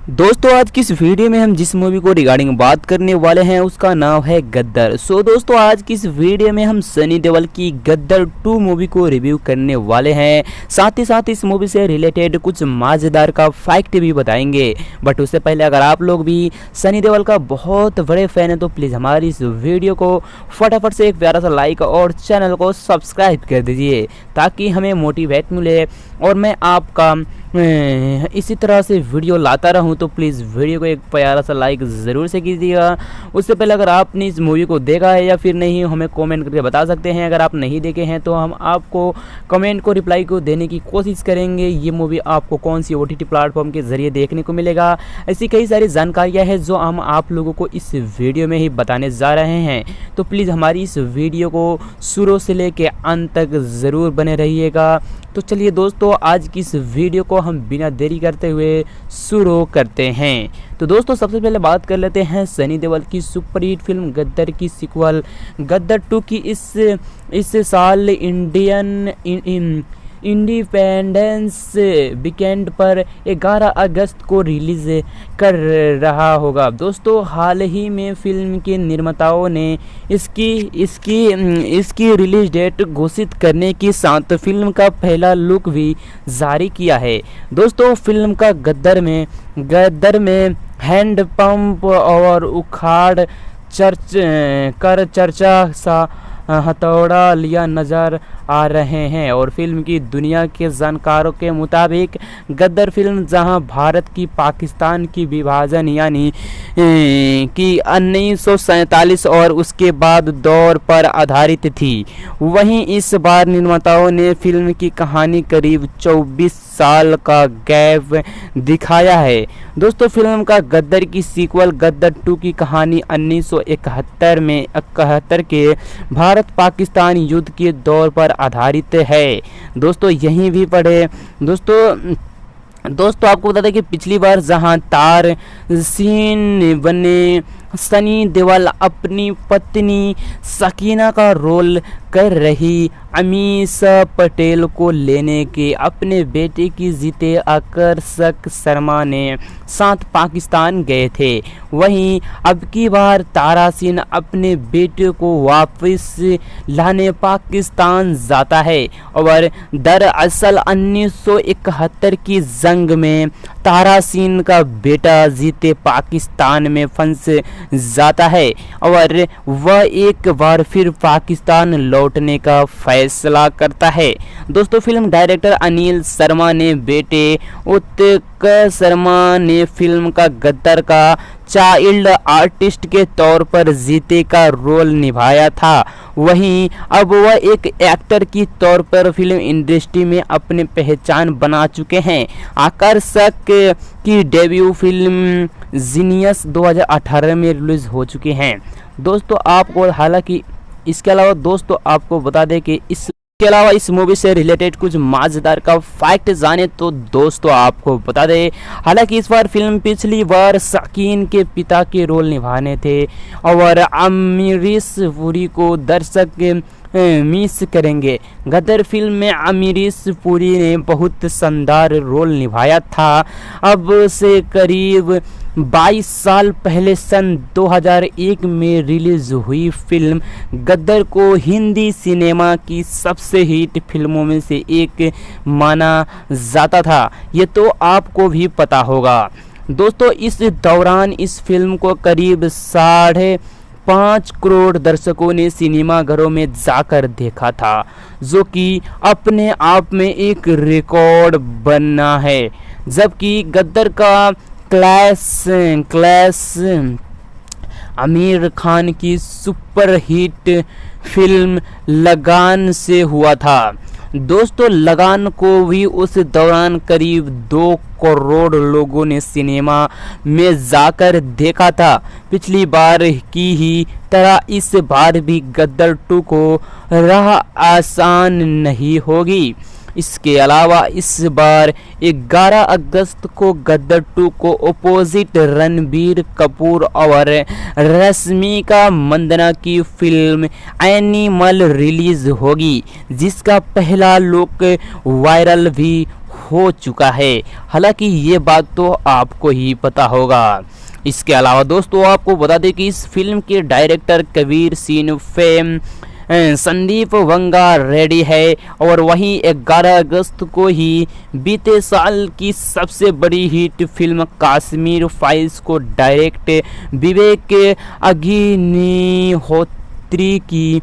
दोस्तों आज की इस वीडियो में हम जिस मूवी को रिगार्डिंग बात करने वाले हैं उसका नाम है गद्दर। दोस्तों आज की इस वीडियो में हम सनी देओल की गद्दर 2 मूवी को रिव्यू करने वाले हैं। साथ ही साथ इस मूवी से रिलेटेड कुछ मजेदार का फैक्ट भी बताएंगे। बट उससे पहले अगर आप लोग भी सनी देओल का बहुत बड़े फैन है तो प्लीज़ हमारी इस वीडियो को फटाफट से एक प्यारा सा लाइक और चैनल को सब्सक्राइब कर दीजिए ताकि हमें मोटिवेट मिले और मैं आपका इसी तरह से वीडियो लाता रहूं। तो प्लीज़ वीडियो को एक प्यारा सा लाइक ज़रूर से कीजिएगा। उससे पहले अगर आपने इस मूवी को देखा है या फिर नहीं हमें कमेंट करके बता सकते हैं। अगर आप नहीं देखे हैं तो हम आपको कमेंट को रिप्लाई को देने की कोशिश करेंगे। ये मूवी आपको कौन सी OTT प्लेटफॉर्म के ज़रिए देखने को मिलेगा, ऐसी कई सारी जानकारियाँ हैं जो हम आप लोगों को इस वीडियो में ही बताने जा रहे हैं। तो प्लीज़ हमारी इस वीडियो को शुरू से लेकर अंत तक ज़रूर बने रहिएगा। तो चलिए दोस्तों आज की इस वीडियो को हम बिना देरी करते हुए शुरू करते हैं। तो दोस्तों सबसे पहले बात कर लेते हैं सनी देओल की सुपरहिट फिल्म गद्दर की सीक्वल गद्दर 2 की इस साल इंडिपेंडेंस वीकेंड पर 11 अगस्त को रिलीज कर रहा होगा। दोस्तों हाल ही में फिल्म के निर्माताओं ने इसकी रिलीज डेट घोषित करने के साथ फिल्म का पहला लुक भी जारी किया है। दोस्तों फिल्म का गद्दर में हैंड पंप और उखाड़ चर्चा सा हथौड़ा लिया नज़र आ रहे हैं और फिल्म की दुनिया के जानकारों के मुताबिक गद्दर फिल्म जहां भारत की पाकिस्तान की विभाजन यानी कि 1947 और उसके बाद दौर पर आधारित थी, वहीं इस बार निर्माताओं ने फिल्म की कहानी करीब 24 साल का गैप दिखाया है। दोस्तों फिल्म का गद्दर की सीक्वल गद्दर 2 की कहानी 1971 के भारत पाकिस्तान युद्ध के दौर पर आधारित है। दोस्तों यहीं भी पढ़े दोस्तों आपको बता दें कि पिछली बार जहां तार सीन बने सनी देओल अपनी पत्नी सकीना का रोल कर रही अमीषा पटेल को लेने के अपने बेटे की जीते आकर्षक शर्मा ने साथ पाकिस्तान गए थे, वहीं अब की बार तारा सिंह अपने बेटे को वापस लाने पाकिस्तान जाता है और दरअसल 1971 की जंग में तारा सिंह का बेटा जीते पाकिस्तान में फंस जाता है और वह एक बार फिर पाकिस्तान लौटने का फैसला करता है। दोस्तों फिल्म डायरेक्टर अनिल शर्मा ने बेटे उत्कर्ष शर्मा ने फिल्म का गद्दर का चाइल्ड आर्टिस्ट के तौर पर जीते का रोल निभाया था, वहीं अब वह एक एक्टर की तौर पर फिल्म इंडस्ट्री में अपनी पहचान बना चुके हैं। आकर्षक की डेब्यू फिल्म जीनियस 2018 में रिलीज हो चुके हैं। दोस्तों आपको हालांकि इसके अलावा दोस्तों आपको बता दें कि इसके अलावा इस मूवी से रिलेटेड कुछ मजेदार का फैक्ट जाने तो दोस्तों आपको बता दें हालांकि इस बार फिल्म पिछली बार शकीन के पिता के रोल निभाने थे और अमरीश पुरी को दर्शक मिस करेंगे। गद्दर फिल्म में अमरीश पुरी ने बहुत शानदार रोल निभाया था। अब से करीब 22 साल पहले सन 2001 में रिलीज हुई फिल्म गद्दर को हिंदी सिनेमा की सबसे हिट फिल्मों में से एक माना जाता था, ये तो आपको भी पता होगा। दोस्तों इस दौरान इस फिल्म को करीब 5.5 करोड़ दर्शकों ने सिनेमाघरों में जाकर देखा था, जो कि अपने आप में एक रिकॉर्ड बना है। जबकि गद्दर का क्लैश आमिर खान की सुपर हिट फिल्म लगान से हुआ था। दोस्तों लगान को भी उस दौरान करीब 2 करोड़ लोगों ने सिनेमा में जाकर देखा था। पिछली बार की ही तरह इस बार भी गद्दर 2 को राह आसान नहीं होगी। इसके अलावा इस बार 11 अगस्त को गद्दर 2 को अपोजिट रणबीर कपूर और रश्मिका मंदाना की फिल्म एनिमल रिलीज होगी, जिसका पहला लुक वायरल भी हो चुका है। हालांकि ये बात तो आपको ही पता होगा। इसके अलावा दोस्तों आपको बता दें कि इस फिल्म के डायरेक्टर कबीर सिंह फेम संदीप वंगा रेड्डी है। और वहीं 11 अगस्त को ही बीते साल की सबसे बड़ी हिट फिल्म कश्मीर फाइल्स को डायरेक्ट विवेक अग्निहोत्री की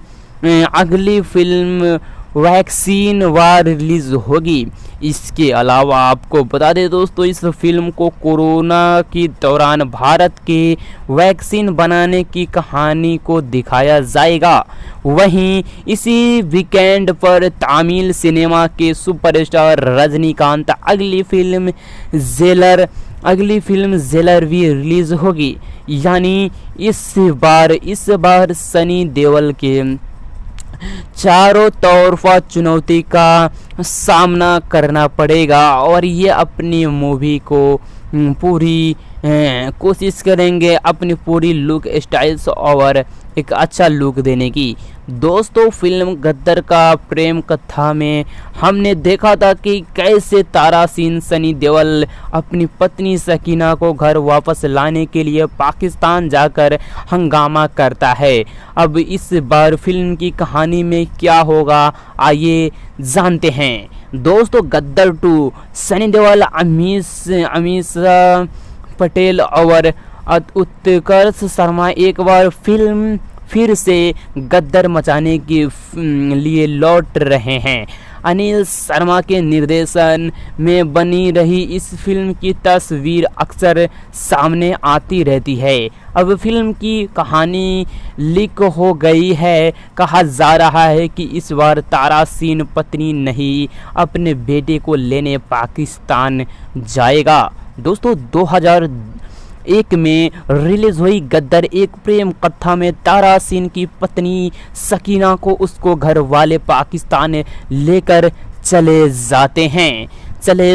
अगली फिल्म वैक्सीन वार रिलीज होगी। इसके अलावा आपको बता दें दोस्तों इस फिल्म को कोरोना के दौरान भारत के वैक्सीन बनाने की कहानी को दिखाया जाएगा। वहीं इसी वीकेंड पर तमिल सिनेमा के सुपरस्टार रजनीकांत अगली फिल्म जेलर भी रिलीज होगी। यानी इस बार सनी देओल के चारों तरफा चुनौती का सामना करना पड़ेगा और ये अपनी मूवी को पूरी कोशिश करेंगे अपनी पूरी लुक स्टाइल्स और एक अच्छा लुक देने की। दोस्तों फिल्म गद्दर का प्रेम कथा में हमने देखा था कि कैसे तारासिन सनी देओल अपनी पत्नी सकीना को घर वापस लाने के लिए पाकिस्तान जाकर हंगामा करता है। अब इस बार फिल्म की कहानी में क्या होगा आइए जानते हैं। दोस्तों गद्दर 2 सनी देओल अमीषा पटेल और उत्कर्ष शर्मा एक बार फिर से गद्दर मचाने के लिए लौट रहे हैं। अनिल शर्मा के निर्देशन में बनी रही इस फिल्म की तस्वीर अक्सर सामने आती रहती है। अब फिल्म की कहानी लीक हो गई है। कहा जा रहा है कि इस बार तारासिन पत्नी नहीं अपने बेटे को लेने पाकिस्तान जाएगा। दोस्तों 2001 में रिलीज हुई गद्दर एक प्रेम कथा में तारासिन की पत्नी सकीना को उसको घर वाले पाकिस्तान लेकर चले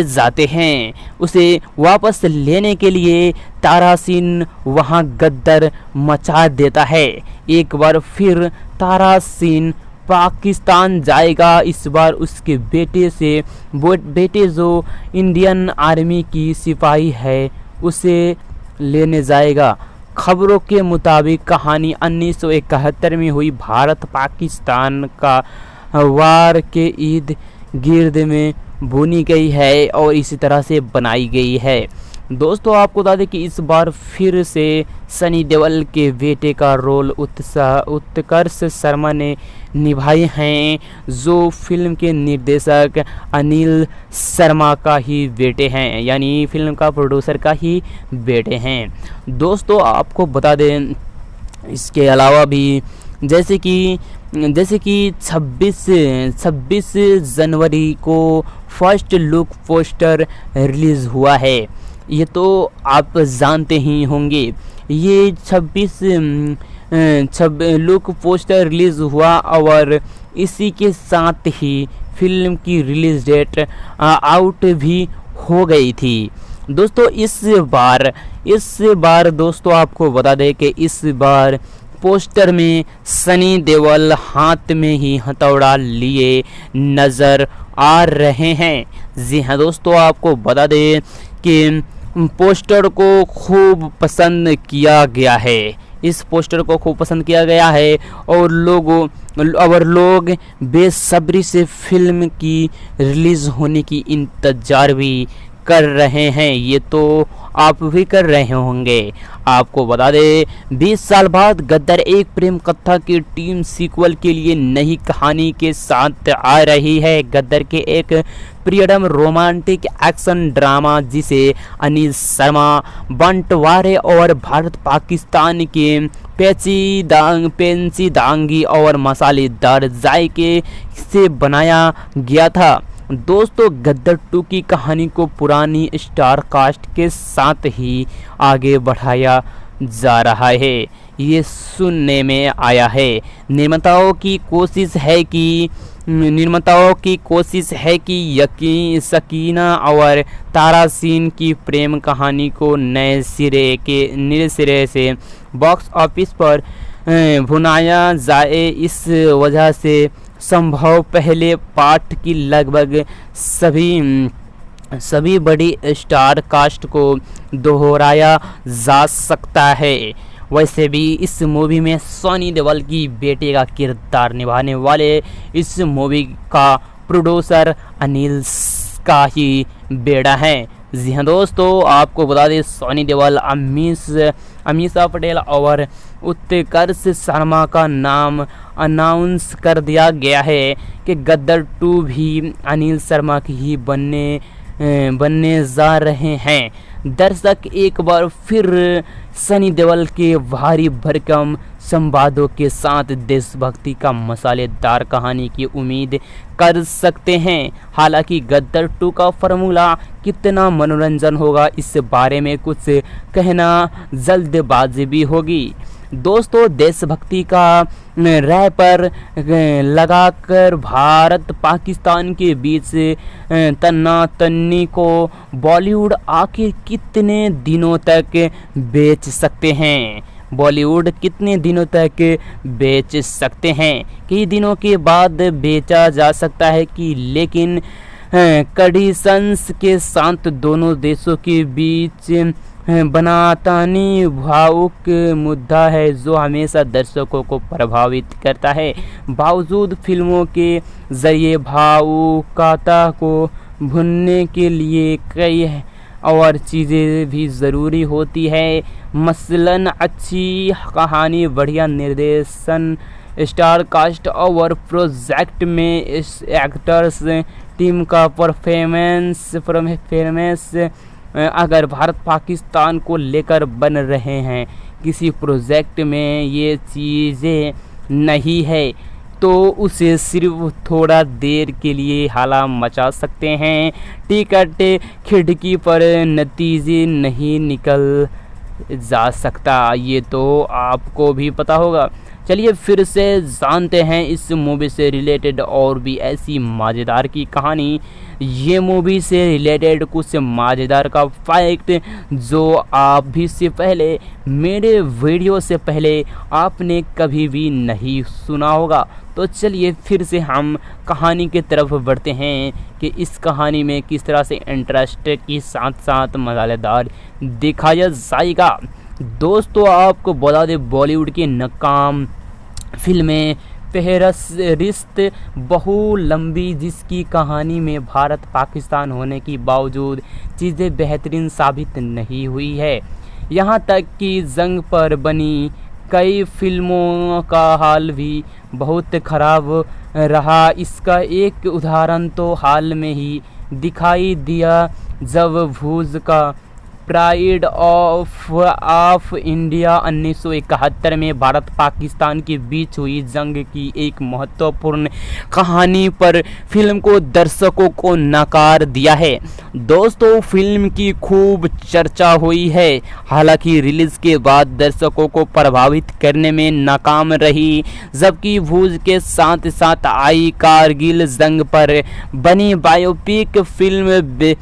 जाते हैं। उसे वापस लेने के लिए तारासिन वहां गद्दर मचा देता है। एक बार फिर तारासिन पाकिस्तान जाएगा। इस बार उसके बेटे जो इंडियन आर्मी की सिपाही है उसे लेने जाएगा। खबरों के मुताबिक कहानी 1971 में हुई भारत पाकिस्तान का वार के इर्द गिर्द में बुनी गई है और इसी तरह से बनाई गई है। दोस्तों आपको बता दें कि इस बार फिर से सनी देओल के बेटे का रोल उत्कर्ष शर्मा ने निभाए हैं, जो फिल्म के निर्देशक अनिल शर्मा का ही बेटे हैं, यानी फिल्म का प्रोड्यूसर का ही बेटे हैं। दोस्तों आपको बता दें इसके अलावा भी जैसे कि 26 जनवरी को फर्स्ट लुक पोस्टर रिलीज़ हुआ है। ये तो आप जानते ही होंगे। ये 26 लुक पोस्टर रिलीज़ हुआ और इसी के साथ ही फिल्म की रिलीज़ डेट आउट भी हो गई थी। दोस्तों इस बार दोस्तों आपको बता दें कि इस बार पोस्टर में सनी देओल हाथ में ही हथौड़ा लिए नज़र आ रहे हैं। जी हाँ दोस्तों आपको बता दें कि पोस्टर को खूब पसंद किया गया है। इस पोस्टर को खूब पसंद किया गया है और लोग बेसब्री से फिल्म की रिलीज़ होने की इंतज़ार भी कर रहे हैं। ये तो आप भी कर रहे होंगे। आपको बता दें 20 साल बाद गद्दर एक प्रेम कथा की टीम सीक्वल के लिए नई कहानी के साथ आ रही है। गद्दर के एक प्रियतम रोमांटिक एक्शन ड्रामा जिसे अनिल शर्मा बंटवारे और भारत पाकिस्तान के पेचीदांगी और मसालेदार जायके से बनाया गया था। दोस्तों गद्दर 2 की कहानी को पुरानी स्टार कास्ट के साथ ही आगे बढ़ाया जा रहा है, ये सुनने में आया है। निर्माताओं की कोशिश है कि सकीना और तारासिन की प्रेम कहानी को नए सिरे से बॉक्स ऑफिस पर भुनाया जाए। इस वजह से संभव पहले पार्ट की लगभग सभी सभी बड़ी स्टार कास्ट को दोहराया जा सकता है। वैसे भी इस मूवी में सनी देओल की बेटे का किरदार निभाने वाले इस मूवी का प्रोड्यूसर अनिल का ही बेटा है। जी हाँ दोस्तों, आपको बता दें सनी देओल, अमीषा पटेल और उत्कर्ष शर्मा का नाम अनाउंस कर दिया गया है कि गद्दार 2 भी अनिल शर्मा की ही बनने जा रहे हैं। दर्शक एक बार फिर सनी देओल के भारी भरकम संवादों के साथ देशभक्ति का मसालेदार कहानी की उम्मीद कर सकते हैं। हालांकि गद्दार 2 का फार्मूला कितना मनोरंजन होगा, इस बारे में कुछ कहना जल्दबाजी भी होगी। दोस्तों, देशभक्ति का रैपर लगाकर भारत पाकिस्तान के बीच तन्नातन्नी को बॉलीवुड आखिर कितने दिनों तक बेच सकते हैं? बॉलीवुड कितने दिनों तक बेच सकते हैं? कई दिनों के बाद बेचा जा सकता है कि, लेकिन कंडीशंस के साथ दोनों देशों के बीच बनातानी भावुक मुद्दा है जो हमेशा दर्शकों को प्रभावित करता है। बावजूद फिल्मों के जरिए भावुकता को भूनने के लिए कई और चीज़ें भी ज़रूरी होती है। मसलन अच्छी कहानी, बढ़िया निर्देशन, स्टार कास्ट और प्रोजेक्ट में एक्टर्स टीम का परफॉर्मेंस। अगर भारत पाकिस्तान को लेकर बन रहे हैं किसी प्रोजेक्ट में ये चीज़ें नहीं है तो उसे सिर्फ थोड़ा देर के लिए हाला मचा सकते हैं। टिकट खिड़की पर नतीजे नहीं निकल जा सकता, ये तो आपको भी पता होगा। चलिए फिर से जानते हैं इस मूवी से रिलेटेड और भी ऐसी मज़ेदार की कहानी। ये मूवी से रिलेटेड कुछ मज़ेदार का फैक्ट जो आप भी से पहले मेरे वीडियो से पहले आपने कभी भी नहीं सुना होगा। तो चलिए फिर से हम कहानी की तरफ बढ़ते हैं कि इस कहानी में किस तरह से इंटरेस्ट के साथ साथ मज़ेदार दिखाया जाएगा। दोस्तों, आपको बता दें बॉलीवुड की नाकाम फिल्में फहरिस्त बहु लंबी, जिसकी कहानी में भारत पाकिस्तान होने के बावजूद चीज़ें बेहतरीन साबित नहीं हुई है। यहाँ तक कि जंग पर बनी कई फिल्मों का हाल भी बहुत ख़राब रहा। इसका एक उदाहरण तो हाल में ही दिखाई दिया जब भूज का प्राइड ऑफ इंडिया 1971 में भारत पाकिस्तान के बीच हुई जंग की एक महत्वपूर्ण कहानी पर फिल्म को दर्शकों को नकार दिया है। दोस्तों, फिल्म की खूब चर्चा हुई है, हालांकि रिलीज के बाद दर्शकों को प्रभावित करने में नाकाम रही। जबकि भूज के साथ साथ आई कारगिल जंग पर बनी बायोपिक फिल्म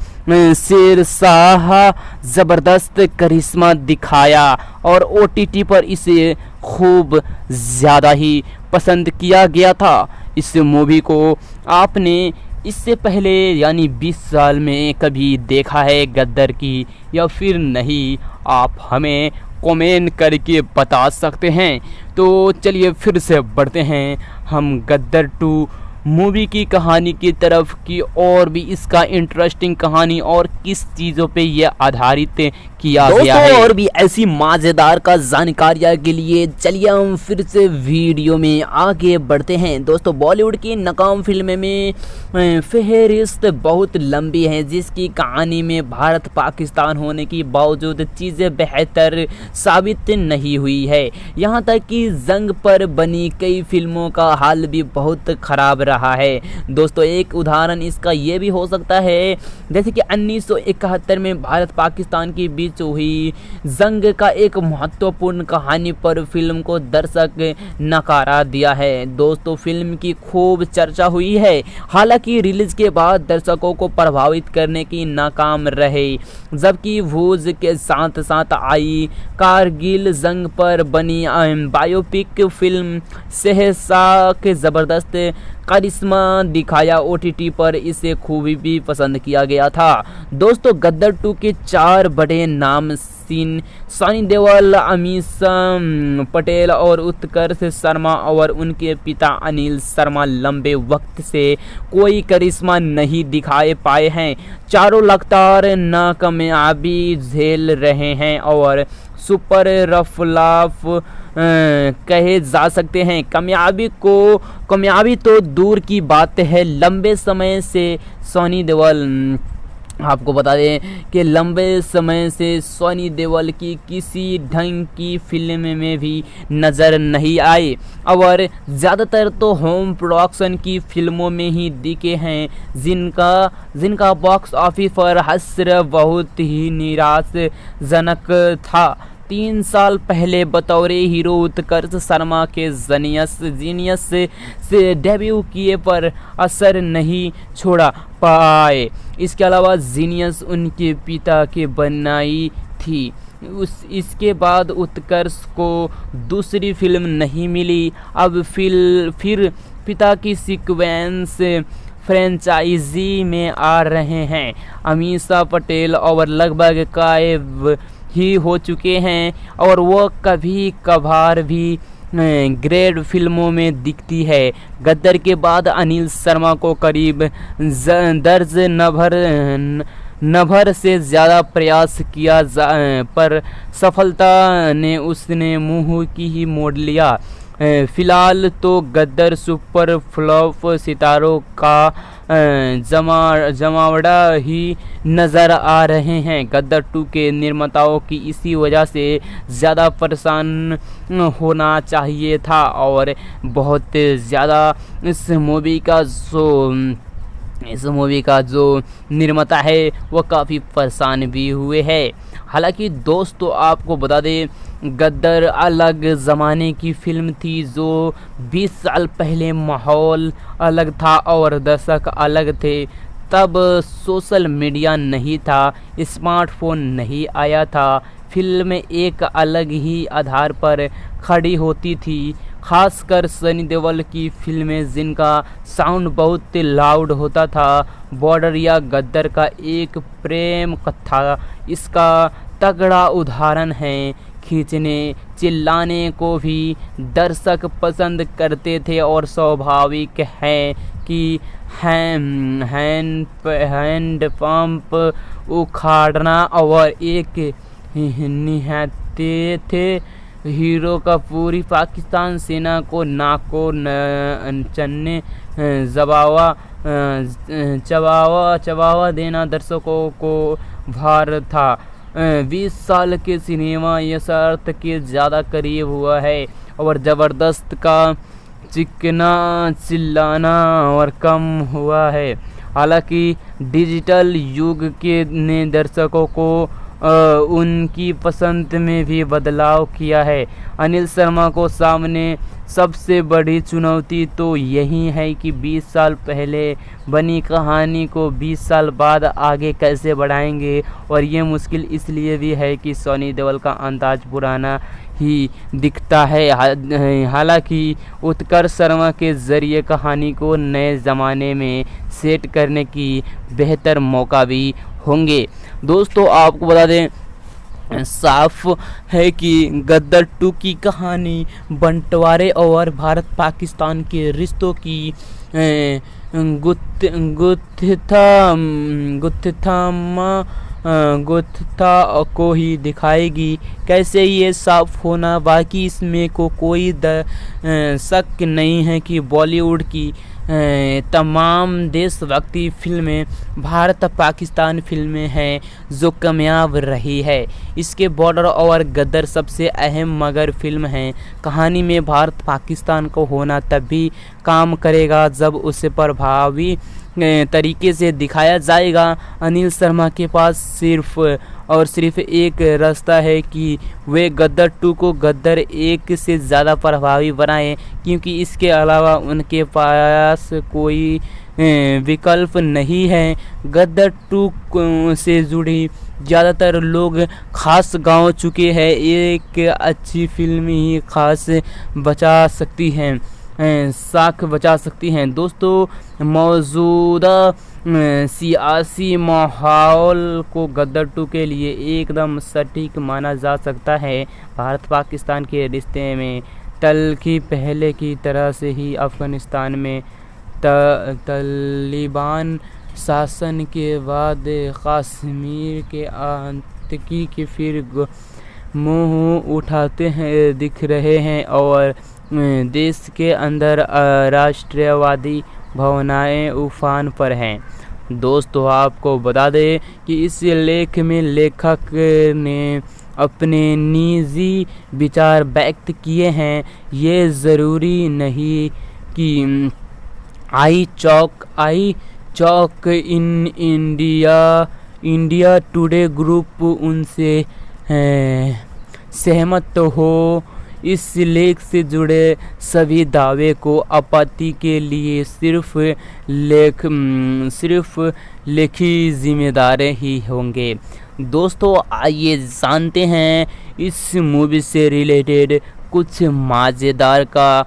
शेरशाह ज़बरदस्त करिश्मा दिखाया और OTT पर इसे खूब ज़्यादा ही पसंद किया गया था। इस मूवी को आपने इससे पहले यानी 20 साल में कभी देखा है गद्दार की या फिर नहीं, आप हमें कमेंट करके बता सकते हैं। तो चलिए फिर से बढ़ते हैं हम गद्दार 2 मूवी की कहानी की तरफ की और भी इसका इंटरेस्टिंग कहानी और किस चीज़ों पे ये आधारित किया गया है और भी ऐसी मज़ेदार का जानकारियाँ के लिए चलिए हम फिर से वीडियो में आगे बढ़ते हैं। दोस्तों, बॉलीवुड की नाकाम फिल्में में फहरिस्त बहुत लंबी है, जिसकी कहानी में भारत पाकिस्तान होने के बावजूद चीज़ें बेहतर साबित नहीं हुई है। यहाँ तक कि जंग पर बनी कई फिल्मों का हाल भी बहुत ख़राब रहा है। दोस्तों, एक उदाहरण इसका ये भी हो सकता है जैसे कि 1971 में भारत पाकिस्तान के बीच हुई जंग का एक महत्वपूर्ण कहानी पर फिल्म को दर्शक नकारा दिया है। दोस्तों, फिल्म की खूब चर्चा हुई है, हालांकि रिलीज के बाद दर्शकों को प्रभावित करने की नाकाम रहे। जबकि भूज के साथ साथ आई कारगिल जंग पर बनी बायोपिक फिल्म शेरशाह के ज़बरदस्त करिश्मा दिखाया। OTT पर इसे खूबी भी पसंद किया गया था। दोस्तों गद्दर 2 के 4 बड़े नाम सनी देओल, अमीषा पटेल और उत्कर्ष शर्मा और उनके पिता अनिल शर्मा लंबे वक्त से कोई करिश्मा नहीं दिखाए पाए हैं। चारों लगातार नाकामयाबी झेल रहे हैं और सुपर रफलाफ कहे जा सकते हैं। कामयाबी तो दूर की बात है, लंबे समय से सनी देओल, आपको बता दें कि लंबे समय से सनी देओल की किसी ढंग की फिल्म में भी नज़र नहीं आए और ज़्यादातर तो होम प्रोडक्शन की फिल्मों में ही दिखे हैं, जिनका बॉक्स ऑफिस पर हश्र बहुत ही निराशजनक था। 3 साल पहले बतौर हीरो उत्कर्ष शर्मा के जीनियस से डेब्यू किए पर असर नहीं छोड़ा पाए। इसके अलावा जीनियस उनके पिता के बनाई थी। इसके बाद उत्कर्ष को दूसरी फिल्म नहीं मिली। अब फिर पिता की सीक्वेंस फ्रेंचाइजी में आ रहे हैं। अमीषा पटेल और लगभग गायब ही हो चुके हैं और वो कभी कभार भी ग्रेड फिल्मों में दिखती है। गद्दर के बाद अनिल शर्मा को करीब नभर से ज़्यादा प्रयास किया पर सफलता ने उसने मुंह की ही मोड़ लिया। फिलहाल तो गद्दर सुपर फ्लॉप सितारों का जमावड़ा ही नज़र आ रहे हैं। गद्दर 2 के निर्माताओं की इसी वजह से ज़्यादा परेशान होना चाहिए था और बहुत ज़्यादा इस मूवी का जो निर्माता है वो काफ़ी परेशान भी हुए हैं। हालांकि दोस्तों आपको बता दें गद्दर अलग ज़माने की फिल्म थी, जो 20 साल पहले माहौल अलग था और दर्शक अलग थे। तब सोशल मीडिया नहीं था, स्मार्टफोन नहीं आया था, फिल्म एक अलग ही आधार पर खड़ी होती थी। खासकर सनी देओल की फिल्में जिनका साउंड बहुत लाउड होता था। बॉर्डर या गद्दर का एक प्रेम कथा इसका तगड़ा उदाहरण है। खींचने चिल्लाने को भी दर्शक पसंद करते थे और स्वाभाविक है कि हैंड पंप उखाड़ना और एक निहत्थे थे हीरो का पूरी पाकिस्तान सेना को नाको चन्ने चबावा देना दर्शकों को भार था। 20 साल के सिनेमा यथार्थ के ज़्यादा करीब हुआ है और ज़बरदस्त का चिकना चिल्लाना और कम हुआ है। हालांकि डिजिटल युग के ने दर्शकों को उनकी पसंद में भी बदलाव किया है। अनिल शर्मा को सामने सबसे बड़ी चुनौती तो यही है कि 20 साल पहले बनी कहानी को 20 साल बाद आगे कैसे बढ़ाएंगे, और ये मुश्किल इसलिए भी है कि सनी देओल का अंदाज पुराना ही दिखता है। हालांकि उत्कर्ष शर्मा के ज़रिए कहानी को नए ज़माने में सेट करने की बेहतर मौका भी होंगे। दोस्तों आपको बता दें साफ है कि गद्दर 2 की कहानी बंटवारे और भारत पाकिस्तान के रिश्तों की गुत्था को ही दिखाएगी। कैसे ये साफ होना बाकी इसमें कोई शक नहीं है कि बॉलीवुड की तमाम देशभक्ति फिल्में भारत पाकिस्तान फिल्में हैं जो कामयाब रही है। इसके बॉर्डर और गद्दर सबसे अहम मगर फिल्म हैं। कहानी में भारत पाकिस्तान को होना तभी काम करेगा जब उसे प्रभावी तरीके से दिखाया जाएगा। अनिल शर्मा के पास सिर्फ और सिर्फ एक रास्ता है कि वे गद्दर 2 को गद्दर 1 से ज़्यादा प्रभावी बनाएं, क्योंकि इसके अलावा उनके पास कोई विकल्प नहीं है। गद्दर 2 से जुड़ी ज़्यादातर लोग खास गांव चुके हैं। एक अच्छी फिल्म ही खास बचा सकती हैं। साख बचा सकती हैं। दोस्तों मौजूदा सियासी माहौल को गद्दार 2 के लिए एकदम सटीक माना जा सकता है। भारत पाकिस्तान के रिश्ते में तल्खी पहले की तरह से ही अफ़गानिस्तान में तालिबान शासन के बाद कश्मीर के आतंकी के फिर मुँह उठाते हैं दिख रहे हैं और देश के अंदर राष्ट्रवादी भावनाएं उफान पर हैं। दोस्तों आपको बता दें कि इस लेख में लेखक ने अपने निजी विचार व्यक्त किए हैं। ये ज़रूरी नहीं कि आई चौक इन इंडिया टुडे ग्रुप उनसे सहमत हो। इस लेख से जुड़े सभी दावे को आपत्ति के लिए सिर्फ लेखी जिम्मेदार ही होंगे। दोस्तों आइए जानते हैं इस मूवी से रिलेटेड कुछ मज़ेदार का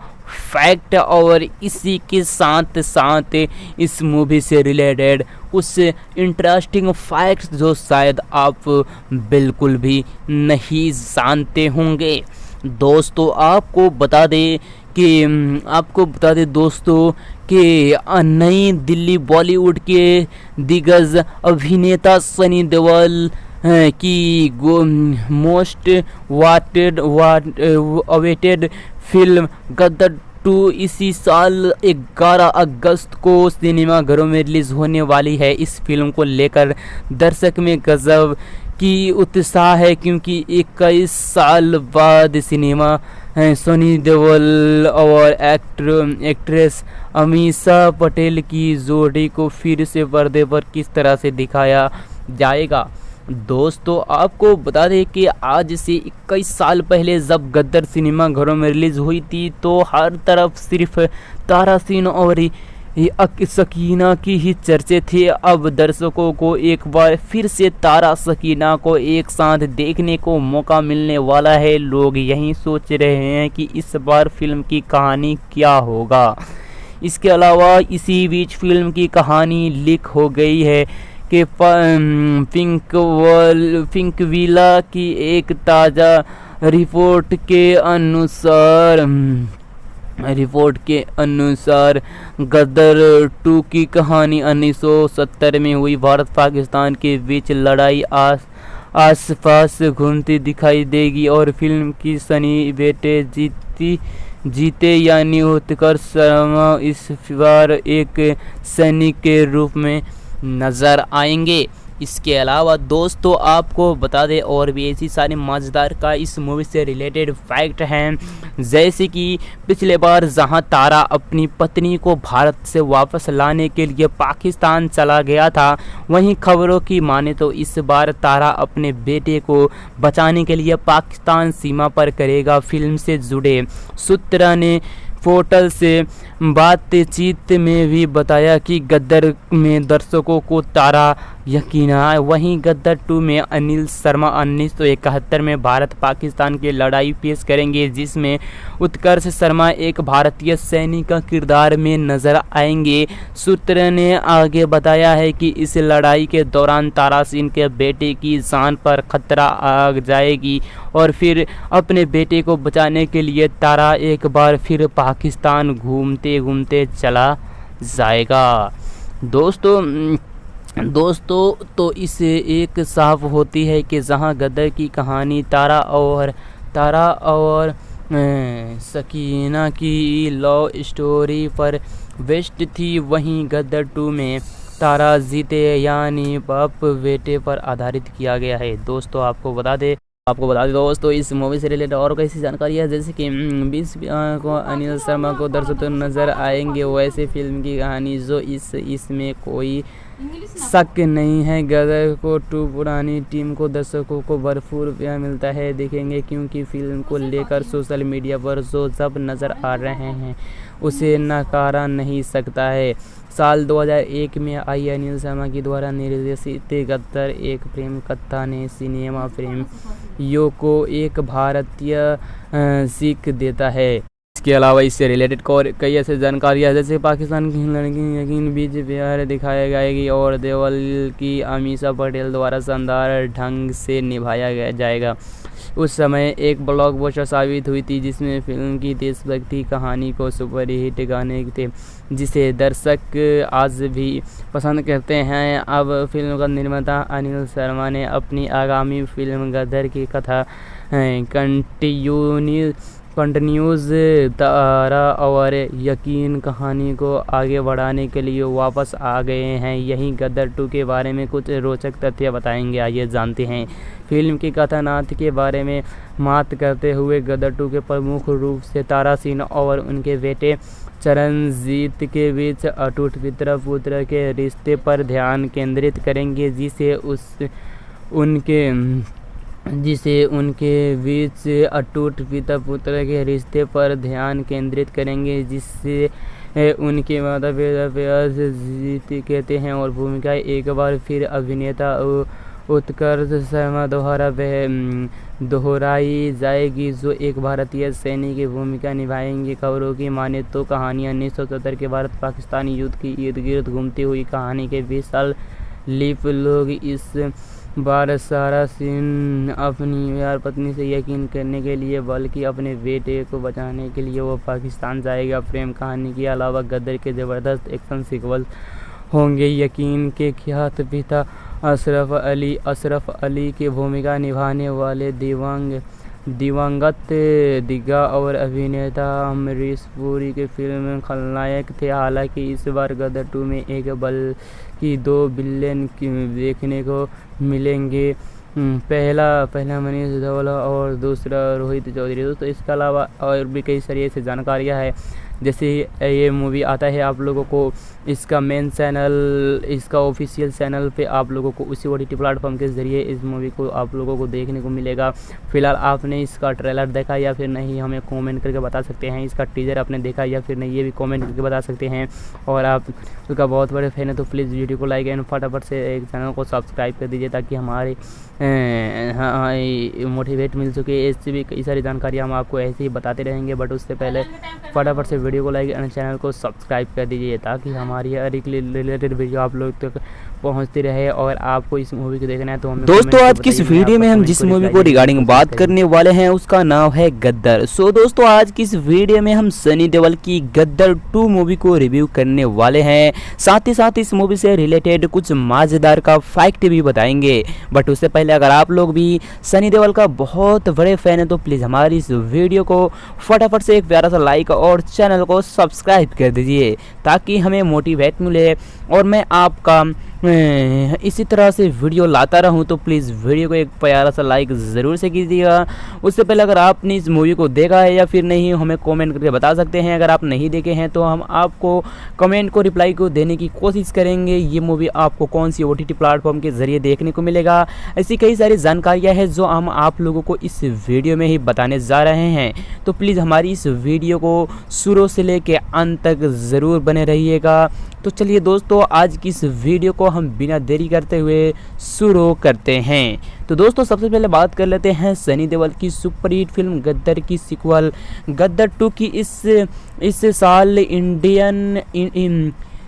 फैक्ट और इसी के साथ साथ इस मूवी से रिलेटेड कुछ इंटरेस्टिंग फैक्ट्स जो शायद आप बिल्कुल भी नहीं जानते होंगे। दोस्तों आपको बता दें दोस्तों कि नई दिल्ली बॉलीवुड के दिग्गज अभिनेता सनी देओल की मोस्ट अवेटेड फिल्म गद्दार 2 इसी साल 11 अगस्त को सिनेमाघरों में रिलीज़ होने वाली है। इस फिल्म को लेकर दर्शक में गजब की उत्साह है क्योंकि 21 साल बाद सिनेमा सनी देओल और एक्ट्रेस अमीषा पटेल की जोड़ी को फिर से पर्दे पर किस तरह से दिखाया जाएगा। दोस्तों आपको बता दें कि आज से 21 साल पहले जब गद्दार सिनेमा घरों में रिलीज़ हुई थी तो हर तरफ सिर्फ तारा सिंह और सकीना की ही चर्चे थे। अब दर्शकों को एक बार फिर से तारा सकीना को एक साथ देखने को मौका मिलने वाला है। लोग यही सोच रहे हैं कि इस बार फिल्म की कहानी क्या होगा। इसके अलावा इसी बीच फिल्म की कहानी लीक हो गई है कि पिंकविला की एक ताज़ा रिपोर्ट के अनुसार गद्दार 2 की कहानी 1970 में हुई भारत पाकिस्तान के बीच लड़ाई आसपास घूमती दिखाई देगी और फिल्म की सनी बेटे जीते यानी उत्कर्ष शर्मा इस बार एक सैनिक के रूप में नज़र आएंगे। इसके अलावा दोस्तों आपको बता दें और भी ऐसी सारी मज़ेदार का इस मूवी से रिलेटेड फैक्ट हैं, जैसे कि पिछले बार जहां तारा अपनी पत्नी को भारत से वापस लाने के लिए पाकिस्तान चला गया था, वहीं खबरों की माने तो इस बार तारा अपने बेटे को बचाने के लिए पाकिस्तान सीमा पर करेगा। फिल्म से जुड़े सूत्र ने पोर्टल से बातचीत में भी बताया कि गद्दार में दर्शकों को तारा यकीन है। वहीं गद्दार 2 में अनिल शर्मा 1971 में भारत पाकिस्तान की लड़ाई पेश करेंगे, जिसमें उत्कर्ष शर्मा एक भारतीय सैनिक का किरदार में नजर आएंगे। सूत्र ने आगे बताया है कि इस लड़ाई के दौरान तारा सिंह के बेटे की जान पर खतरा आ जाएगी और फिर अपने बेटे को बचाने के लिए तारा एक बार फिर पाकिस्तान घूमते घूमते चला जाएगा। दोस्तों तो इससे एक साफ होती है कि जहां गद्दार की कहानी तारा और सकीना की लव स्टोरी पर बेस्ड थी, वहीं गद्दार 2 में तारा जीते यानी बाप बेटे पर आधारित किया गया है। दोस्तों आपको बता दें दोस्तों इस मूवी से रिलेटेड और कैसी जानकारी है, जैसे कि 20 को अनिल शर्मा को दर्शकों नजर आएंगे वैसे फिल्म की कहानी जो इसमें कोई शक नहीं है। गद्दार को 2 पुरानी टीम को दर्शकों को भरपूर प्यार मिलता है देखेंगे, क्योंकि फिल्म को लेकर सोशल मीडिया पर जो सब नज़र आ रहे हैं उसे नकारा नहीं सकता है। साल 2001 में आई अनिल शर्मा की द्वारा निर्देशित गद्दार एक प्रेम कथा ने सिनेमा प्रेम यो को एक भारतीय सीख देता है। इसके अलावा इससे रिलेटेड और कई ऐसे जानकारियाँ जैसे पाकिस्तान की लड़की यकीन बीच प्यार दिखाई जाएगी और देवल की अमीषा पटेल द्वारा शानदार ढंग से निभाया जाएगा। उस समय एक ब्लॉकबस्टर साबित हुई थी जिसमें फिल्म की देशभक्ति कहानी को सुपरहिट गाने थे जिसे दर्शक आज भी पसंद करते हैं। अब फिल्म का निर्माता अनिल शर्मा ने अपनी आगामी फिल्म गदर की कथा कंटिन्यूज तारा और यकीन कहानी को आगे बढ़ाने के लिए वापस आ गए हैं। यहीं गदर 2 के बारे में कुछ रोचक तथ्य बताएंगे, आइए जानते हैं। फिल्म की कथानाथ के बारे में बात करते हुए गदर 2 के प्रमुख रूप से तारा सिंह और उनके बेटे चरणजीत के बीच अटूट पिता पुत्र के रिश्ते पर ध्यान केंद्रित करेंगे जिसे उनके बीच अटूट पिता पुत्र के रिश्ते पर ध्यान केंद्रित करेंगे जिससे उनके माता पिता प्यार से जीत कहते हैं और भूमिका एक बार फिर अभिनेता उत्कर्ष शर्मा द्वारा दोहराई जाएगी जो एक भारतीय सैनिक की भूमिका निभाएंगे। खबरों की माने तो कहानी 1970 के भारत पाकिस्तान युद्ध की इर्द गिर्द घूमती हुई कहानी के 20 साल लीप लोग इस बार सारा सिंह अपनी यार पत्नी से यकीन करने के लिए बल्कि अपने बेटे को बचाने के लिए वो पाकिस्तान जाएगा। प्रेम कहानी के अलावा गदर के ज़बरदस्त एक्शन सीक्वल होंगे। यकीन के ख्यात पिता अशरफ अली की भूमिका निभाने वाले दिवंगत दिग्गा और अभिनेता अमरीश पुरी के फिल्म खलनायक थे। हालांकि इस बार गदर 2 में एक बल्कि 2 विलेन देखने को मिलेंगे, पहला मनीष धौला और दूसरा रोहित चौधरी। दोस्तों इसके अलावा और भी कई सारी ऐसी जानकारियाँ हैं जैसे ये मूवी आता है आप लोगों को इसका मेन चैनल, इसका ऑफिशियल चैनल पे आप लोगों को उसी OTT प्लेटफॉर्म के ज़रिए इस मूवी को आप लोगों को देखने को मिलेगा। फिलहाल आपने इसका ट्रेलर देखा या फिर नहीं हमें कमेंट करके बता सकते हैं। इसका टीजर आपने देखा या फिर नहीं ये भी कमेंट करके बता सकते हैं। और आप उसका बहुत बड़े फैन है तो प्लीज़ वीडियो को लाइक एंड फटाफट से एक चैनल को सब्सक्राइब कर दीजिए ताकि हमारे मोटिवेट मिल सके। इससे भी कई सारी जानकारियाँ हम आपको ऐसे ही बताते रहेंगे, बट उससे पहले फटाफट से वीडियो को लाइक एंड चैनल को सब्सक्राइब कर दीजिए ताकि हमारी हर एक रिलेटेड वीडियो आप लोग तक पहुंचती रहे। और आपको इस मूवी को देखना है तो हमें दोस्तों आज की इस वीडियो में हम जिस मूवी को रिगार्डिंग बात करने वाले हैं उसका नाम है गद्दर। सो दोस्तों आज की इस वीडियो में हम सनी देओल की गद्दर 2 मूवी को रिव्यू करने वाले हैं, साथ ही साथ इस मूवी से रिलेटेड कुछ मजेदार का फैक्ट भी बताएंगे। बट उससे पहले अगर आप लोग भी सनी देओल का बहुत बड़े फैन है तो प्लीज़ हमारी इस वीडियो को फटाफट से एक प्यारा सा लाइक और चैनल को सब्सक्राइब कर दीजिए ताकि हमें मोटिवेट मिले और मैं आपका इसी तरह से वीडियो लाता रहूं। तो प्लीज़ वीडियो को एक प्यारा सा लाइक ज़रूर से कीजिएगा। उससे पहले अगर आपने इस मूवी को देखा है या फिर नहीं हमें कमेंट करके बता सकते हैं। अगर आप नहीं देखे हैं तो हम आपको कमेंट को रिप्लाई को देने की कोशिश करेंगे। ये मूवी आपको कौन सी OTT प्लेटफॉर्म के ज़रिए देखने को मिलेगा, ऐसी कई सारी जानकारियाँ हैं जो हम आप लोगों को इस वीडियो में ही बताने जा रहे हैं। तो प्लीज़ हमारी इस वीडियो को शुरू से लेके अंत तक ज़रूर बने रहिएगा। तो चलिए दोस्तों आज की इस वीडियो को हम बिना देरी करते हुए शुरू करते हैं। तो दोस्तों सबसे पहले बात कर लेते हैं सनी देओल की सुपरहिट फिल्म गद्दर की सीक्वल गद्दर 2 की इस साल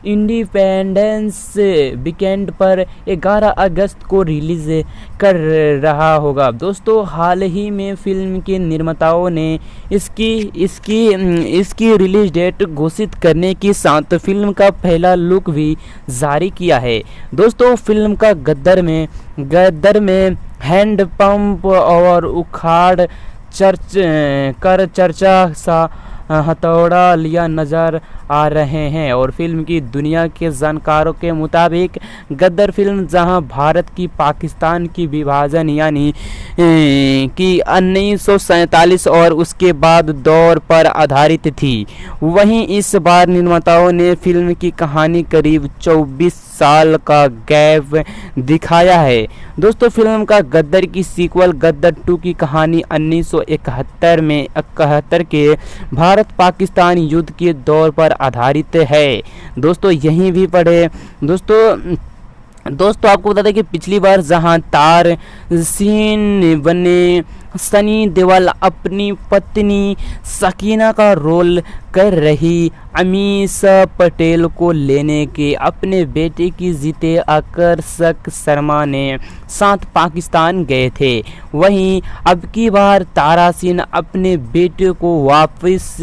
इंडिपेंडेंस वीकेंड पर 11 अगस्त को रिलीज कर रहा होगा। दोस्तों हाल ही में फिल्म के निर्माताओं ने इसकी रिलीज डेट घोषित करने के साथ फिल्म का पहला लुक भी जारी किया है। दोस्तों फिल्म का गद्दर में हैंड पंप और उखाड़ चर्चा सा हथौड़ा लिया नज़र आ रहे हैं। और फिल्म की दुनिया के जानकारों के मुताबिक गद्दर फिल्म जहां भारत की पाकिस्तान की विभाजन यानी कि 1947 और उसके बाद दौर पर आधारित थी, वहीं इस बार निर्माताओं ने फिल्म की कहानी करीब 24 साल का गैप दिखाया है। दोस्तों फिल्म का गद्दर की सीक्वल गद्दर 2 की कहानी 1971 के भारत पाकिस्तान युद्ध के दौर पर आधारित है। दोस्तों यहीं भी पढ़े दोस्तों आपको बता दें कि पिछली बार जहां तार सीन बने सनी देओल अपनी पत्नी सकीना का रोल कर रही अमीषा पटेल को लेने के अपने बेटे की जीते आकर्षक शर्मा ने साथ पाकिस्तान गए थे। वहीं अब की बार तारा सिंह अपने बेटे को वापस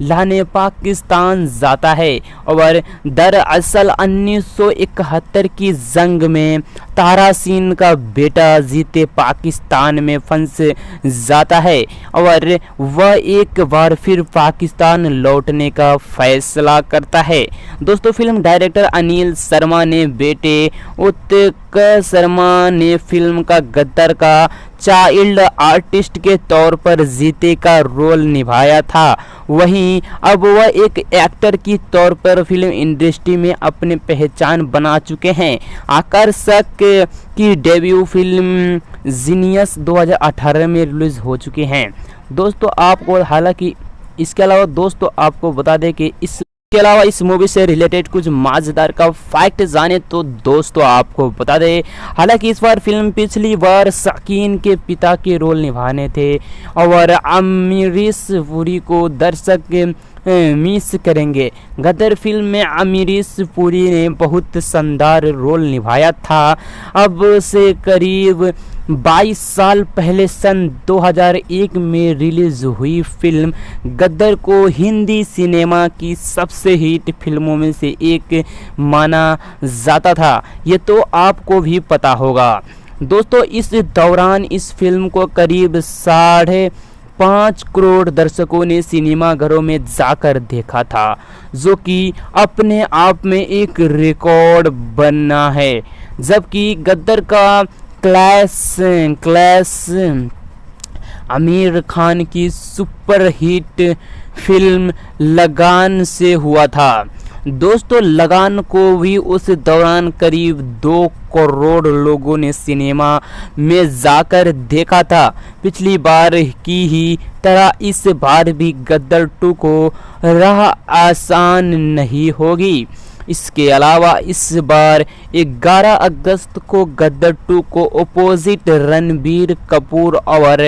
लाने पाकिस्तान जाता है और दरअसल 1971 की जंग में तारा सिंह का बेटा जीते पाकिस्तान में फंस जाता है और वह एक बार फिर पाकिस्तान लौटने का फैसला करता है। दोस्तों, फिल्म डायरेक्टर अनिल शर्मा ने बेटे उत्कर्ष शर्मा ने फिल्म का गद्दार का चाइल्ड आर्टिस्ट के तौर पर जीते का रोल निभाया था। वहीं अब वह एक एक्टर की तौर पर फिल्म इंडस्ट्री में अपनी पहचान बना चुके हैं। आकर्षक की डेब्यू फिल्म जीनियस 2018 में रिलीज हो चुके हैं। दोस्तों, आपको हालांकि इसके अलावा दोस्तों आपको बता दें कि इसके अलावा इस मूवी से रिलेटेड कुछ मजेदार का फैक्ट जाने तो दोस्तों आपको बता दें, हालांकि इस बार फिल्म पिछली बार शकीन के पिता के रोल निभाने थे और अमरीश पुरी को दर्शक मिस करेंगे। गदर फिल्म में अमरीश पुरी ने बहुत शानदार रोल निभाया था। अब से करीब 22 साल पहले सन 2001 में रिलीज हुई फिल्म गदर को हिंदी सिनेमा की सबसे हिट फिल्मों में से एक माना जाता था। ये तो आपको भी पता होगा। दोस्तों, इस दौरान इस फिल्म को करीब 5.5 करोड़ दर्शकों ने सिनेमाघरों में जाकर देखा था, जो कि अपने आप में एक रिकॉर्ड बना है। जबकि गद्दार का क्लैश आमिर खान की सुपरहिट फिल्म लगान से हुआ था। दोस्तों, लगान को भी उस दौरान करीब 2 करोड़ लोगों ने सिनेमा में जाकर देखा था। पिछली बार की ही तरह इस बार भी गद्दार 2 को राह आसान नहीं होगी। इसके अलावा इस बार 11 अगस्त को गद्दार 2 को अपोजिट रणबीर कपूर और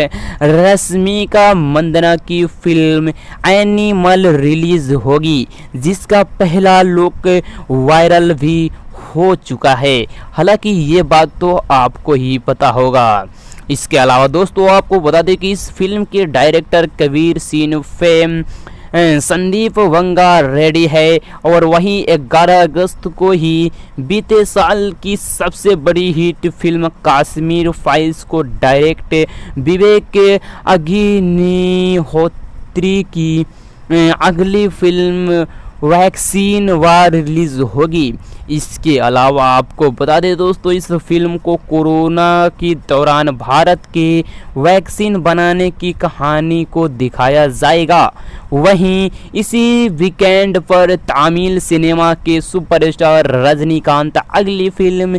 रश्मिका मंदाना की फिल्म एनिमल रिलीज होगी, जिसका पहला लुक वायरल भी हो चुका है। हालांकि ये बात तो आपको ही पता होगा। इसके अलावा दोस्तों आपको बता दें कि इस फिल्म के डायरेक्टर कबीर सिंह फेम संदीप वंगा रेडी है और वहीं 11 अगस्त को ही बीते साल की सबसे बड़ी हिट फिल्म कश्मीर फाइल्स को डायरेक्ट विवेक अग्निहोत्री की अगली फिल्म वैक्सीन वार रिलीज होगी। इसके अलावा आपको बता दें दोस्तों, इस फिल्म को कोरोना के दौरान भारत के वैक्सीन बनाने की कहानी को दिखाया जाएगा। वहीं इसी वीकेंड पर तमिल सिनेमा के सुपरस्टार रजनीकांत अगली फिल्म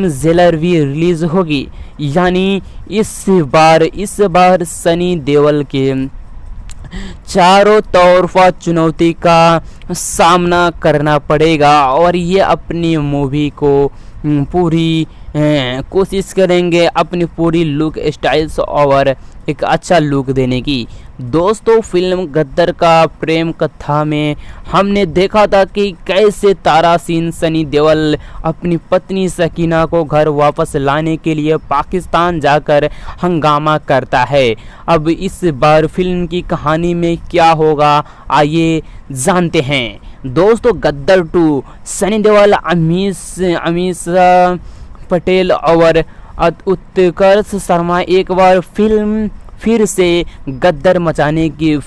जेलर भी रिलीज होगी। यानी इस बार सनी देओल के चारों तरफा चुनौती का सामना करना पड़ेगा और ये अपनी मूवी को पूरी कोशिश करेंगे अपनी पूरी लुक स्टाइल्स और एक अच्छा लुक देने की। दोस्तों, फिल्म गद्दार का प्रेम कथा में हमने देखा था कि कैसे तारा सिंह सनी देओल अपनी पत्नी सकीना को घर वापस लाने के लिए पाकिस्तान जाकर हंगामा करता है। अब इस बार फिल्म की कहानी में क्या होगा, आइए जानते हैं। दोस्तों, गद्दार 2 सनी देओल, अमीषा पटेल और उत्कर्ष शर्मा एक बार फिर से गद्दार मचाने के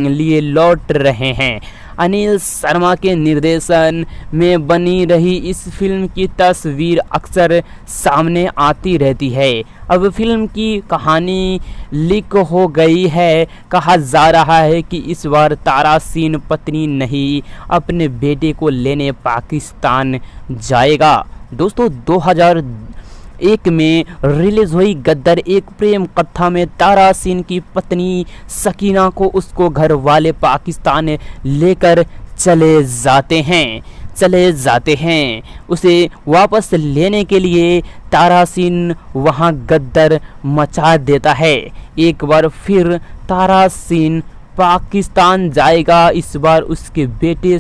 लिए लौट रहे हैं। अनिल शर्मा के निर्देशन में बनी रही इस फिल्म की तस्वीर अक्सर सामने आती रहती है। अब फिल्म की कहानी लीक हो गई है। कहा जा रहा है कि इस बार तारा सिंह पत्नी नहीं अपने बेटे को लेने पाकिस्तान जाएगा। दोस्तों, 2001 में रिलीज हुई गद्दार एक प्रेम कथा में तारा सिंह की पत्नी सकीना को उसको घर वाले पाकिस्तान लेकर चले जाते हैं। चले जाते हैं। उसे वापस लेने के लिए तारासिन वहाँ गद्दर मचा देता है। एक बार फिर तारासिन पाकिस्तान जाएगा। इस बार उसके बेटे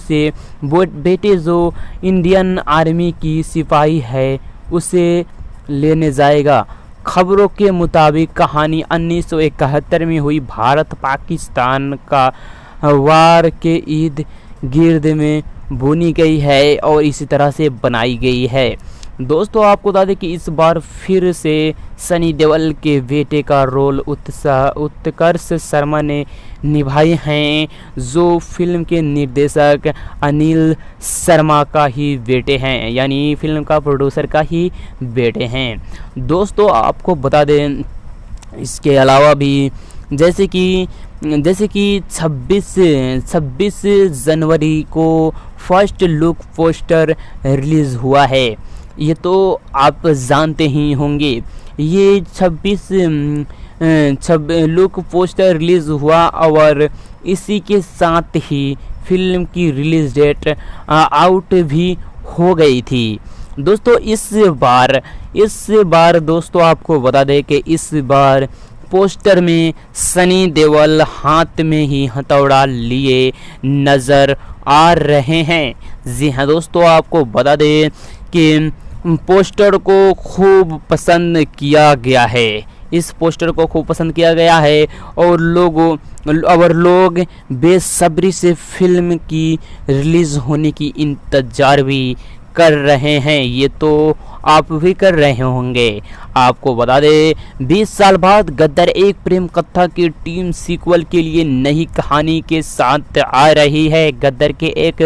जो इंडियन आर्मी की सिपाही है उसे लेने जाएगा। खबरों के मुताबिक कहानी 1971 में हुई भारत पाकिस्तान का वार के इर्द गिर्द में बुनी गई है और इसी तरह से बनाई गई है। दोस्तों आपको बता दें कि इस बार फिर से सनी देओल के बेटे का रोल उत्कर्ष शर्मा ने निभाए हैं, जो फिल्म के निर्देशक अनिल शर्मा का ही बेटे हैं, यानी फिल्म का प्रोड्यूसर का ही बेटे हैं। दोस्तों आपको बता दें इसके अलावा भी जैसे कि 26 जनवरी को फर्स्ट लुक पोस्टर रिलीज़ हुआ है। ये तो आप जानते ही होंगे। ये 26 लुक पोस्टर रिलीज़ हुआ और इसी के साथ ही फिल्म की रिलीज़ डेट आउट भी हो गई थी। दोस्तों इस बार दोस्तों आपको बता दें कि इस बार पोस्टर में सनी देओल हाथ में ही हथौड़ा लिए नज़र आ रहे हैं। जी हाँ दोस्तों आपको बता दें कि पोस्टर को खूब पसंद किया गया है। इस पोस्टर को खूब पसंद किया गया है और लोग बेसब्री से फिल्म की रिलीज़ होने की इंतज़ार भी कर रहे हैं। ये तो आप भी कर रहे होंगे। आपको बता दें 20 साल बाद गद्दार एक प्रेम कथा की टीम सीक्वल के लिए नई कहानी के साथ आ रही है। गद्दार के एक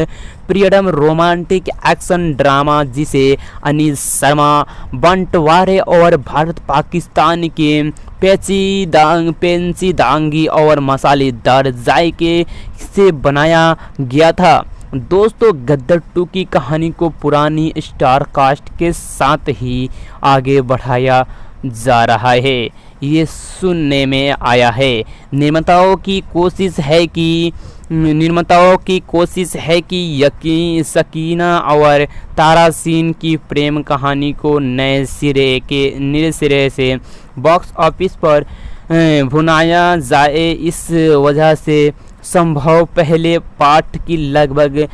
प्रियतम रोमांटिक एक्शन ड्रामा जिसे अनिल शर्मा बंटवारे और भारत पाकिस्तान के पेचीदांगी और मसालेदार जायके से बनाया गया था। दोस्तों गद्दार 2 की कहानी को पुरानी स्टार कास्ट के साथ ही आगे बढ़ाया जा रहा है, ये सुनने में आया है। निर्माताओं की कोशिश है कि सकीना और तारासिन की प्रेम कहानी को नए सिरे से बॉक्स ऑफिस पर भुनाया जाए। इस वजह से संभव पहले पार्ट की लगभग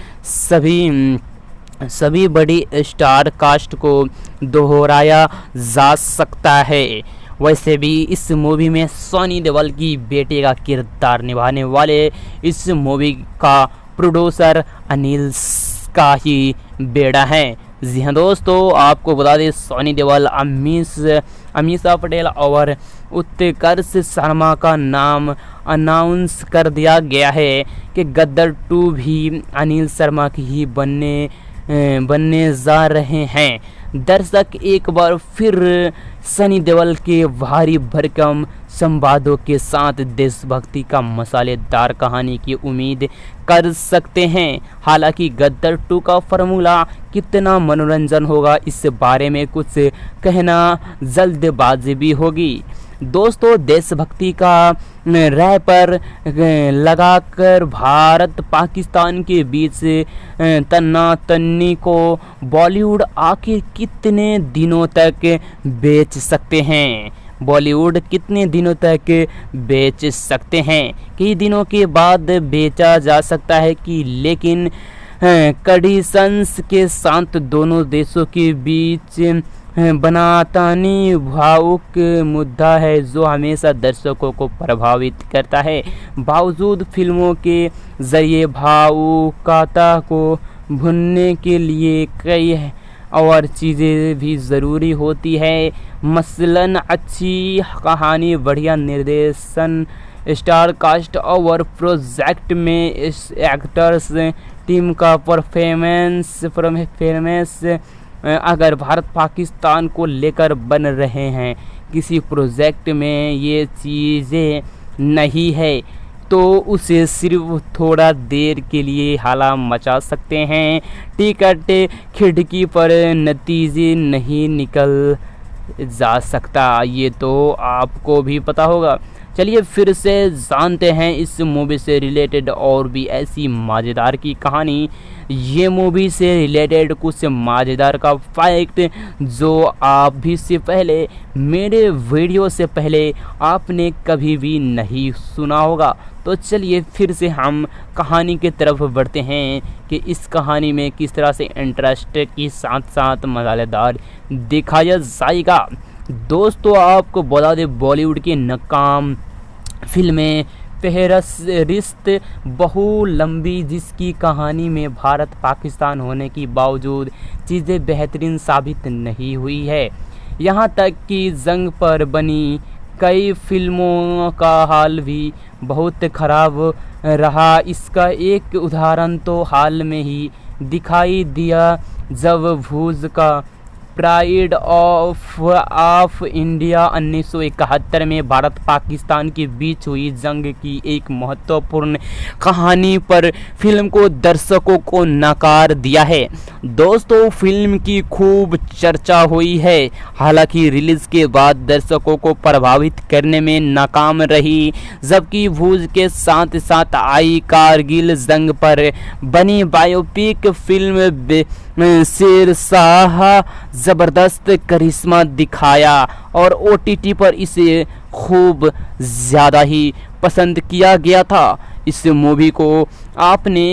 सभी बड़ी स्टार कास्ट को दोहराया जा सकता है। वैसे भी इस मूवी में सनी देओल की बेटे का किरदार निभाने वाले इस मूवी का प्रोड्यूसर अनिल का ही बेटा है। जी हाँ दोस्तों आपको बता दें सनी देओल, अमीषा पटेल और उत्कर्ष शर्मा का नाम अनाउंस कर दिया गया है कि गद्दार 2 भी अनिल शर्मा की ही बनने जा रहे हैं। दर्शक एक बार फिर सनी देओल के भारी भरकम संवादों के साथ देशभक्ति का मसालेदार कहानी की उम्मीद कर सकते हैं। हालांकि गद्दार 2 का फॉर्मूला कितना मनोरंजन होगा इस बारे में कुछ कहना जल्दबाजी भी होगी। दोस्तों देशभक्ति का रैपर लगाकर भारत पाकिस्तान के बीच तन्नातन्नी को बॉलीवुड आखिर कितने दिनों तक बेच सकते हैं? बॉलीवुड कितने दिनों तक बेच सकते हैं? कई दिनों के बाद बेचा जा सकता है कि लेकिन कंडीशंस के साथ दोनों देशों के बीच बनातानी भावुक मुद्दा है जो हमेशा दर्शकों को प्रभावित करता है। बावजूद फिल्मों के जरिए भावुकता को भुनने के लिए कई और चीज़ें भी ज़रूरी होती है। मसलन अच्छी कहानी, बढ़िया निर्देशन, स्टार कास्ट और प्रोजेक्ट में इस एक्टर्स टीम का परफॉर्मेंस अगर भारत पाकिस्तान को लेकर बन रहे हैं किसी प्रोजेक्ट में ये चीज़ें नहीं है तो उसे सिर्फ थोड़ा देर के लिए हाला मचा सकते हैं। टिकट खिड़की पर नतीजे नहीं निकल जा सकता, ये तो आपको भी पता होगा। चलिए फिर से जानते हैं इस मूवी से रिलेटेड और भी ऐसी मज़ेदार की कहानी। ये मूवी से रिलेटेड कुछ मज़ेदार का फैक्ट जो आप भी से पहले मेरे वीडियो से पहले आपने कभी भी नहीं सुना होगा। तो चलिए फिर से हम कहानी की तरफ बढ़ते हैं कि इस कहानी में किस तरह से इंटरेस्ट के साथ साथ मज़ेदार दिखाया जाएगा। दोस्तों आपको बता दें, बॉलीवुड की नाकाम फिल्में फहरिस्त बहु लंबी, जिसकी कहानी में भारत पाकिस्तान होने के बावजूद चीज़ें बेहतरीन साबित नहीं हुई है। यहाँ तक कि जंग पर बनी कई फिल्मों का हाल भी बहुत ख़राब रहा। इसका एक उदाहरण तो हाल में ही दिखाई दिया जब भूज का प्राइड ऑफ इंडिया 1971 में भारत पाकिस्तान के बीच हुई जंग की एक महत्वपूर्ण कहानी पर फिल्म को दर्शकों को नकार दिया है। दोस्तों फिल्म की खूब चर्चा हुई है, हालांकि रिलीज के बाद दर्शकों को प्रभावित करने में नाकाम रही, जबकि भूज के साथ साथ आई कारगिल जंग पर बनी बायोपिक फिल्म शेरशाह ज़बरदस्त करिश्मा दिखाया और OTT पर इसे खूब ज़्यादा ही पसंद किया गया था। इस मूवी को आपने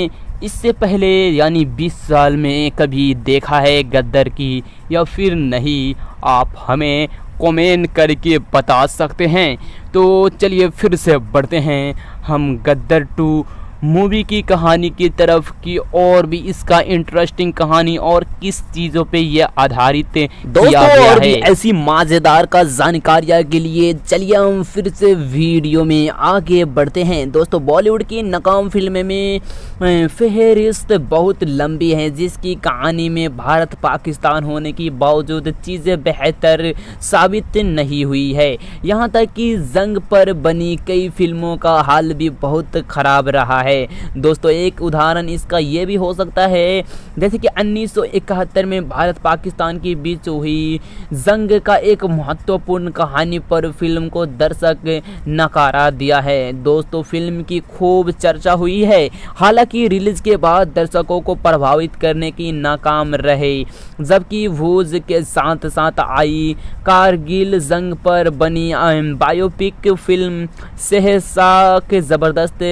इससे पहले यानी 20 साल में कभी देखा है गद्दर की या फिर नहीं, आप हमें कमेंट करके बता सकते हैं। तो चलिए फिर से बढ़ते हैं हम गद्दर 2 मूवी की कहानी की तरफ की और भी इसका इंटरेस्टिंग कहानी और किस चीज़ों पे ये आधारित किया गया है। ऐसी मज़ेदार का जानकारियाँ के लिए चलिए हम फिर से वीडियो में आगे बढ़ते हैं। दोस्तों बॉलीवुड की नाकाम फिल्में में फहरिस्त बहुत लंबी है, जिसकी कहानी में भारत पाकिस्तान होने के बावजूद चीज़ें बेहतर साबित नहीं हुई है। यहाँ तक कि जंग पर बनी कई फिल्मों का हाल भी बहुत ख़राब रहा है। दोस्तों एक उदाहरण इसका ये भी हो सकता है जैसे कि 1971 में भारत पाकिस्तान के बीच हुई जंग का एक महत्वपूर्ण कहानी पर फिल्म को दर्शक नकारा दिया है। दोस्तों फिल्म की खूब चर्चा हुई है, हालांकि रिलीज के बाद दर्शकों को प्रभावित करने की नाकाम रहे, जबकि भूज के साथ साथ आई कारगिल जंग पर बनी बायोपिक फिल्म शेरशाह के ज़बरदस्त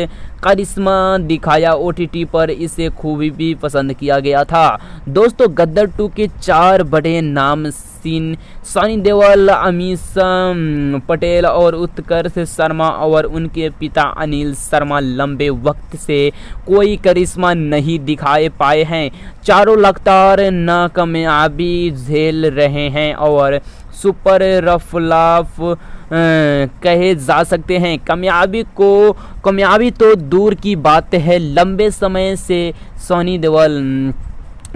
करिश्मा दिखाया। OTT पर इसे खूबी भी पसंद किया गया था। दोस्तों गद्दर 2 के 4 बड़े नाम सनी देओल, अमीषा पटेल और उत्कर्ष शर्मा और उनके पिता अनिल शर्मा लंबे वक्त से कोई करिश्मा नहीं दिखाए पाए हैं। चारों लगातार नाकामयाबी झेल रहे हैं और सुपर रफलाफ कहे जा सकते हैं। कामयाबी तो दूर की बात है, लंबे समय से सनी देओल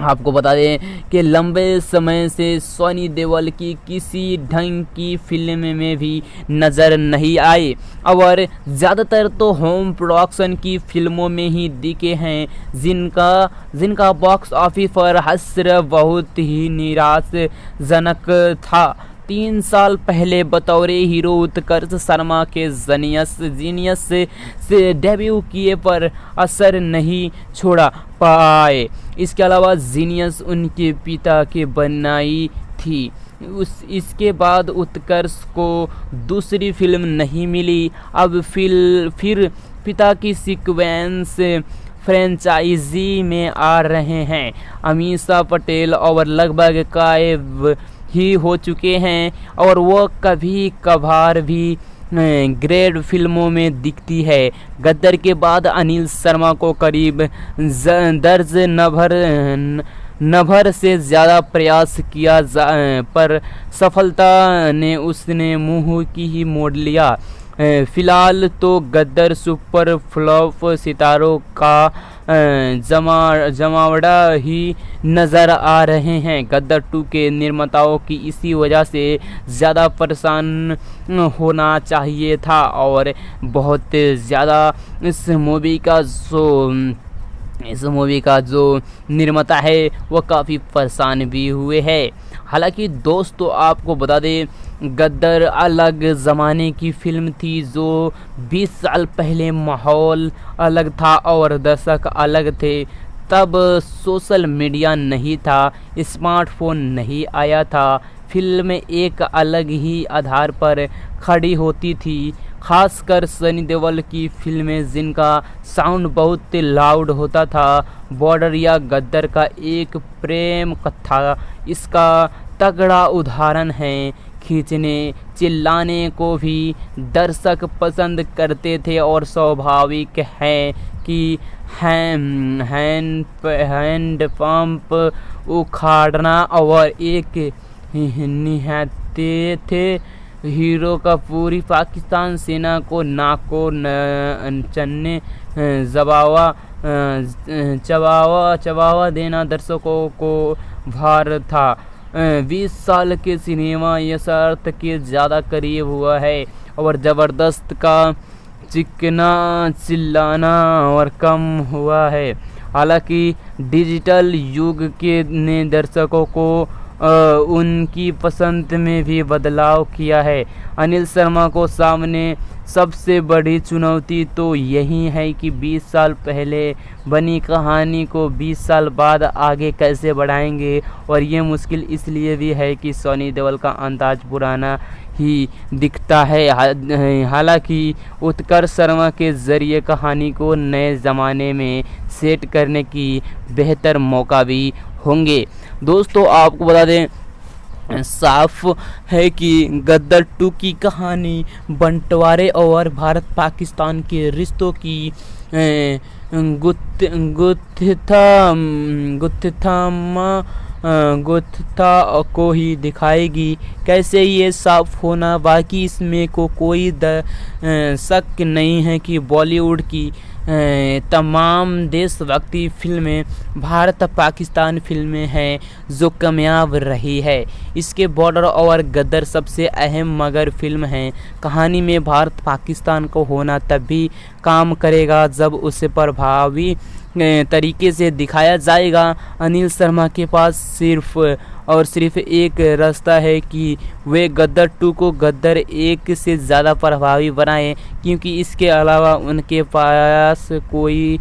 आपको बता दें कि लंबे समय से सनी देओल की किसी ढंग की फिल्म में भी नज़र नहीं आए और ज़्यादातर तो होम प्रोडक्शन की फिल्मों में ही दिखे हैं, जिनका बॉक्स ऑफिस पर हश्र बहुत ही निराशाजनक था। 3 साल पहले बतौर हीरो उत्कर्ष शर्मा के जीनियस से डेब्यू किए पर असर नहीं छोड़ा पाए। इसके अलावा जीनियस उनके पिता के बनाई थी। इसके बाद उत्कर्ष को दूसरी फिल्म नहीं मिली। अब फिर पिता की सीक्वेंस फ्रेंचाइजी में आ रहे हैं। अमीषा पटेल और लगभग गायब ही हो चुके हैं और वो कभी कभार भी ग्रेड फिल्मों में दिखती है। गद्दर के बाद अनिल शर्मा को करीब दर्ज नभर से ज़्यादा प्रयास किया पर सफलता ने उसने मुंह की ही मोड़ लिया। फिलहाल तो गद्दर सुपर फ्लॉप सितारों का जमावड़ा ही नज़र आ रहे हैं। गद्दर 2 के निर्माताओं की इसी वजह से ज़्यादा परेशान होना चाहिए था और बहुत ज़्यादा इस मूवी का जो निर्माता है वो काफ़ी परेशान भी हुए हैं। हालांकि दोस्तों आपको बता दें गद्दर अलग ज़माने की फिल्म थी, जो 20 साल पहले माहौल अलग था और दर्शक अलग थे। तब सोशल मीडिया नहीं था, स्मार्टफोन नहीं आया था, फिल्म एक अलग ही आधार पर खड़ी होती थी। खासकर सनी देओल की फिल्में जिनका साउंड बहुत लाउड होता था। बॉर्डर या गद्दर का एक प्रेम कथा इसका तगड़ा उदाहरण है। खींचने चिल्लाने को भी दर्शक पसंद करते थे और स्वाभाविक है कि हैंड पंप उखाड़ना और एक निहत्ते थे हीरो का पूरी पाकिस्तान सेना को नाको चन्ने चबावा देना दर्शकों को भार था। 20 साल के सिनेमा यश अर्थ के ज़्यादा करीब हुआ है और ज़बरदस्त का चिकना चिल्लाना और कम हुआ है। हालांकि डिजिटल युग के ने दर्शकों को उनकी पसंद में भी बदलाव किया है। अनिल शर्मा को सामने सबसे बड़ी चुनौती तो यही है कि 20 साल पहले बनी कहानी को 20 साल बाद आगे कैसे बढ़ाएंगे, और ये मुश्किल इसलिए भी है कि सनी देओल का अंदाज पुराना ही दिखता है। हालांकि उत्कर्ष शर्मा के ज़रिए कहानी को नए ज़माने में सेट करने की बेहतर मौका भी होंगे। दोस्तों आपको बता दें, साफ है कि गद्दर 2 की कहानी बंटवारे और भारत पाकिस्तान के रिश्तों की गुत्था को ही दिखाएगी। कैसे ये साफ होना बाकी इसमें कोई शक नहीं है कि बॉलीवुड की तमाम देशभक्ति फिल्में भारत पाकिस्तान फिल्में हैं जो कामयाब रही है। इसके बॉर्डर और गद्दर सबसे अहम मगर फिल्म हैं। कहानी में भारत पाकिस्तान को होना तभी काम करेगा जब उसे प्रभावी तरीके से दिखाया जाएगा। अनिल शर्मा के पास सिर्फ एक रास्ता है कि वे गद्दर 2 को गद्दर 1 से ज़्यादा प्रभावी बनाएं, क्योंकि इसके अलावा उनके पास कोई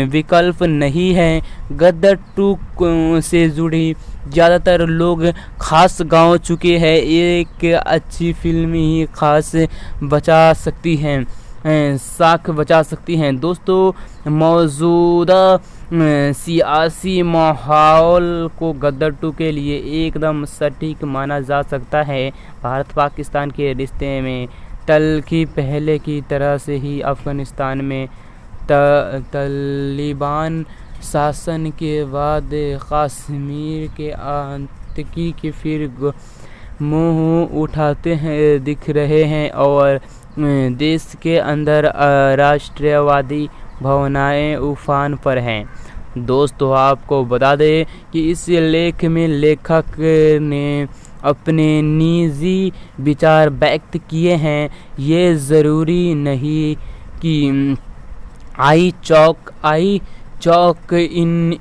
विकल्प नहीं है। गद्दर 2 से जुड़ी ज़्यादातर लोग खास गांव चुके हैं। एक अच्छी फिल्म ही साख बचा सकती हैं। दोस्तों मौजूदा सियासी माहौल को गद्दर 2 के लिए एकदम सटीक माना जा सकता है। भारत पाकिस्तान के रिश्ते में तल्खी पहले की तरह से ही अफ़गानिस्तान में तालिबान शासन के बाद कश्मीर के आतंकी के फिर मुँह उठाते हैं दिख रहे हैं और देश के अंदर राष्ट्रवादी भावनाएं उफान पर हैं। दोस्तों आपको बता दें कि इस लेख में लेखक ने अपने निजी विचार व्यक्त किए हैं। ये ज़रूरी नहीं कि आई चौक इन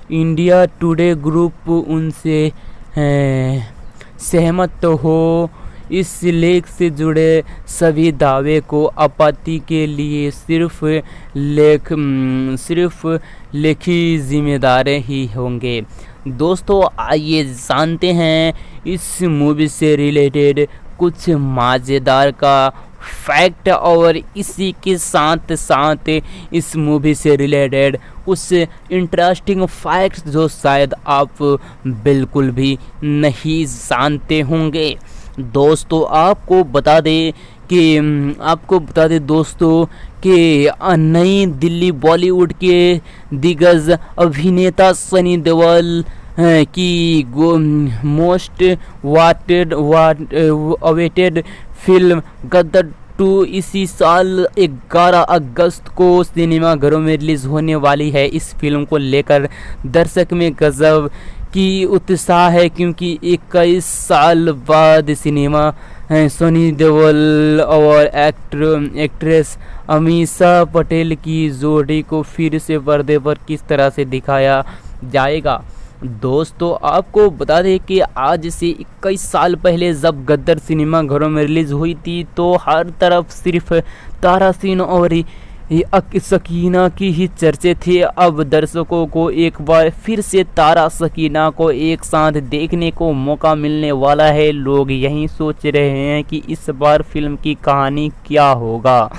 इंडिया टुडे ग्रुप उनसे सहमत हो। इस लेख से जुड़े सभी दावे को आपत्ति के लिए सिर्फ लेखी जिम्मेदार ही होंगे। दोस्तों आइए जानते हैं इस मूवी से रिलेटेड कुछ मज़ेदार का फैक्ट और इसी के साथ साथ इस मूवी से रिलेटेड कुछ इंटरेस्टिंग फैक्ट्स जो शायद आप बिल्कुल भी नहीं जानते होंगे। दोस्तों आपको बता दें दोस्तों कि नई दिल्ली बॉलीवुड के दिग्गज अभिनेता सनी देओल की मोस्ट अवेटेड फिल्म गद्दर 2 इसी साल 11 अगस्त को सिनेमाघरों में रिलीज़ होने वाली है। इस फिल्म को लेकर दर्शक में गजब की उत्साह है, क्योंकि 21 साल बाद सिनेमा सनी देओल और एक्ट्रेस अमीषा पटेल की जोड़ी को फिर से पर्दे पर किस तरह से दिखाया जाएगा। दोस्तों आपको बता दें कि आज से 21 साल पहले जब गद्दर सिनेमा घरों में रिलीज़ हुई थी तो हर तरफ सिर्फ तारा सिंह और सकीना की ही चर्चे थे। अब दर्शकों को एक बार फिर से तारा सकीना को एक साथ देखने को मौका मिलने वाला है। लोग यही सोच रहे हैं कि इस बार फिल्म की कहानी क्या होगा।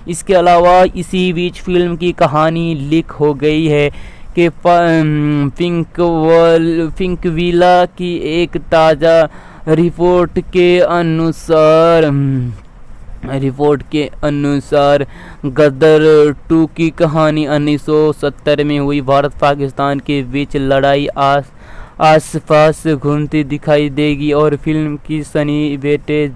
इसके अलावा इसी बीच फिल्म की कहानी लीक हो गई है कि पिंकविला की एक ताज़ा रिपोर्ट के अनुसार गदर 2 की कहानी 1970 में हुई भारत पाकिस्तान के बीच लड़ाई आसपास घूमती दिखाई देगी और फिल्म की सनी बेटे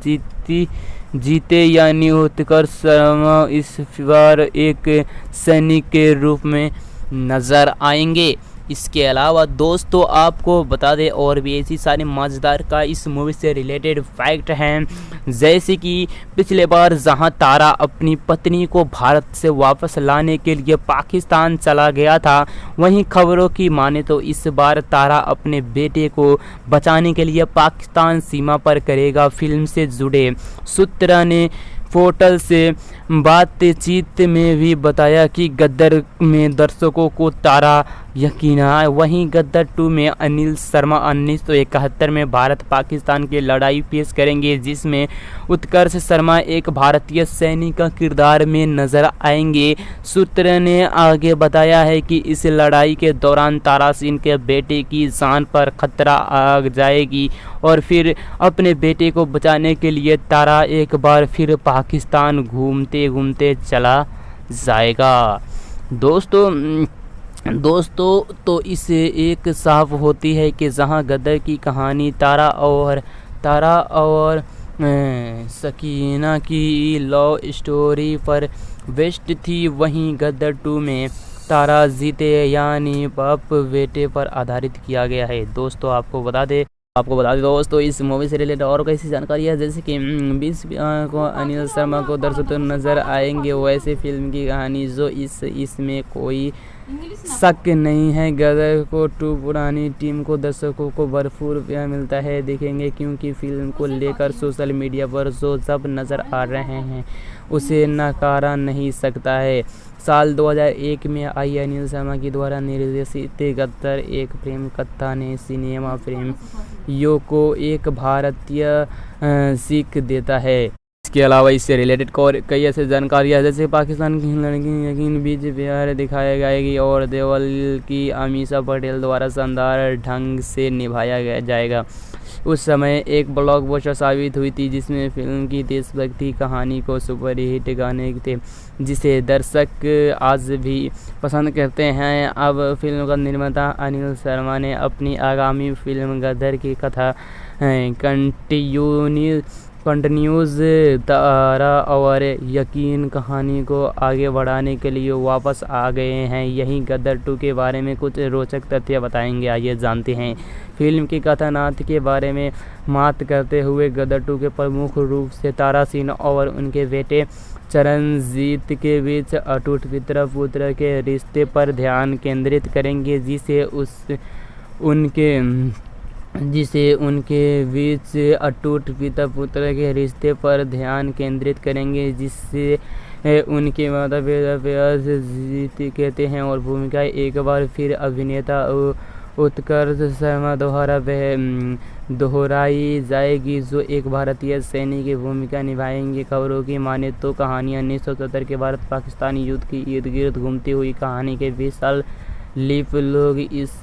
जीते यानी उत्कर्ष शर्मा इस बार एक सैनिक के रूप में नज़र आएंगे। इसके अलावा दोस्तों आपको बता दें और भी ऐसी सारी मज़ेदार का इस मूवी से रिलेटेड फैक्ट हैं, जैसे कि पिछले बार जहां तारा अपनी पत्नी को भारत से वापस लाने के लिए पाकिस्तान चला गया था, वहीं खबरों की माने तो इस बार तारा अपने बेटे को बचाने के लिए पाकिस्तान सीमा पर करेगा। फिल्म से जुड़े सूत्र ने पोर्टल से बातचीत में भी बताया कि गद्दर में दर्शकों को तारा यकीन है, वहीं गद्दर 2 में अनिल शर्मा 1971 में भारत पाकिस्तान की लड़ाई पेश करेंगे, जिसमें उत्कर्ष शर्मा एक भारतीय सैनिक का किरदार में नजर आएंगे। सूत्र ने आगे बताया है कि इस लड़ाई के दौरान तारा सिंह के बेटे की जान पर खतरा आ जाएगी और फिर अपने बेटे को बचाने के लिए तारा एक बार फिर पाकिस्तान घूमते घूमते चला जाएगा। दोस्तों तो इससे एक साफ होती है कि जहां गदर की कहानी तारा और सकीना की लव स्टोरी पर बेस्ड थी, वहीं गदर 2 में तारा जीते यानी बाप बेटे पर आधारित किया गया है। दोस्तों आपको बता दें दोस्तों इस मूवी से रिलेटेड और कैसी जानकारी है, जैसे कि 20 को अनिल शर्मा को दर्शक नजर आएंगे, वैसे फिल्म की कहानी जो इसमें कोई शक नहीं है। गदर को 2 पुरानी टीम को दर्शकों को भरपूर प्यार मिलता है देखेंगे, क्योंकि फिल्म को लेकर सोशल मीडिया पर जो सब नज़र आ रहे हैं उसे नकारा नहीं सकता है। साल 2001 में आई अनिल शर्मा की द्वारा निर्देशित गदर एक प्रेम कथा ने सिनेमा प्रेम यो को एक भारतीय सीख देता है। इसके अलावा इससे रिलेटेड कई ऐसे जानकारियाँ, जैसे पाकिस्तान की लड़की यकीन बीच प्यार दिखाई जाएगी और देवल की अमीषा पटेल द्वारा शानदार ढंग से निभाया जाएगा। उस समय एक ब्लॉकबस्टर साबित हुई थी, जिसमें फिल्म की देशभक्ति कहानी को सुपरहिट गाने थे, जिसे दर्शक आज भी पसंद करते हैं। अब फिल्म का निर्माता अनिल शर्मा ने अपनी आगामी फिल्म गदर की कथा कंटिन्यूज तारा और यकीन कहानी को आगे बढ़ाने के लिए वापस आ गए हैं। यहीं गदर 2 के बारे में कुछ रोचक तथ्य बताएंगे, आइए जानते हैं। फिल्म की कथानाथ के बारे में बात करते हुए गदर 2 के प्रमुख रूप से तारा सिंह और उनके बेटे चरणजीत के बीच अटूट पिता पुत्र के रिश्ते पर ध्यान केंद्रित करेंगे, जिसे उनके बीच अटूट पिता पुत्र के रिश्ते पर ध्यान केंद्रित करेंगे, जिससे उनके माता पिता प्यार से जीत कहते हैं और भूमिका एक बार फिर अभिनेता उत्कर्ष शर्मा द्वारा दोहराई जाएगी, जो एक भारतीय सैनिक की भूमिका निभाएंगे। खबरों की माने तो कहानी 1970 के भारत पाकिस्तान युद्ध की इर्द गिर्द घूमती हुई कहानी के 20 साल लीप लोग इस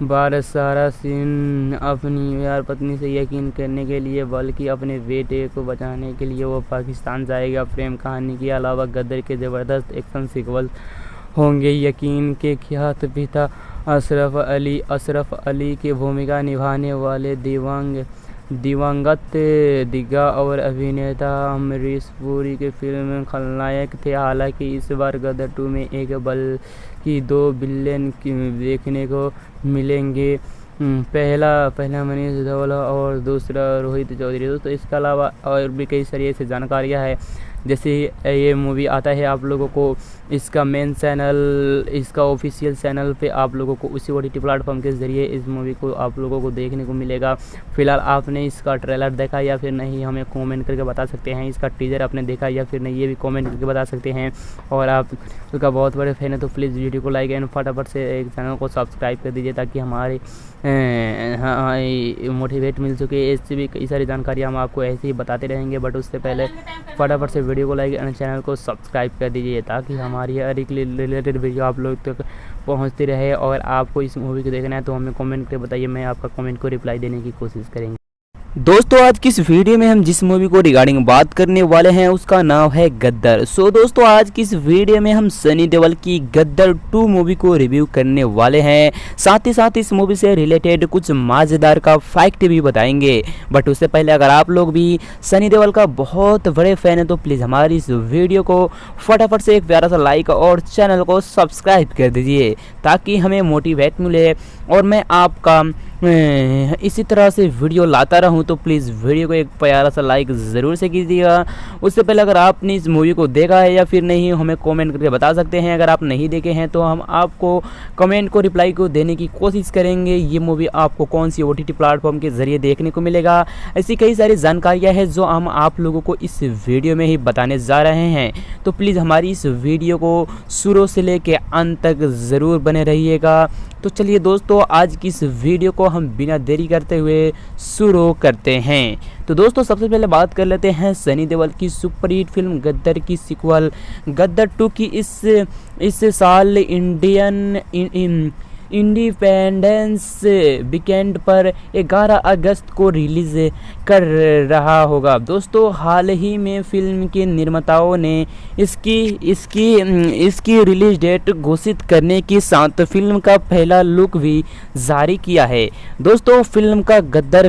बार सारा सिंह अपनी प्यार पत्नी से यकीन करने के लिए बल्कि अपने बेटे को बचाने के लिए वो पाकिस्तान जाएगा। प्रेम कहानी के अलावा गदर के ज़बरदस्त एक्शन सीक्वल होंगे। यकीन के ख्यात पिता अशरफ अली की भूमिका निभाने वाले दिवंगत दिग्गा और अभिनेता अमरीश पुरी के फिल्म में खलनायक थे। हालांकि इस बार गदर 2 में एक बल्कि 2 विलेन देखने को मिलेंगे, पहला मनीष धवल और दूसरा रोहित चौधरी। दोस्तों इसके अलावा और भी कई सारी ऐसी जानकारियाँ हैं जैसे ये मूवी आता है आप लोगों को इसका मेन चैनल, इसका ऑफिशियल चैनल पे आप लोगों को उसी OTT प्लेटफॉर्म के ज़रिए इस मूवी को आप लोगों को देखने को मिलेगा। फ़िलहाल आपने इसका ट्रेलर देखा या फिर नहीं, हमें कमेंट करके बता सकते हैं। इसका टीज़र आपने देखा या फिर नहीं, ये भी कमेंट करके बता सकते हैं। और आप उसका बहुत बड़े फैन है तो प्लीज़ वीडियो को लाइक एंड फटाफट से एक चैनल को सब्सक्राइब कर दीजिए ताकि हमारे मोटिवेट मिल सके। इससे भी कई सारी जानकारी हम आपको ऐसे ही बताते रहेंगे, बट उससे पहले फटाफट से वीडियो को लाइक एंड चैनल को सब्सक्राइब कर दीजिए ताकि हमारी हर एक रिलेटेड वीडियो आप लोग तक पहुंचती रहे। और आपको इस मूवी को देखना है तो हमें कमेंट करके बताइए, मैं आपका कमेंट को रिप्लाई देने की कोशिश करेंगे। दोस्तों आज की इस वीडियो में हम जिस मूवी को रिगार्डिंग बात करने वाले हैं उसका नाम है गद्दर। दोस्तों आज की इस वीडियो में हम सनी देओल की गद्दर 2 मूवी को रिव्यू करने वाले हैं। साथ ही साथ इस मूवी से रिलेटेड कुछ मजेदार का फैक्ट भी बताएंगे। बट उससे पहले अगर आप लोग भी सनी देओल का बहुत बड़े फैन है तो प्लीज़ हमारी इस वीडियो को फटाफट से एक प्यारा सा लाइक और चैनल को सब्सक्राइब कर दीजिए ताकि हमें मोटिवेट मिले और मैं आपका इसी तरह से वीडियो लाता रहूं। तो प्लीज़ वीडियो को एक प्यारा सा लाइक ज़रूर से कीजिएगा। उससे पहले अगर आपने इस मूवी को देखा है या फिर नहीं हमें कमेंट करके बता सकते हैं। अगर आप नहीं देखे हैं तो हम आपको कमेंट को रिप्लाई को देने की कोशिश करेंगे। ये मूवी आपको कौन सी OTT प्लेटफॉर्म के ज़रिए देखने को मिलेगा, ऐसी कई सारी जानकारियाँ हैं जो हम आप लोगों को इस वीडियो में ही बताने जा रहे हैं। तो प्लीज़ हमारी इस वीडियो को शुरू से लेके अंत तक ज़रूर बने रहिएगा। तो चलिए दोस्तों आज की इस वीडियो को हम बिना देरी करते हुए शुरू करते हैं। तो दोस्तों सबसे पहले बात कर लेते हैं सनी देओल की सुपरहिट फिल्म गद्दर की सीक्वल गद्दर 2 की इस साल इंडिपेंडेंस वीकेंड पर 11 अगस्त को रिलीज कर रहा होगा। दोस्तों हाल ही में फिल्म के निर्माताओं ने इसकी रिलीज डेट घोषित करने के साथ फिल्म का पहला लुक भी जारी किया है। दोस्तों फिल्म का गद्दर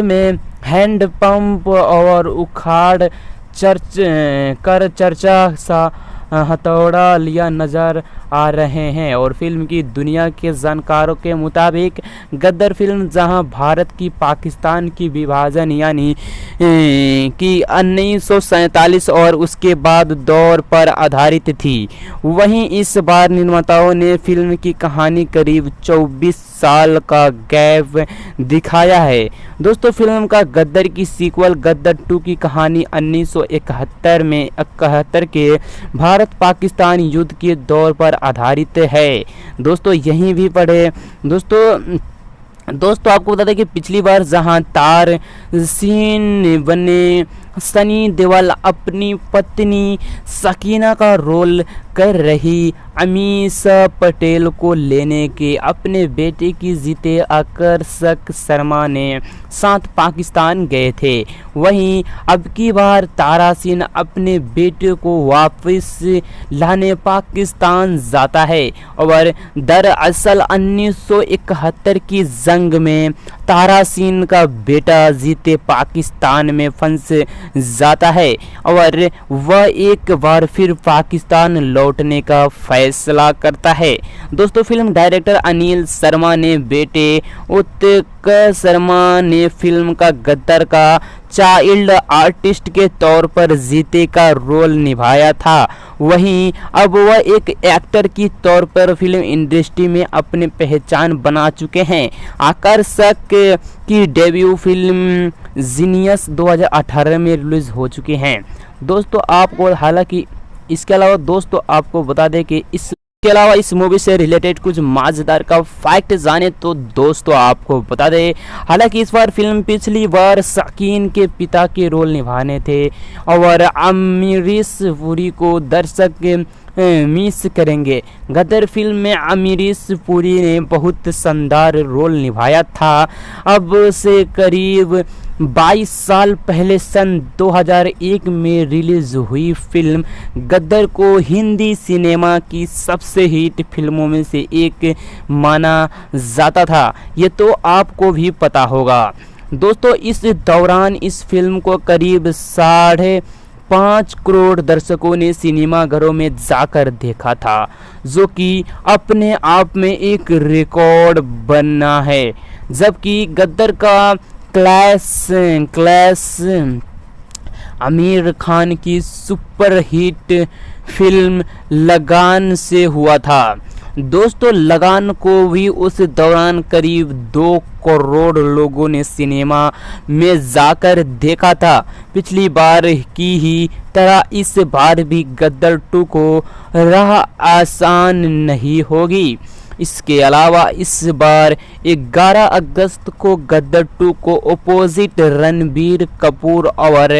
में हैंड पंप और उखाड़ चर्चा सा हथौड़ा लिया नज़र आ रहे हैं। और फिल्म की दुनिया के जानकारों के मुताबिक गद्दर फिल्म जहां भारत की पाकिस्तान की विभाजन यानी कि 1947 और उसके बाद दौर पर आधारित थी, वहीं इस बार निर्माताओं ने फिल्म की कहानी करीब 24 साल का गैप दिखाया है। दोस्तों फिल्म का गद्दर की सीक्वल गद्दर 2 की कहानी 1971 के भारत पाकिस्तान युद्ध के दौर पर आधारित है। दोस्तों यहीं भी पढ़े। दोस्तों आपको बता दें कि पिछली बार जहां तार सीन बने सनी देओल अपनी पत्नी सकीना का रोल कर रही अमीषा पटेल को लेने के अपने बेटे की जीते आकर्षक शर्मा ने साथ पाकिस्तान गए थे। वहीं अब की बार तारा सिंह अपने बेटे को वापस लाने पाकिस्तान जाता है। और दरअसल 1971 की जंग में तारा सिंह का बेटा जीते पाकिस्तान में फंस जाता है और वह एक बार फिर पाकिस्तान लौटने का फैसला करता है। दोस्तों फिल्म डायरेक्टर अनिल शर्मा ने बेटे उत्कर्ष शर्मा ने फिल्म का गद्दर का चाइल्ड आर्टिस्ट के तौर पर जीते का रोल निभाया था। वहीं अब वह एक एक्टर की तौर पर फिल्म इंडस्ट्री में अपनी पहचान बना चुके हैं। आकर्षक की डेब्यू फिल्म जीनियस 2018 में रिलीज हो चुके हैं। दोस्तों आपको हालांकि इसके अलावा दोस्तों आपको बता दें कि इसके अलावा इस मूवी से रिलेटेड कुछ मजेदार का फैक्ट जाने तो दोस्तों आपको बता दें, हालांकि इस बार फिल्म पिछली बार शकीन के पिता के रोल निभाने थे और अमरीश पुरी को दर्शक मिस करेंगे। गदर फिल्म में अमरीश पुरी ने बहुत शानदार रोल निभाया था। अब से करीब 22 साल पहले सन 2001 में रिलीज हुई फिल्म गद्दर को हिंदी सिनेमा की सबसे हिट फिल्मों में से एक माना जाता था, ये तो आपको भी पता होगा। दोस्तों इस दौरान इस फिल्म को करीब 5.5 करोड़ दर्शकों ने सिनेमाघरों में जाकर देखा था, जो कि अपने आप में एक रिकॉर्ड बना है। जबकि गद्दर का क्लैश आमिर खान की सुपरहिट फिल्म लगान से हुआ था। दोस्तों लगान को भी उस दौरान करीब 2 करोड़ लोगों ने सिनेमा में जाकर देखा था। पिछली बार की ही तरह इस बार भी गद्दार 2 को राह आसान नहीं होगी। इसके अलावा इस बार 11 अगस्त को गद्दार 2 को अपोजिट रणबीर कपूर और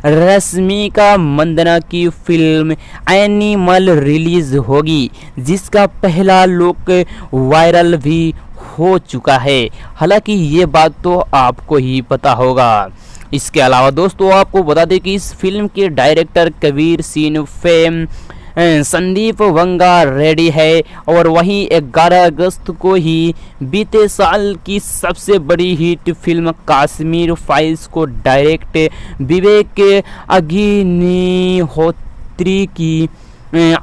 रश्मिका मंदाना की फिल्म एनिमल रिलीज होगी, जिसका पहला लुक वायरल भी हो चुका है। हालांकि ये बात तो आपको ही पता होगा। इसके अलावा दोस्तों आपको बता दें कि इस फिल्म के डायरेक्टर कबीर सिंह फेम संदीप वंगा रेडी है और वहीं 11 अगस्त को ही बीते साल की सबसे बड़ी हिट फिल्म कश्मीर फाइल्स को डायरेक्ट विवेक अग्निहोत्री की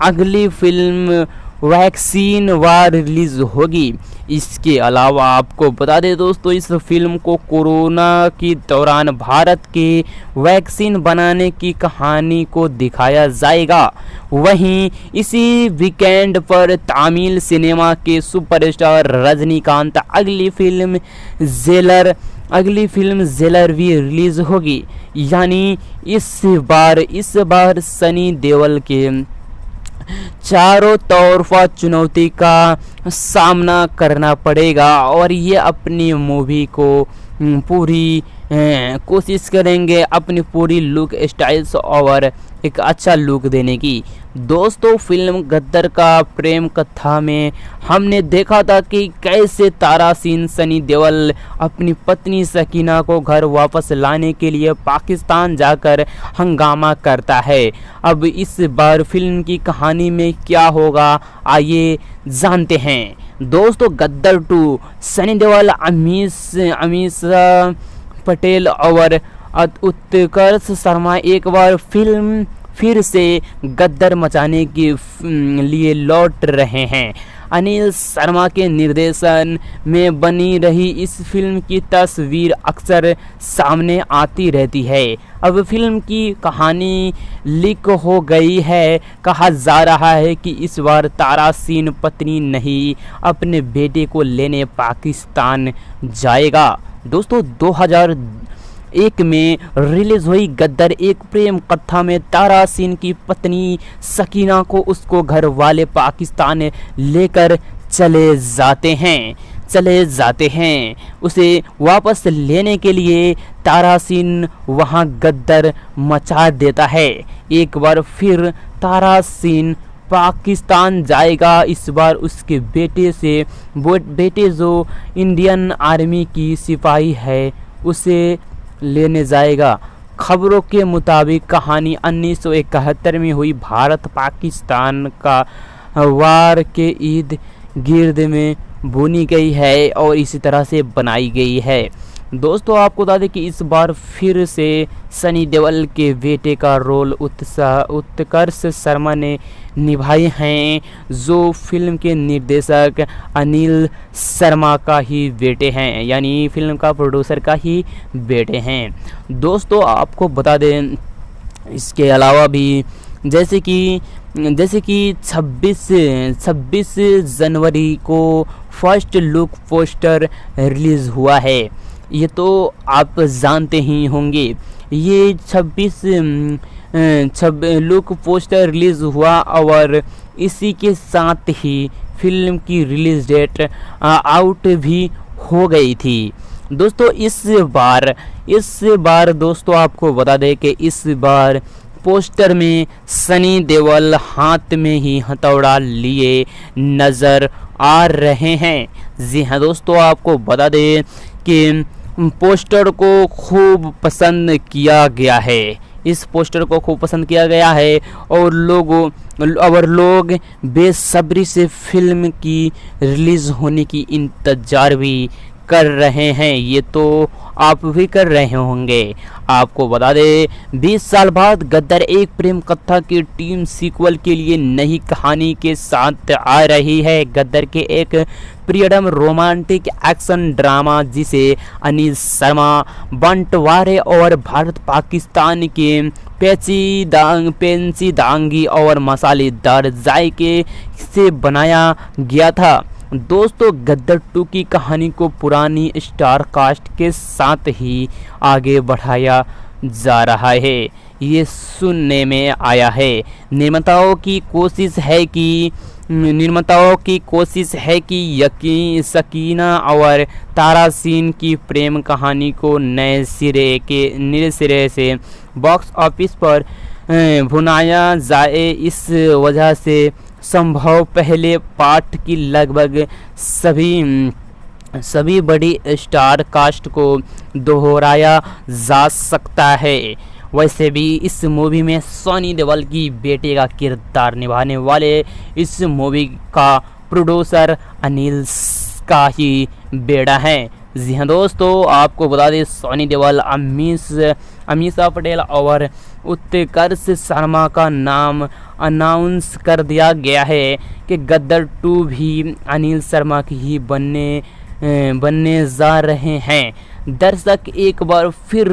अगली फिल्म वैक्सीन वार रिलीज होगी। इसके अलावा आपको बता दें दोस्तों इस फिल्म को कोरोना के दौरान भारत के वैक्सीन बनाने की कहानी को दिखाया जाएगा। वहीं इसी वीकेंड पर तमिल सिनेमा के सुपरस्टार रजनीकांत अगली फिल्म जेलर भी रिलीज होगी। यानी इस बार सनी देओल के चारों तरफा चुनौती का सामना करना पड़ेगा और ये अपनी मूवी को पूरी कोशिश करेंगे अपनी पूरी लुक स्टाइल्स और एक अच्छा लुक देने की। दोस्तों फिल्म गद्दार का प्रेम कथा में हमने देखा था कि कैसे तारासिन सनी देओल अपनी पत्नी सकीना को घर वापस लाने के लिए पाकिस्तान जाकर हंगामा करता है। अब इस बार फिल्म की कहानी में क्या होगा आइए जानते हैं। दोस्तों गद्दार 2 सनी देओल अमीषा पटेल और उत्कर्ष शर्मा एक बार फिर से गद्दार मचाने के लिए लौट रहे हैं। अनिल शर्मा के निर्देशन में बनी रही इस फिल्म की तस्वीर अक्सर सामने आती रहती है। अब फिल्म की कहानी लीक हो गई है। कहा जा रहा है कि इस बार तारासिन पत्नी नहीं अपने बेटे को लेने पाकिस्तान जाएगा। दोस्तों 2001 में रिलीज हुई गद्दार एक प्रेम कथा में तारासिन की पत्नी सकीना को उसको घर वाले पाकिस्तान लेकर चले जाते हैं। उसे वापस लेने के लिए तारासिन वहां गद्दार मचा देता है। एक बार फिर तारासिन पाकिस्तान जाएगा। इस बार उसके बेटे जो इंडियन आर्मी की सिपाही है उसे लेने जाएगा। खबरों के मुताबिक कहानी 1971 में हुई भारत पाकिस्तान का वार के इर्द गिर्द में बुनी गई है और इसी तरह से बनाई गई है। दोस्तों आपको बता दें कि इस बार फिर से सनी देओल के बेटे का रोल उत्कर्ष शर्मा ने निभाए हैं, जो फिल्म के निर्देशक अनिल शर्मा का ही बेटे हैं, यानी फिल्म का प्रोड्यूसर का ही बेटे हैं। दोस्तों आपको बता दें इसके अलावा भी जैसे कि 26 जनवरी को फर्स्ट लुक पोस्टर रिलीज़ हुआ है। ये तो आप जानते ही होंगे। ये 26 लुक पोस्टर रिलीज़ हुआ और इसी के साथ ही फिल्म की रिलीज़ डेट आउट भी हो गई थी। दोस्तों इस बार दोस्तों आपको बता दें कि इस बार पोस्टर में सनी देओल हाथ में ही हथौड़ा लिए नज़र आ रहे हैं। जी हाँ दोस्तों आपको बता दें कि पोस्टर को खूब पसंद किया गया है। इस पोस्टर को खूब पसंद किया गया है और लोग बेसब्री से फिल्म की रिलीज़ होने की इंतज़ार भी कर रहे हैं, ये तो आप भी कर रहे होंगे। आपको बता दें 20 साल बाद गद्दार एक प्रेम कथा की टीम सीक्वल के लिए नई कहानी के साथ आ रही है। गद्दार के एक प्रियतम रोमांटिक एक्शन ड्रामा जिसे अनिल शर्मा, बंटवारे और भारत पाकिस्तान के पेचीदांगी और मसालेदार जायके से बनाया गया था। दोस्तों गद्दार 2 की कहानी को पुरानी स्टार कास्ट के साथ ही आगे बढ़ाया जा रहा है, ये सुनने में आया है। निर्माताओं की कोशिश है कि सकीना और तारासीन की प्रेम कहानी को नए सिरे से बॉक्स ऑफिस पर भुनाया जाए। इस वजह से संभव पहले पार्ट की लगभग सभी बड़ी स्टार कास्ट को दोहराया जा सकता है। वैसे भी इस मूवी में सनी देओल की बेटे का किरदार निभाने वाले इस मूवी का प्रोड्यूसर अनिल का ही बेटा है। जी हाँ दोस्तों, आपको बता दें सनी देओल, अमीषा पटेल और उत्कर्ष शर्मा का नाम अनाउंस कर दिया गया है कि गद्दार 2 भी अनिल शर्मा की ही बनने जा रहे हैं। दर्शक एक बार फिर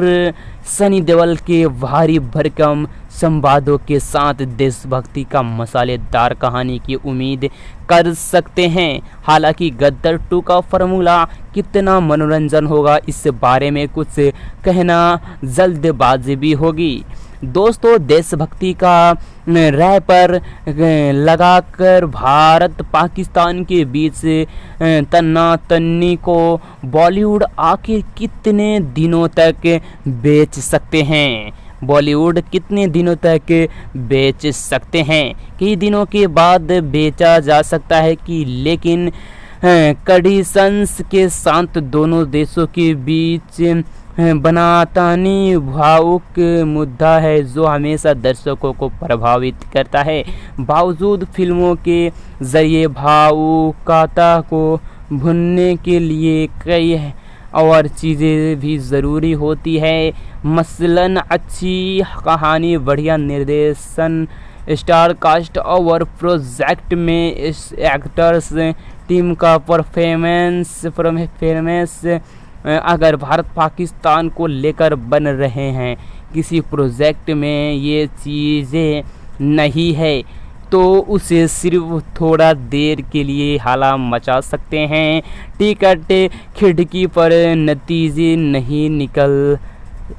सनी देओल के भारी भरकम संवादों के साथ देशभक्ति का मसालेदार कहानी की उम्मीद कर सकते हैं। हालांकि गद्दार 2 का फॉर्मूला कितना मनोरंजन होगा इस बारे में कुछ कहना जल्दबाजी भी होगी। दोस्तों देशभक्ति का रैपर लगाकर भारत पाकिस्तान के बीच तन्नातन्नी को बॉलीवुड आखिर कितने दिनों तक बेच सकते हैं? बॉलीवुड कितने दिनों तक बेच सकते हैं? कई दिनों के बाद बेचा जा सकता है कि, लेकिन कंडीशंस के साथ दोनों देशों के बीच बनातानी भावुक मुद्दा है जो हमेशा दर्शकों को प्रभावित करता है। बावजूद फिल्मों के जरिए भावुकता को भुनने के लिए कई और चीज़ें भी ज़रूरी होती है। मसलन अच्छी कहानी, बढ़िया निर्देशन, स्टार कास्ट और प्रोजेक्ट में इस एक्टर्स टीम का परफॉर्मेंस अगर भारत पाकिस्तान को लेकर बन रहे हैं किसी प्रोजेक्ट में ये चीज़ें नहीं है तो उसे सिर्फ थोड़ा देर के लिए हाला मचा सकते हैं। टिकट खिड़की पर नतीजे नहीं निकल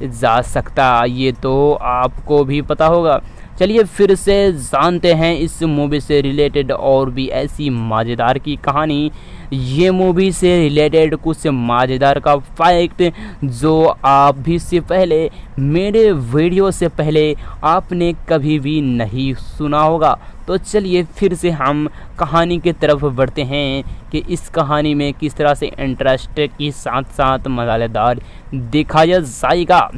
जा सकता, ये तो आपको भी पता होगा। चलिए फिर से जानते हैं इस मूवी से रिलेटेड और भी ऐसी मज़ेदार की कहानी। ये मूवी से रिलेटेड कुछ मज़ेदार का फैक्ट जो आप भी से पहले मेरे वीडियो से पहले आपने कभी भी नहीं सुना होगा। तो चलिए फिर से हम कहानी की तरफ बढ़ते हैं कि इस कहानी में किस तरह से इंटरेस्ट के साथ साथ मज़ेदार दिखाया जाएगा।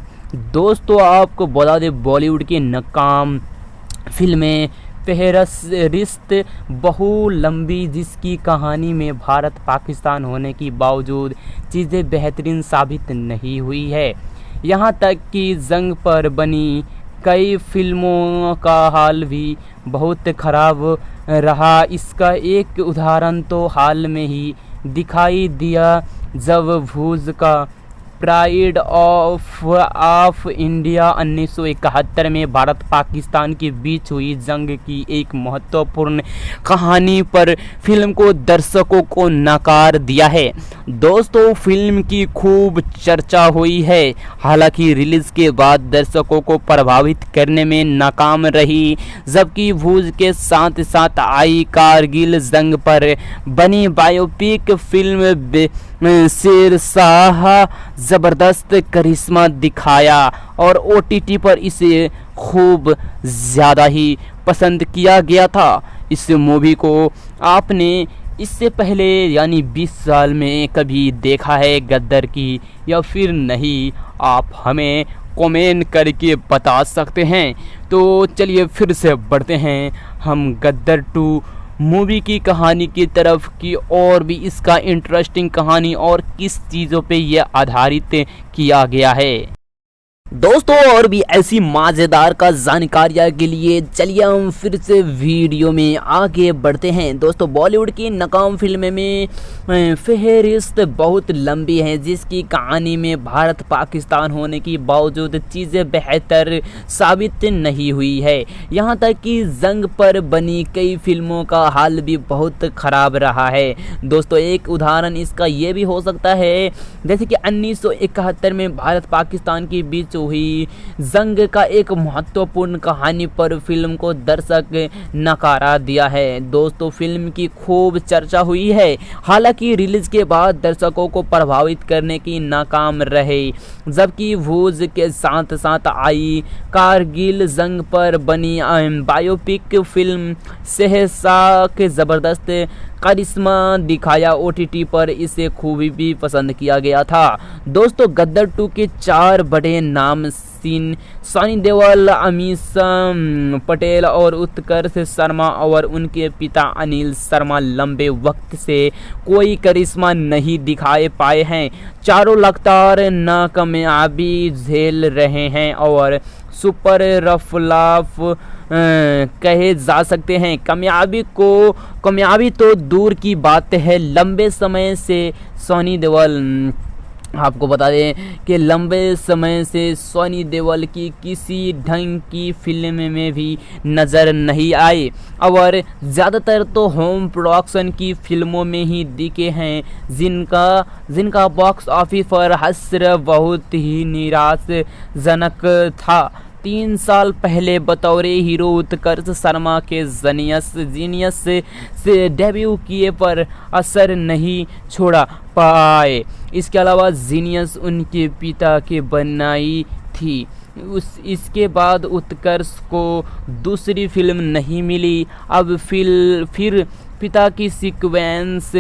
दोस्तों आपको बता दें बॉलीवुड की नाकाम फिल्में फहरिस्त बहु लंबी जिसकी कहानी में भारत पाकिस्तान होने के बावजूद चीज़ें बेहतरीन साबित नहीं हुई है। यहाँ तक कि जंग पर बनी कई फिल्मों का हाल भी बहुत ख़राब रहा। इसका एक उदाहरण तो हाल में ही दिखाई दिया जब भूज का प्राइड ऑफ इंडिया 1971 में भारत पाकिस्तान के बीच हुई जंग की एक महत्वपूर्ण कहानी पर फिल्म को दर्शकों को नकार दिया है। दोस्तों फिल्म की खूब चर्चा हुई है, हालांकि रिलीज के बाद दर्शकों को प्रभावित करने में नाकाम रही, जबकि भूज के साथ साथ आई कारगिल जंग पर बनी बायोपिक फिल्म शेरशाह ज़बरदस्त करिश्मा दिखाया और OTT पर इसे खूब ज़्यादा ही पसंद किया गया था। इस मूवी को आपने इससे पहले यानी 20 साल में कभी देखा है गद्दार की या फिर नहीं, आप हमें कमेंट करके बता सकते हैं। तो चलिए फिर से बढ़ते हैं हम गद्दार 2 मूवी की कहानी की तरफ कि और भी इसका इंटरेस्टिंग कहानी और किस चीज़ों पे यह आधारित किया गया है। दोस्तों और भी ऐसी मज़ेदार का जानकारियाँ के लिए चलिए हम फिर से वीडियो में आगे बढ़ते हैं। दोस्तों बॉलीवुड की नाकाम फिल्में में फहरिस्त बहुत लंबी है, जिसकी कहानी में भारत पाकिस्तान होने के बावजूद चीज़ें बेहतर साबित नहीं हुई है। यहाँ तक कि जंग पर बनी कई फिल्मों का हाल भी बहुत ख़राब रहा है। दोस्तों एक उदाहरण इसका ये भी हो सकता है, जैसे कि 1971 में भारत पाकिस्तान के बीच हुई जंग का एक महत्वपूर्ण कहानी पर फिल्म को दर्शक नकारा दिया है। दोस्तों फिल्म की खूब चर्चा हुई है, हालांकि रिलीज के बाद दर्शकों को प्रभावित करने की नाकाम रहे, जबकि भूज के साथ साथ आई कारगिल जंग पर बनी बायोपिक फिल्म सहसा के ज़बरदस्त करिश्मा दिखाया। OTT पर इसे खूबी भी पसंद किया गया था। दोस्तों गद्दर 2 के 4 बड़े नाम सनी देओल, अमीषा पटेल और उत्कर्ष शर्मा और उनके पिता अनिल शर्मा लंबे वक्त से कोई करिश्मा नहीं दिखाए पाए हैं। चारों लगातार नाकामयाबी झेल रहे हैं और सुपर रफलाफ कहे जा सकते हैं। कामयाबी तो दूर की बात है, लंबे समय से सनी देओल, आपको बता दें कि लंबे समय से सनी देओल की किसी ढंग की फिल्म में भी नज़र नहीं आए और ज़्यादातर तो होम प्रोडक्शन की फिल्मों में ही दिखे हैं, जिनका बॉक्स ऑफिस पर हश्र बहुत ही निराशाजनक था। 3 साल पहले बतौर हीरो उत्कर्ष शर्मा के जीनियस से डेब्यू किए पर असर नहीं छोड़ा पाए। इसके अलावा जीनियस उनके पिता के बनाई थी। इसके बाद उत्कर्ष को दूसरी फिल्म नहीं मिली। अब फिर पिता की सीक्वेंस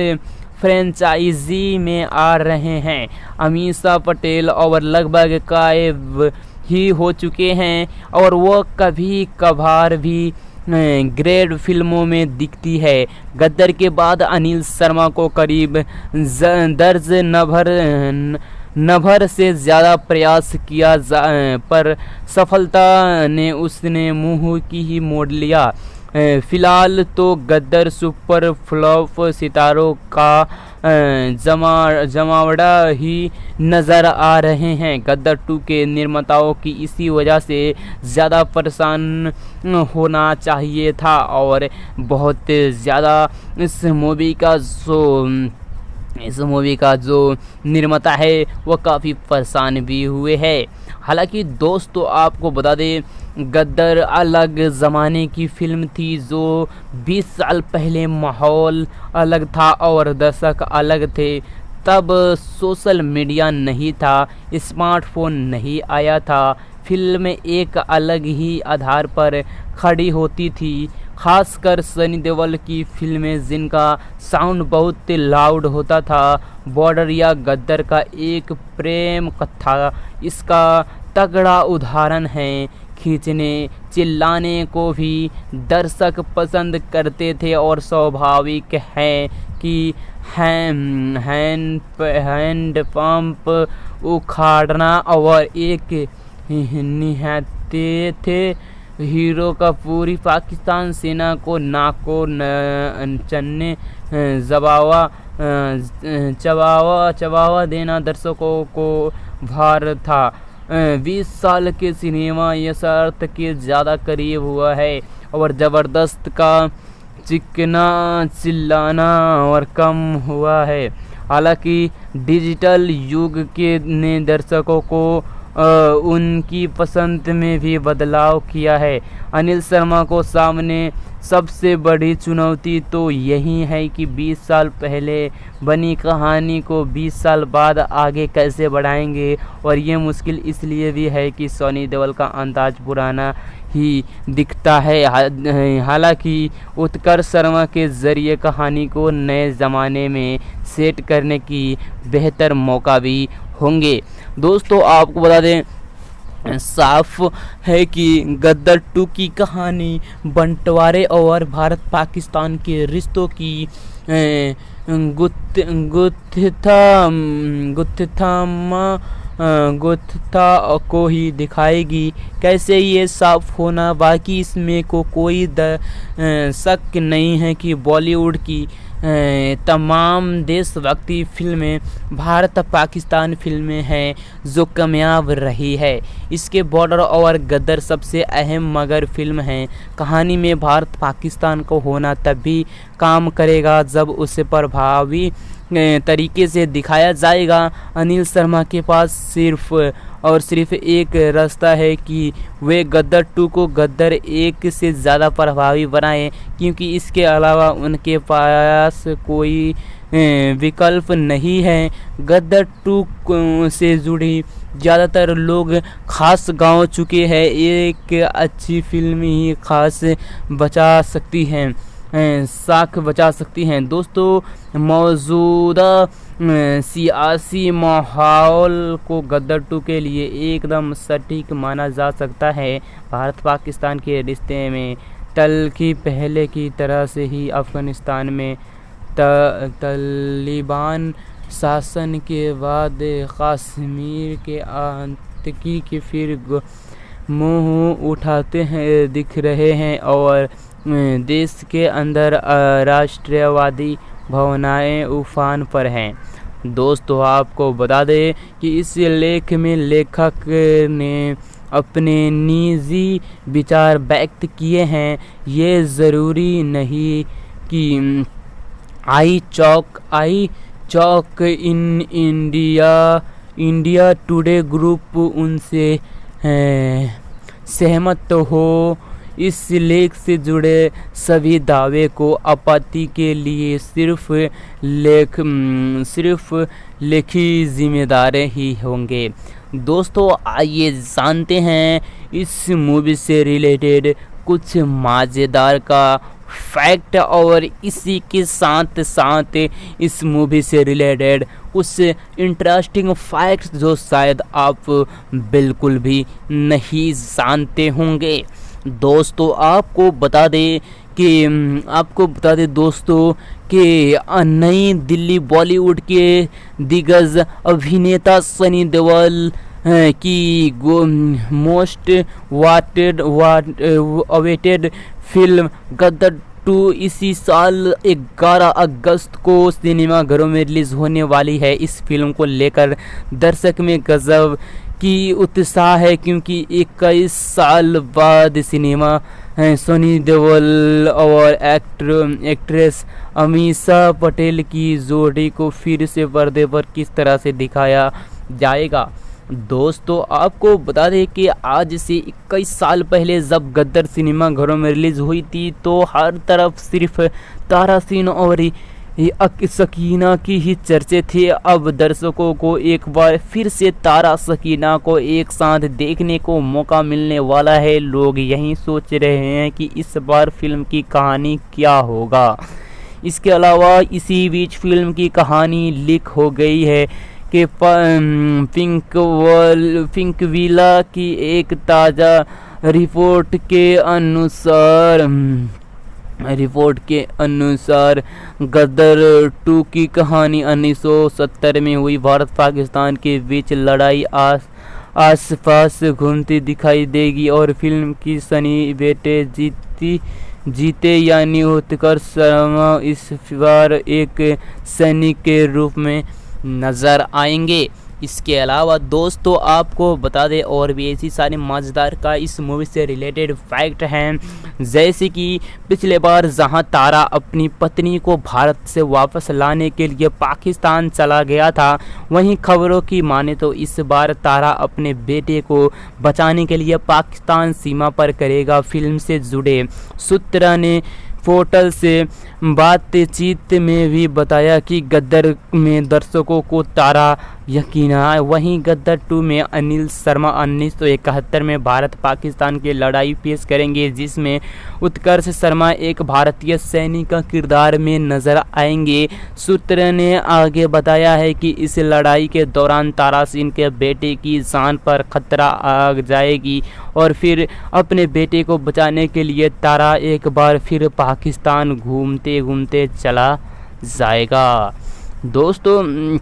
फ्रेंचाइजी में आ रहे हैं। अमीषा पटेल और लगभग गायब ही हो चुके हैं और वो कभी कभार भी ग्रेड फिल्मों में दिखती है। गद्दर के बाद अनिल शर्मा को करीब दर्ज नभर से ज़्यादा प्रयास किया पर सफलता ने उसने मुंह की ही मोड़ लिया। फिलहाल तो गद्दर सुपर फ्लॉप सितारों का जमावड़ा ही नज़र आ रहे हैं। गद्दर 2 के निर्माताओं की इसी वजह से ज़्यादा परेशान होना चाहिए था और बहुत ज़्यादा इस मूवी का जो निर्माता है वो काफ़ी परेशान भी हुए हैं। हालांकि दोस्तों आपको बता दें गद्दर अलग ज़माने की फिल्म थी, जो 20 साल पहले माहौल अलग था और दर्शक अलग थे। तब सोशल मीडिया नहीं था, स्मार्टफोन नहीं आया था, फिल्म एक अलग ही आधार पर खड़ी होती थी। खासकर सनी देओल की फिल्में जिनका साउंड बहुत लाउड होता था। बॉर्डर या गद्दर का एक प्रेम कथा इसका तगड़ा उदाहरण है। खींचने चिल्लाने को भी दर्शक पसंद करते थे और स्वाभाविक है कि हैंड पंप उखाड़ना और एक निहत्ते थे हीरो का पूरी पाकिस्तान सेना को नाको चन्ने चबावा देना दर्शकों को भार था। 20 साल के सिनेमा यश अर्थ के ज़्यादा करीब हुआ है और ज़बरदस्त का चिकना चिल्लाना और कम हुआ है। हालांकि डिजिटल युग के ने दर्शकों को उनकी पसंद में भी बदलाव किया है। अनिल शर्मा को सामने सबसे बड़ी चुनौती तो यही है कि 20 साल पहले बनी कहानी को 20 साल बाद आगे कैसे बढ़ाएंगे, और ये मुश्किल इसलिए भी है कि सनी देओल का अंदाज पुराना ही दिखता है। हालांकि उत्कर्ष शर्मा के ज़रिए कहानी को नए ज़माने में सेट करने की बेहतर मौका भी होंगे। दोस्तों आपको बता दें साफ है कि गदर 2 की कहानी बंटवारे और भारत पाकिस्तान के रिश्तों की गुत्था को ही दिखाएगी। कैसे ये साफ होना बाकी इसमें कोई शक नहीं है कि बॉलीवुड की तमाम देशभक्ति फिल्में भारत पाकिस्तान फिल्में हैं जो कामयाब रही है। इसके बॉर्डर और गदर सबसे अहम मगर फिल्म हैं। कहानी में भारत पाकिस्तान को होना तभी काम करेगा जब उसे प्रभावी तरीके से दिखाया जाएगा। अनिल शर्मा के पास सिर्फ एक रास्ता है कि वे गदर 2 को गदर 1 से ज़्यादा प्रभावी बनाएं, क्योंकि इसके अलावा उनके पास कोई विकल्प नहीं है। गदर 2 से जुड़ी ज़्यादातर लोग खास गांव चुके हैं। एक अच्छी फिल्म ही साख बचा सकती हैं। दोस्तों, मौजूदा सियासी माहौल को गदर 2 के लिए एकदम सटीक माना जा सकता है। भारत पाकिस्तान के रिश्ते में तल्खी पहले की तरह से ही अफ़गानिस्तान में तालिबान शासन के बाद कश्मीर के आतंकी के फिर मुँह उठाते हैं दिख रहे हैं और देश के अंदर राष्ट्रवादी भावनाएं उफान पर हैं। दोस्तों, आपको बता दें कि इस लेख में लेखक ने अपने निजी विचार व्यक्त किए हैं। ये ज़रूरी नहीं कि आई चौक इन इंडिया टुडे ग्रुप उनसे सहमत हो। इस लेख से जुड़े सभी दावे को आपत्ति के लिए सिर्फ लेखी जिम्मेदार ही होंगे। दोस्तों, आइए जानते हैं इस मूवी से रिलेटेड कुछ मज़ेदार का फैक्ट और इसी के साथ साथ इस मूवी से रिलेटेड कुछ इंटरेस्टिंग फैक्ट्स जो शायद आप बिल्कुल भी नहीं जानते होंगे। दोस्तों, आपको बता दें दोस्तों कि नई दिल्ली बॉलीवुड के दिग्गज अभिनेता सनी देओल की मोस्ट अवेटेड फिल्म गदर 2 इसी साल 11 अगस्त को सिनेमाघरों में रिलीज होने वाली है। इस फिल्म को लेकर दर्शक में गजब की उत्साह है, क्योंकि 21 साल बाद सिनेमा सनी देओल और एक्ट्रेस अमीषा पटेल की जोड़ी को फिर से पर्दे पर किस तरह से दिखाया जाएगा। दोस्तों, आपको बता दें कि आज से 21 साल पहले जब गदर सिनेमा घरों में रिलीज हुई थी तो हर तरफ सिर्फ तारा सिंह और सकीना की ही चर्चे थे। अब दर्शकों को एक बार फिर से तारा सकीना को एक साथ देखने को मौका मिलने वाला है। लोग यही सोच रहे हैं कि इस बार फिल्म की कहानी क्या होगा। इसके अलावा इसी बीच फिल्म की कहानी लीक हो गई है कि पिंकविला की एक ताज़ा रिपोर्ट के अनुसार गदर 2 की कहानी 1970 में हुई भारत पाकिस्तान के बीच लड़ाई आसपास घूमती दिखाई देगी और फिल्म की सनी बेटे जीते यानी उत्कर्ष शर्मा इस बार एक सैनिक के रूप में नज़र आएंगे। इसके अलावा दोस्तों, आपको बता दें और भी ऐसी सारी मज़ेदार का इस मूवी से रिलेटेड फैक्ट हैं, जैसे कि पिछले बार जहां तारा अपनी पत्नी को भारत से वापस लाने के लिए पाकिस्तान चला गया था, वहीं खबरों की माने तो इस बार तारा अपने बेटे को बचाने के लिए पाकिस्तान सीमा पर करेगा। फिल्म से जुड़े सूत्रों ने पोर्टल से बातचीत में भी बताया कि गद्दार में दर्शकों को तारा यकीन है। वहीं गद्दार 2 में अनिल शर्मा 1971 में भारत पाकिस्तान की लड़ाई पेश करेंगे, जिसमें उत्कर्ष शर्मा एक भारतीय सैनिक का किरदार में नजर आएंगे। सूत्र ने आगे बताया है कि इस लड़ाई के दौरान तारा सिंह के बेटे की जान पर खतरा आ जाएगी और फिर अपने बेटे को बचाने के लिए तारा एक बार फिर पाकिस्तान घूमते घूमते चला जाएगा। दोस्तों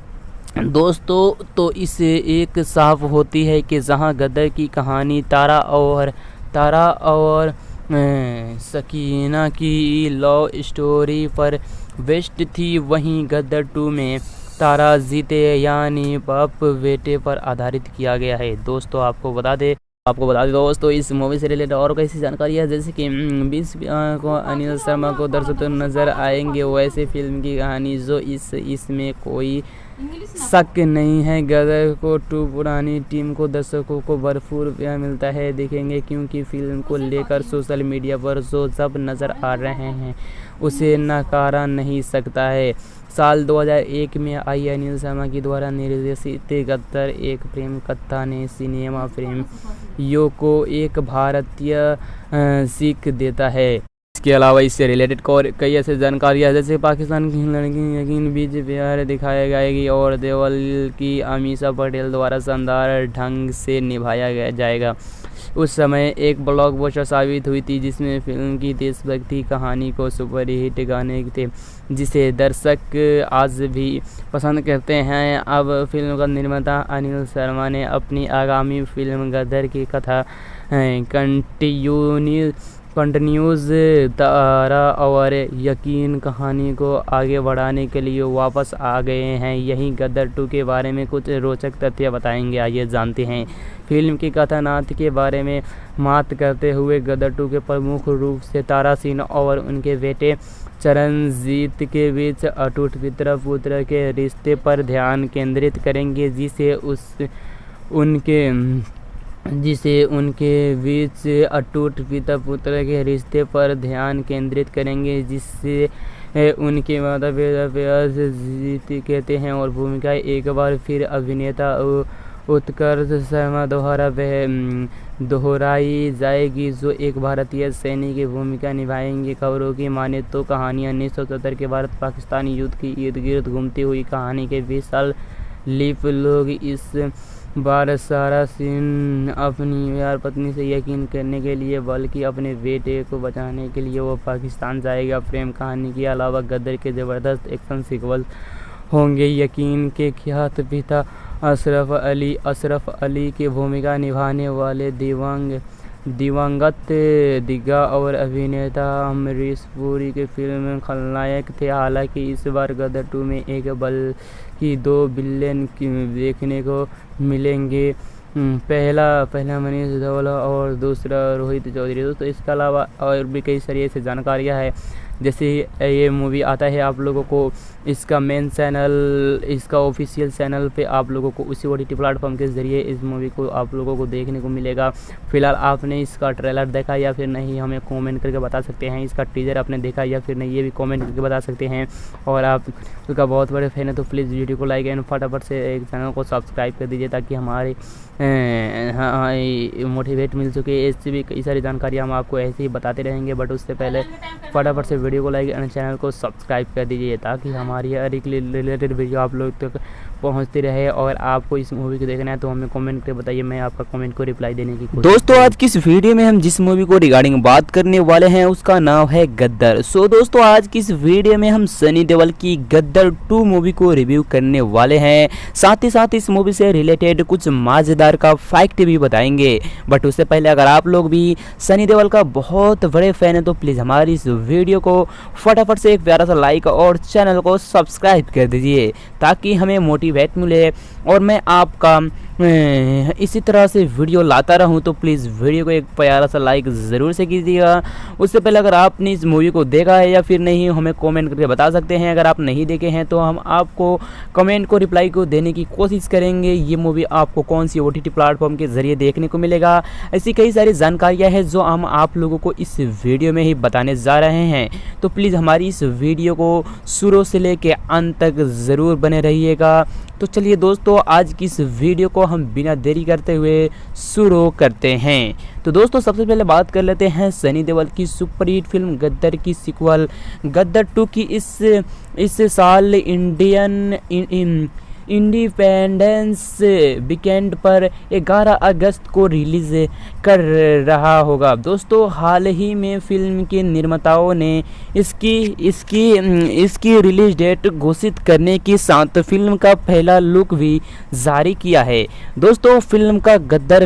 तो इससे एक साफ होती है कि जहां गद्दार की कहानी तारा और सकीना की लव स्टोरी पर बेस्ड थी, वहीं गद्दार 2 में तारा जीते यानी बाप बेटे पर आधारित किया गया है। दोस्तों आपको बता दें दोस्तों, इस मूवी से रिलेटेड और कैसी जानकारी है, जैसे कि 20 को अनिल शर्मा को दर्शक नजर आएंगे, वैसे फिल्म की कहानी जो इसमें कोई शक नहीं है। गद्दार को 2 पुरानी टीम को दर्शकों को भरपूर प्यार मिलता है देखेंगे, क्योंकि फिल्म को लेकर सोशल मीडिया पर जो जब नज़र आ रहे हैं उसे नकारा नहीं सकता है। साल 2001 में आई अनिल शर्मा की द्वारा निर्देशित गद्दार एक प्रेम कथा ने सिनेमा प्रेम यो को एक भारतीय सीख देता है। इसके अलावा इससे रिलेटेड कई ऐसे जानकारियाँ, जैसे पाकिस्तान की लड़की यकीन बीच प्यार दिखाई जाएगी और देवल की अमीषा पटेल द्वारा शानदार ढंग से निभाया जाएगा। उस समय एक ब्लॉकबस्टर साबित हुई थी, जिसमें फिल्म की देशभक्ति कहानी को सुपरहिट गाने थे, जिसे दर्शक आज भी पसंद करते हैं। अब फिल्म का निर्माता अनिल शर्मा ने अपनी आगामी फिल्म गद्दार की कथा कंटिन्यूज तारा और यकीन कहानी को आगे बढ़ाने के लिए वापस आ गए हैं। यहीं गद्दार 2 के बारे में कुछ रोचक तथ्य बताएंगे, आइए जानते हैं। फिल्म की कथानाथ के बारे में बात करते हुए गद्दार 2 के प्रमुख रूप से तारा सिंह और उनके बेटे चरणजीत के बीच अटूट पिता पुत्र के रिश्ते पर ध्यान केंद्रित करेंगे, जिसे उनके बीच अटूट पिता पुत्र के रिश्ते पर ध्यान केंद्रित करेंगे, जिससे उनके माता पिता प्यार से जीत कहते हैं और भूमिका एक बार फिर अभिनेता उत्कर्ष शर्मा द्वारा दोहराई जाएगी, जो एक भारतीय सैनिक की भूमिका निभाएंगे। खबरों की माने तो कहानी 1970 के भारत पाकिस्तान युद्ध की इर्द गिर्द घूमती हुई कहानी के 20 साल लीप लोग इस बार तारा सिंह अपनी प्यार पत्नी से यकीन करने के लिए बल्कि अपने बेटे को बचाने के लिए वो पाकिस्तान जाएगा। प्रेम कहानी के अलावा गद्दार के ज़बरदस्त एक्शन सीक्वल्स होंगे। यकीन के ख्यात पिता अशरफ अली की भूमिका निभाने वाले दिवंगत दिग्गा और अभिनेता अमरीश पुरी के फिल्म में खलनायक थे। हालांकि इस बार गद्दार 2 में एक बल्कि 2 विलेन देखने को मिलेंगे, पहला मनीष धवला और दूसरा रोहित चौधरी। दोस्तों इसके अलावा और भी कई सारी ऐसी जानकारियाँ हैं, जैसे ये मूवी आता है आप लोगों को इसका मेन चैनल, इसका ऑफिशियल चैनल पे आप लोगों को उसी OTT प्लेटफॉर्म के ज़रिए इस मूवी को आप लोगों को देखने को मिलेगा। फिलहाल आपने इसका ट्रेलर देखा या फिर नहीं, हमें कमेंट करके बता सकते हैं। इसका टीजर आपने देखा या फिर नहीं, ये भी कमेंट करके बता सकते हैं। और आप उसका बहुत बड़े फैन है तो प्लीज़ वीडियो को लाइक एंड फटाफट से एक चैनल को सब्सक्राइब कर दीजिए, ताकि हमारे मोटिवेट मिल सके। इससे भी कई सारी जानकारियाँ हम आपको ऐसे ही बताते रहेंगे, बट उससे पहले फटाफट से वीडियो को लाइक एंड चैनल को सब्सक्राइब कर दीजिए, ताकि हमारी हर एक रिलेटेड वीडियो आप लोग तक पहुंचती रहे। और आपको इस मूवी को देखना है तो हमें कमेंट करके बताइए, मैं आपका कमेंट को रिप्लाई देने की कोशिश। दोस्तों आज की इस वीडियो में हम जिस मूवी को रिगार्डिंग बात करने वाले हैं उसका नाम है गद्दार। दोस्तों आज की इस वीडियो में हम सनी देओल की गद्दार 2 मूवी को रिव्यू करने वाले हैं, साथ ही साथ इस मूवी से रिलेटेड कुछ मजेदार का फैक्ट भी बताएंगे। बट उससे पहले अगर आप लोग भी सनी देओल का बहुत बड़े फैन है तो प्लीज़ हमारी इस वीडियो को फटाफट से एक प्यारा सा लाइक और चैनल को सब्सक्राइब कर दीजिए, ताकि हमें मोटिवेट मिले और मैं आपका इसी तरह से वीडियो लाता रहूं तो प्लीज़ वीडियो को एक प्यारा सा लाइक ज़रूर से कीजिएगा। उससे पहले अगर आपने इस मूवी को देखा है या फिर नहीं, हमें कमेंट करके बता सकते हैं। अगर आप नहीं देखे हैं तो हम आपको कमेंट को रिप्लाई को देने की कोशिश करेंगे। ये मूवी आपको कौन सी OTT प्लेटफॉर्म के ज़रिए देखने को मिलेगा, ऐसी कई सारी जानकारियाँ हैं जो हम आप लोगों को इस वीडियो में ही बताने जा रहे हैं। तो प्लीज़ हमारी इस वीडियो को शुरू से लेकर अंत तक ज़रूर बने रहिएगा। तो चलिए दोस्तों, आज की इस वीडियो को हम बिना देरी करते हुए शुरू करते हैं। तो दोस्तों, सबसे पहले बात कर लेते हैं सनी देओल की सुपरहिट फिल्म गद्दर की सीक्वल गद्दर 2 की इस साल इंडिपेंडेंस वीकेंड पर 11 अगस्त को रिलीज कर रहा होगा। दोस्तों, हाल ही में फिल्म के निर्माताओं ने इसकी रिलीज डेट घोषित करने के साथ फिल्म का पहला लुक भी जारी किया है। दोस्तों, फिल्म का गद्दर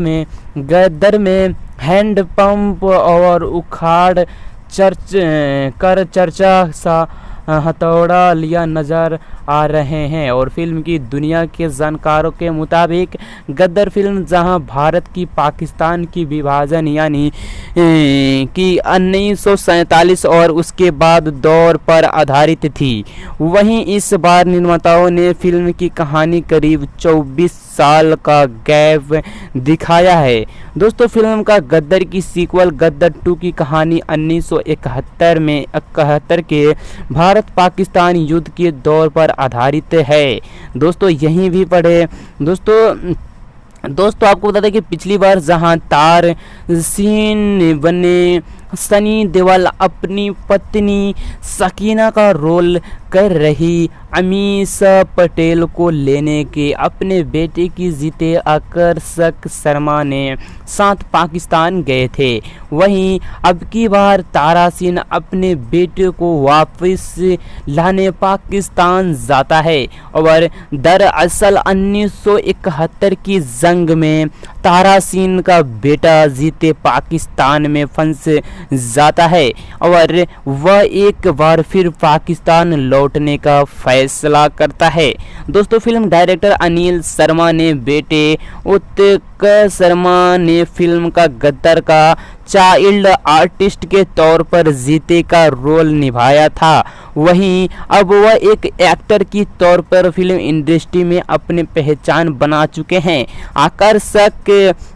में हैंड पंप और उखाड़ चर्चा सा हथौड़ा लिया नजर आ रहे हैं और फिल्म की दुनिया के जानकारों के मुताबिक गद्दर फिल्म जहां भारत की पाकिस्तान की विभाजन यानी कि 1947 और उसके बाद दौर पर आधारित थी, वहीं इस बार निर्माताओं ने फिल्म की कहानी करीब 24 साल का गैप दिखाया है। दोस्तों, फिल्म का गद्दर की सीक्वल गद्दर 2 की कहानी 1971 के भारत पाकिस्तान युद्ध के दौर पर आधारित है। दोस्तों, यहीं भी पढ़े। दोस्तों आपको बता दें कि पिछली बार जहां तार सीन बने सनी देओल अपनी पत्नी सकीना का रोल कर रही अमीषा पटेल को लेने के अपने बेटे की जीते आकर्षक शर्मा ने साथ पाकिस्तान गए थे, वहीं अब की बार तारा सिंह अपने बेटे को वापस लाने पाकिस्तान जाता है और दरअसल 1971 की जंग में तारा सिंह का बेटा जीते पाकिस्तान में फंस जाता है और वह एक बार फिर पाकिस्तान लौटने का फैसला करता है। दोस्तों, फिल्म डायरेक्टर अनिल शर्मा ने बेटे उत्कर्ष शर्मा ने फिल्म का गद्दर का चाइल्ड आर्टिस्ट के तौर पर जीते का रोल निभाया था, वहीं अब वह एक एक्टर की तौर पर फिल्म इंडस्ट्री में अपनी पहचान बना चुके हैं। आकर्षक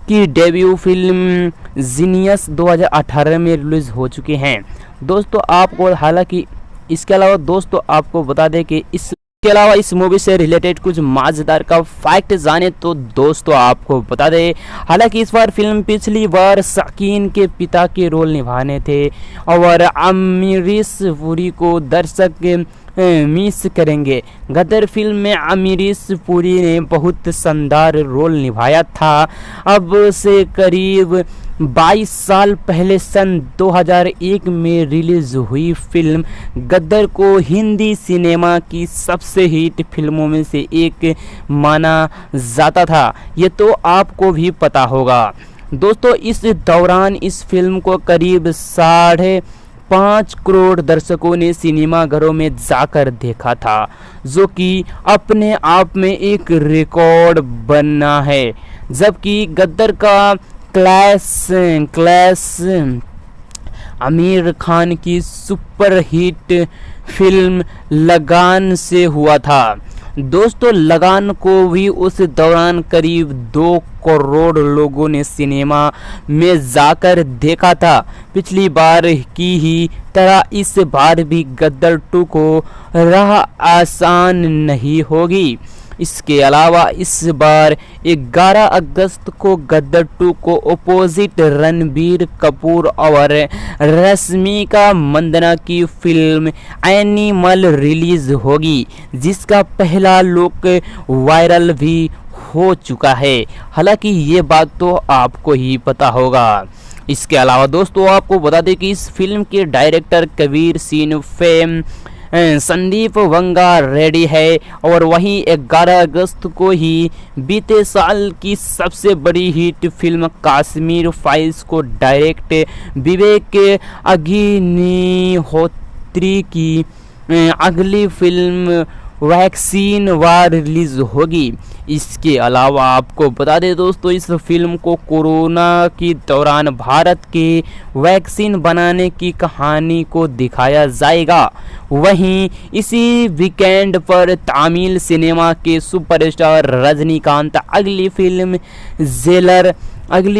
की डेब्यू फिल्म जीनियस 2018 में रिलीज हो चुके हैं। दोस्तों, आपको हालांकि इसके अलावा दोस्तों आपको बता दें कि इसके अलावा इस मूवी से रिलेटेड कुछ मजेदार का फैक्ट जाने तो दोस्तों आपको बता दें, हालांकि इस बार फिल्म पिछली बार शकीन के पिता के रोल निभाने थे और अमरीश पुरी को दर्शक मिस करेंगे। गदर फिल्म में अमरीश पुरी ने बहुत शानदार रोल निभाया था। अब से करीब 22 साल पहले सन 2001 में रिलीज हुई फिल्म गद्दर को हिंदी सिनेमा की सबसे हिट फिल्मों में से एक माना जाता था, ये तो आपको भी पता होगा। दोस्तों, इस दौरान इस फिल्म को करीब 5.5 करोड़ दर्शकों ने सिनेमाघरों में जाकर देखा था, जो कि अपने आप में एक रिकॉर्ड बना है। जबकि गद्दर का क्लैश आमिर खान की सुपरहिट फिल्म लगान से हुआ था। दोस्तों, लगान को भी उस दौरान करीब 2 करोड़ लोगों ने सिनेमा में जाकर देखा था। पिछली बार की ही तरह इस बार भी गद्दर 2 को राह आसान नहीं होगी। इसके अलावा इस बार 11 अगस्त को गद्दर 2 को अपोजिट रणबीर कपूर और रश्मिका मंदाना की फिल्म एनिमल रिलीज होगी, जिसका पहला लुक वायरल भी हो चुका है। हालांकि ये बात तो आपको ही पता होगा। इसके अलावा दोस्तों आपको बता दें कि इस फिल्म के डायरेक्टर कबीर सिंह फेम संदीप वंगा रेडी है और वहीं 11 अगस्त को ही बीते साल की सबसे बड़ी हिट फिल्म कश्मीर फाइल्स को डायरेक्ट विवेक अग्निहोत्री की अगली फिल्म वैक्सीन वार रिलीज होगी। इसके अलावा आपको बता दें दोस्तों, इस फिल्म को कोरोना के दौरान भारत के वैक्सीन बनाने की कहानी को दिखाया जाएगा। वहीं इसी वीकेंड पर तमिल सिनेमा के सुपरस्टार रजनीकांत अगली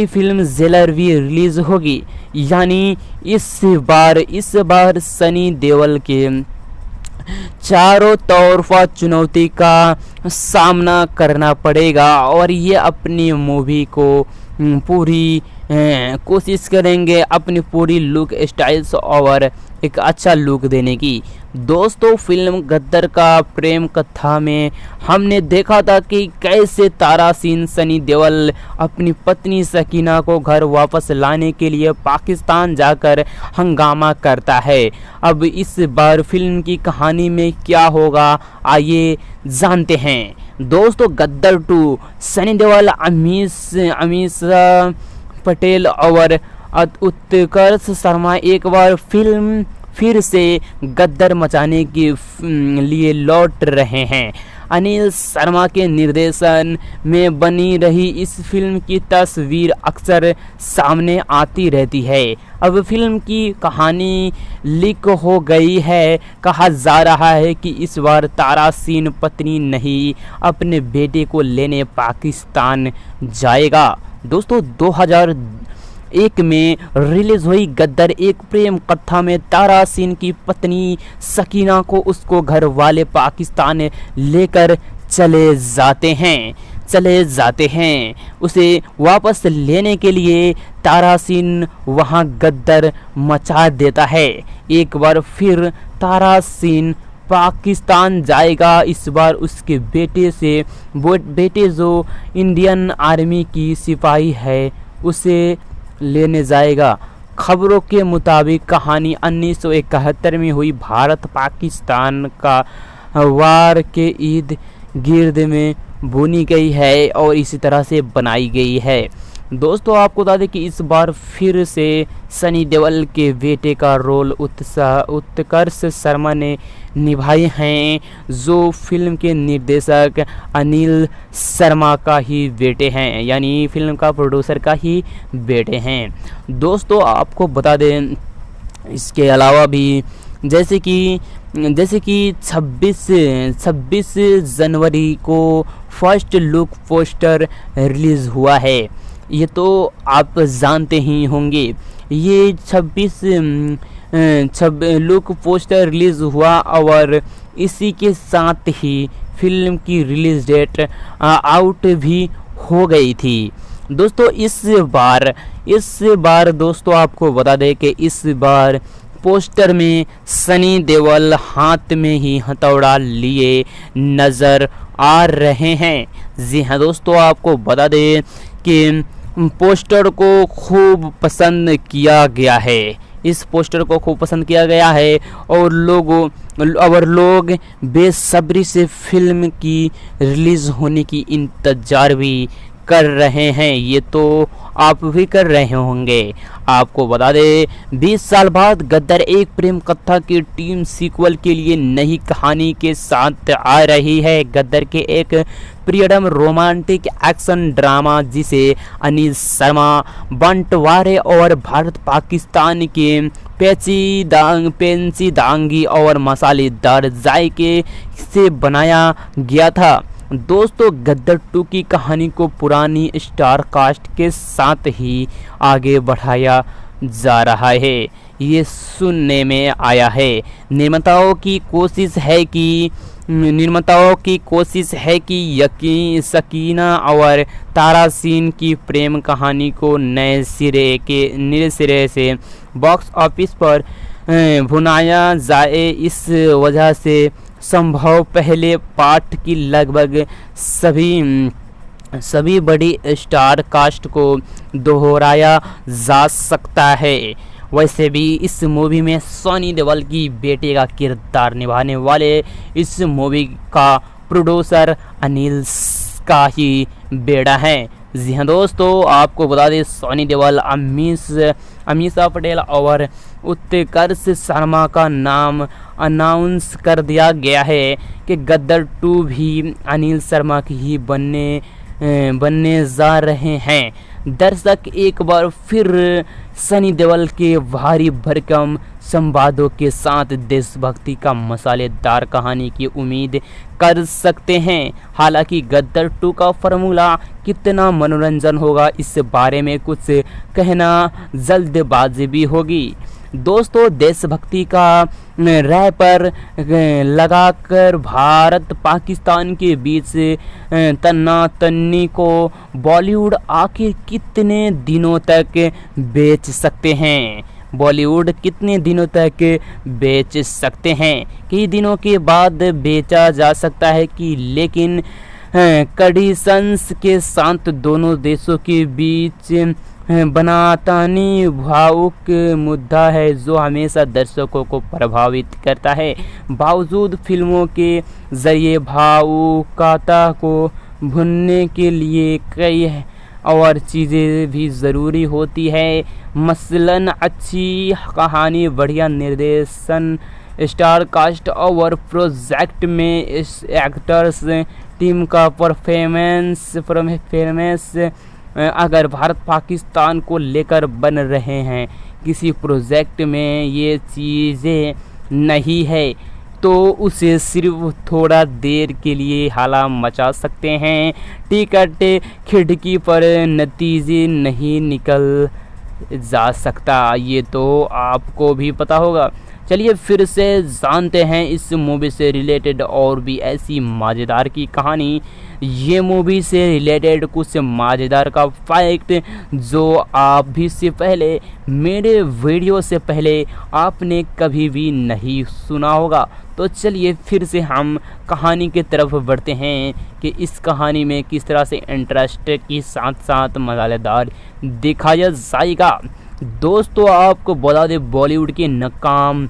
फिल्म जेलर भी रिलीज होगी। यानी इस बार सनी देओल के चारों तरफा चुनौती का सामना करना पड़ेगा और ये अपनी मूवी को पूरी कोशिश करेंगे अपनी पूरी लुक स्टाइल्स और एक अच्छा लुक देने की। दोस्तों, फिल्म गद्दर का प्रेम कथा में हमने देखा था कि कैसे तारासिन सनी देओल अपनी पत्नी सकीना को घर वापस लाने के लिए पाकिस्तान जाकर हंगामा करता है। अब इस बार फिल्म की कहानी में क्या होगा, आइए जानते हैं। दोस्तों, गद्दर 2 सनी देओल, अमीषा पटेल और उत्कर्ष शर्मा एक बार फिर से गद्दर मचाने के लिए लौट रहे हैं। अनिल शर्मा के निर्देशन में बनी रही इस फिल्म की तस्वीर अक्सर सामने आती रहती है। अब फिल्म की कहानी लीक हो गई है। कहा जा रहा है कि इस बार तारासिन पत्नी नहीं, अपने बेटे को लेने पाकिस्तान जाएगा। दोस्तों, 2001 में रिलीज हुई गद्दर एक प्रेम कथा में तारासिन की पत्नी सकीना को उसको घर वाले पाकिस्तान लेकर चले जाते हैं। उसे वापस लेने के लिए तारासिन वहां गद्दर मचा देता है। एक बार फिर तारासिन पाकिस्तान जाएगा। इस बार उसके बेटे जो इंडियन आर्मी की सिपाही है उसे लेने जाएगा। खबरों के मुताबिक कहानी 1971 में हुई भारत पाकिस्तान का वार के इर्द गिर्द में बुनी गई है और इसी तरह से बनाई गई है। दोस्तों, आपको बता दें कि इस बार फिर से सनी देओल के बेटे का रोल उत्कर्ष शर्मा ने निभाए हैं, जो फिल्म के निर्देशक अनिल शर्मा का ही बेटे हैं, यानी फिल्म का प्रोड्यूसर का ही बेटे हैं। दोस्तों, आपको बता दें इसके अलावा भी जैसे कि 26 जनवरी को फर्स्ट लुक पोस्टर रिलीज़ हुआ है। ये तो आप जानते ही होंगे। ये 26 लुक पोस्टर रिलीज़ हुआ और इसी के साथ ही फिल्म की रिलीज़ डेट आउट भी हो गई थी। दोस्तों, इस बार दोस्तों आपको बता दें कि इस बार पोस्टर में सनी देओल हाथ में ही हथौड़ा लिए नज़र आ रहे हैं। जी हाँ दोस्तों, आपको बता दें कि पोस्टर को खूब पसंद किया गया है। इस पोस्टर को खूब पसंद किया गया है और लोग बेसब्री से फिल्म की रिलीज़ होने की इंतज़ार भी कर रहे हैं। ये तो आप भी कर रहे होंगे। आपको बता दें 20 साल बाद गद्दर एक प्रेम कथा की टीम सीक्वल के लिए नई कहानी के साथ आ रही है। गद्दर के एक प्रियतम रोमांटिक एक्शन ड्रामा जिसे अनिल शर्मा, बंटवारे और भारत पाकिस्तान के पेचीदांगी और मसालेदार जायके से बनाया गया था। दोस्तों, गद्दर 2 की कहानी को पुरानी स्टार कास्ट के साथ ही आगे बढ़ाया जा रहा है, ये सुनने में आया है। निर्माताओं की कोशिश है कि सकीना और तारासिन की प्रेम कहानी को नए सिरे से बॉक्स ऑफिस पर भुनाया जाए। इस वजह से संभव पहले पार्ट की लगभग सभी बड़ी स्टार कास्ट को दोहराया जा सकता है। वैसे भी इस मूवी में सनी देओल की बेटे का किरदार निभाने वाले इस मूवी का प्रोड्यूसर अनिल का ही बेटा है। जी हाँ दोस्तों, आपको बता दें सनी देओल, अमीषा पटेल और उत्कर्ष शर्मा का नाम अनाउंस कर दिया गया है कि गदर 2 भी अनिल शर्मा की ही बनने जा रहे हैं। दर्शक एक बार फिर सनी देओल के भारी भरकम संवादों के साथ देशभक्ति का मसालेदार कहानी की उम्मीद कर सकते हैं। हालांकि गदर 2 का फार्मूला कितना मनोरंजन होगा, इस बारे में कुछ कहना जल्दबाजी भी होगी। दोस्तों, देशभक्ति का रैपर लगाकर भारत पाकिस्तान के बीच तन्नातन्नी को बॉलीवुड आखिर कितने दिनों तक बेच सकते हैं? बॉलीवुड कितने दिनों तक बेच सकते हैं? कई दिनों के बाद बेचा जा सकता है कि, लेकिन कंडीशंस के साथ दोनों देशों के बीच बनातानी भावुक मुद्दा है जो हमेशा दर्शकों को प्रभावित करता है। बावजूद फिल्मों के जरिए भावुकता को भूनने के लिए कई और चीज़ें भी ज़रूरी होती है। मसलन अच्छी कहानी, बढ़िया निर्देशन, स्टार कास्ट और प्रोजेक्ट में इस एक्टर्स टीम का परफॉर्मेंस अगर भारत पाकिस्तान को लेकर बन रहे हैं किसी प्रोजेक्ट में ये चीज़ें नहीं है तो उसे सिर्फ थोड़ा देर के लिए हाला मचा सकते हैं। टिकट खिड़की पर नतीजे नहीं निकल जा सकता, ये तो आपको भी पता होगा। चलिए फिर से जानते हैं इस मूवी से रिलेटेड और भी ऐसी मज़ेदार की कहानी। ये मूवी से रिलेटेड कुछ मज़ेदार का फैक्ट जो आप भी से पहले मेरे वीडियो से पहले आपने कभी भी नहीं सुना होगा। तो चलिए फिर से हम कहानी की तरफ बढ़ते हैं कि इस कहानी में किस तरह से इंटरेस्ट के साथ साथ मज़ेदार दिखाया जाएगा। दोस्तों, आपको बता दें बॉलीवुड की नाकाम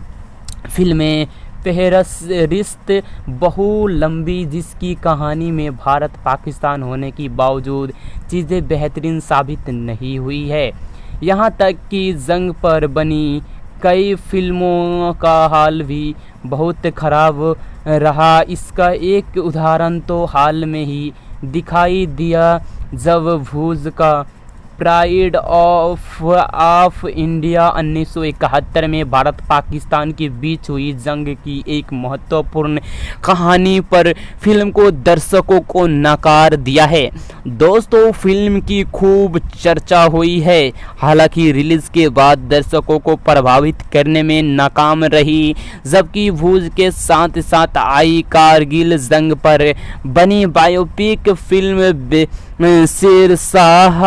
फिल्में फहरिस्त बहु लंबी, जिसकी कहानी में भारत पाकिस्तान होने के बावजूद चीज़ें बेहतरीन साबित नहीं हुई है। यहाँ तक कि जंग पर बनी कई फिल्मों का हाल भी बहुत ख़राब रहा। इसका एक उदाहरण तो हाल में ही दिखाई दिया जब भूज का प्राइड ऑफ इंडिया 1971 में भारत पाकिस्तान के बीच हुई जंग की एक महत्वपूर्ण कहानी पर फिल्म को दर्शकों को नकार दिया है। दोस्तों, फिल्म की खूब चर्चा हुई है, हालांकि रिलीज के बाद दर्शकों को प्रभावित करने में नाकाम रही। जबकि भूज के साथ साथ आई कारगिल जंग पर बनी बायोपिक फिल्म शेरशाह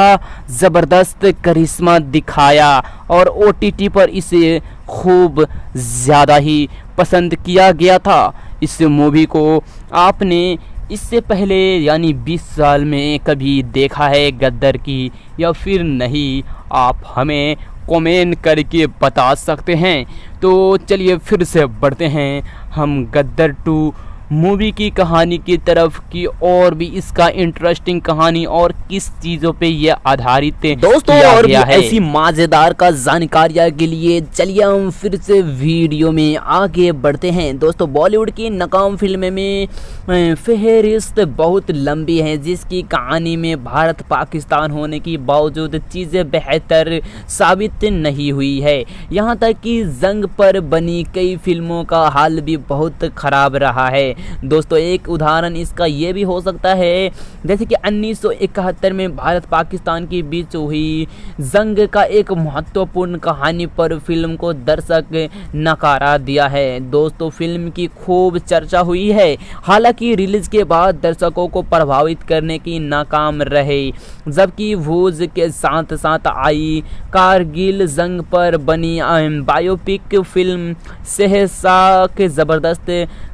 ज़बरदस्त करिश्मा दिखाया और OTT पर इसे खूब ज़्यादा ही पसंद किया गया था। इस मूवी को आपने इससे पहले यानी 20 साल में कभी देखा है गद्दर की या फिर नहीं, आप हमें कमेंट करके बता सकते हैं। तो चलिए फिर से बढ़ते हैं हम गद्दर 2 मूवी की कहानी की तरफ की और भी इसका इंटरेस्टिंग कहानी और किस चीज़ों पे ये आधारित है दोस्तों, और भी ऐसी मज़ेदार का जानकारियाँ के लिए चलिए हम फिर से वीडियो में आगे बढ़ते हैं। दोस्तों, बॉलीवुड की नाकाम फिल्में में फहरिस्त बहुत लंबी है, जिसकी कहानी में भारत पाकिस्तान होने के बावजूद चीज़ें बेहतर साबित नहीं हुई है। यहाँ तक कि जंग पर बनी कई फिल्मों का हाल भी बहुत ख़राब रहा है। दोस्तों, एक उदाहरण इसका ये भी हो सकता है जैसे कि 1971 में भारत पाकिस्तान के बीच हुई जंग का एक महत्वपूर्ण कहानी पर फिल्म को दर्शक नकारा दिया है। दोस्तों, फिल्म की खूब चर्चा हुई है, हालांकि रिलीज के बाद दर्शकों को प्रभावित करने की नाकाम रहे। जबकि भूज के साथ साथ आई कारगिल जंग पर बनी बायोपिक फिल्म शेरशाह के ज़बरदस्त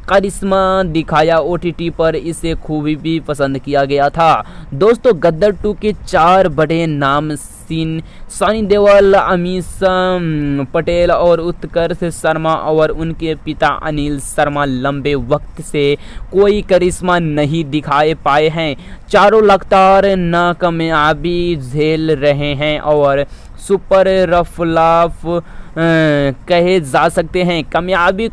करिश्मा दिखाया। OTT पर इसे खूबी भी पसंद किया गया था। दोस्तों गद्दर 2 के 4 बड़े नाम सनी देओल, अमीषा पटेल और उत्कर्ष शर्मा और उनके पिता अनिल शर्मा लंबे वक्त से कोई करिश्मा नहीं दिखाए पाए हैं। चारों लगातार नाकामयाबी झेल रहे हैं और सुपर रफलाफ कहे जा सकते हैं। कामयाबी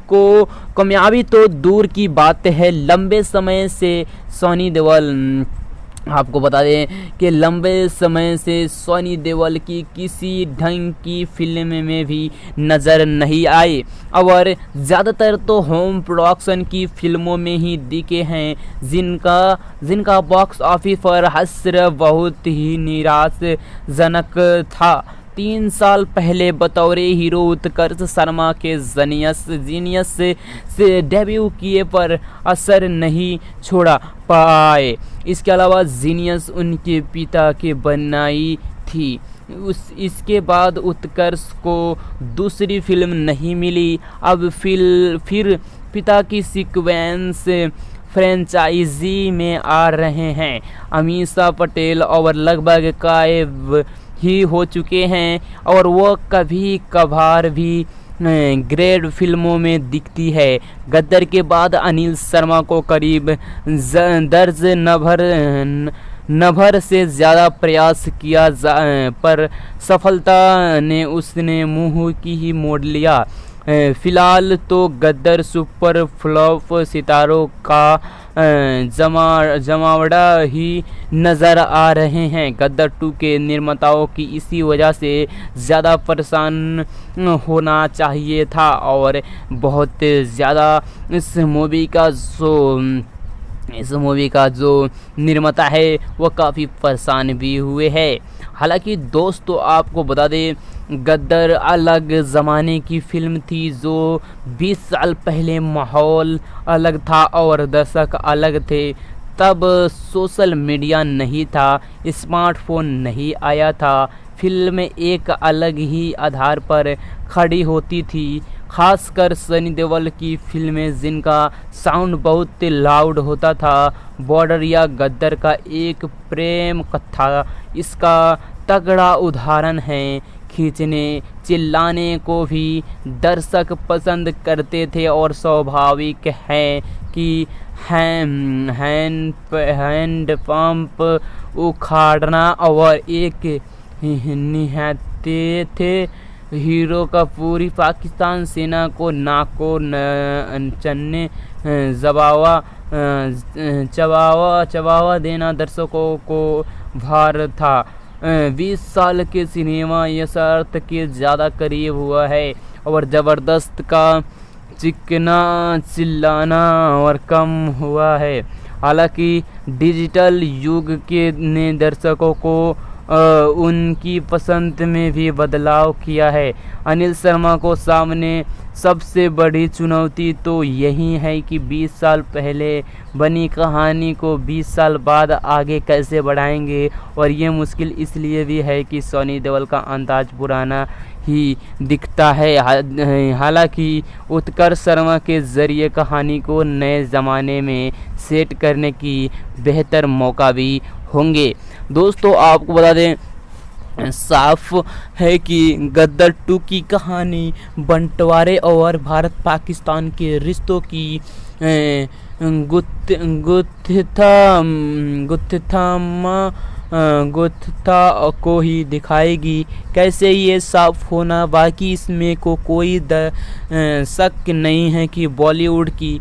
तो दूर की बात है, लंबे समय से सनी देओल, आपको बता दें कि लंबे समय से सनी देओल की किसी ढंग की फिल्म में भी नज़र नहीं आए और ज़्यादातर तो होम प्रोडक्शन की फिल्मों में ही दिखे हैं, जिनका बॉक्स ऑफिस पर हश्र बहुत ही निराशाजनक था। 3 साल पहले बतौर हीरो उत्कर्ष शर्मा के जीनियस से डेब्यू किए पर असर नहीं छोड़ा पाए। इसके अलावा जीनियस उनके पिता के बनाई थी। इसके बाद उत्कर्ष को दूसरी फिल्म नहीं मिली। अब फिर पिता की सीक्वेंस फ्रेंचाइजी में आ रहे हैं। अमीषा पटेल और लगभग गायब ही हो चुके हैं और वो कभी कभार भी ग्रेड फिल्मों में दिखती है। गद्दर के बाद अनिल शर्मा को करीब दर्ज नभर से ज़्यादा प्रयास किया पर सफलता ने उसने मुंह की ही मोड़ लिया। फिलहाल तो गद्दर सुपर फ्लॉप सितारों का जमावड़ा ही नज़र आ रहे हैं। गद्दर 2 के निर्माताओं की इसी वजह से ज़्यादा परेशान होना चाहिए था और बहुत ज़्यादा इस मूवी का जो निर्माता है वो काफ़ी परेशान भी हुए हैं। हालांकि दोस्तों आपको बता दें गद्दर अलग ज़माने की फिल्म थी, जो 20 साल पहले माहौल अलग था और दर्शक अलग थे। तब सोशल मीडिया नहीं था, स्मार्टफोन नहीं आया था, फिल्म एक अलग ही आधार पर खड़ी होती थी। खासकर सनी देओल की फिल्में जिनका साउंड बहुत लाउड होता था। बॉर्डर या गद्दर का एक प्रेम कथा इसका तगड़ा उदाहरण है। खींचने चिल्लाने को भी दर्शक पसंद करते थे और स्वाभाविक है कि हैंड पंप उखाड़ना और एक निहत्ते थे हीरो का पूरी पाकिस्तान सेना को नाको चन्ने चबावा देना दर्शकों को भार था। 20 साल के सिनेमा यश अर्थ के ज़्यादा करीब हुआ है और ज़बरदस्त का चिकना चिल्लाना और कम हुआ है। हालांकि डिजिटल युग के ने दर्शकों को उनकी पसंद में भी बदलाव किया है। अनिल शर्मा को सामने सबसे बड़ी चुनौती तो यही है कि 20 साल पहले बनी कहानी को 20 साल बाद आगे कैसे बढ़ाएंगे, और ये मुश्किल इसलिए भी है कि सनी देओल का अंदाज पुराना ही दिखता है। हालांकि उत्कर्ष शर्मा के ज़रिए कहानी को नए ज़माने में सेट करने की बेहतर मौका भी होंगे। दोस्तों आपको बता दें साफ है कि गद्दर 2 की कहानी बंटवारे और भारत पाकिस्तान के रिश्तों की गुत्था को ही दिखाएगी। कैसे ये साफ होना बाकी इसमें को कोई शक नहीं है कि बॉलीवुड की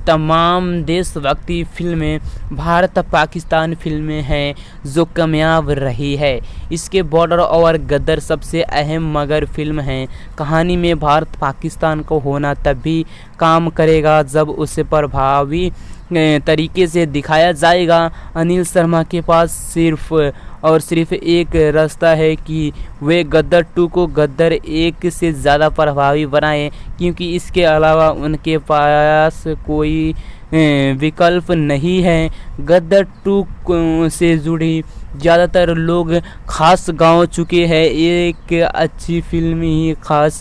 तमाम देशभक्ति फिल्में भारत पाकिस्तान फिल्में हैं जो कामयाब रही है। इसके बॉर्डर और गद्दर सबसे अहम मगर फिल्म हैं। कहानी में भारत पाकिस्तान को होना तभी काम करेगा जब उसे प्रभावी तरीके से दिखाया जाएगा। अनिल शर्मा के पास सिर्फ एक रास्ता है कि वे गद्दर 2 को गद्दर 1 से ज़्यादा प्रभावी बनाएं, क्योंकि इसके अलावा उनके पास कोई विकल्प नहीं है। गद्दर 2 से जुड़ी ज़्यादातर लोग खास गांव चुके हैं। एक अच्छी फिल्म ही खास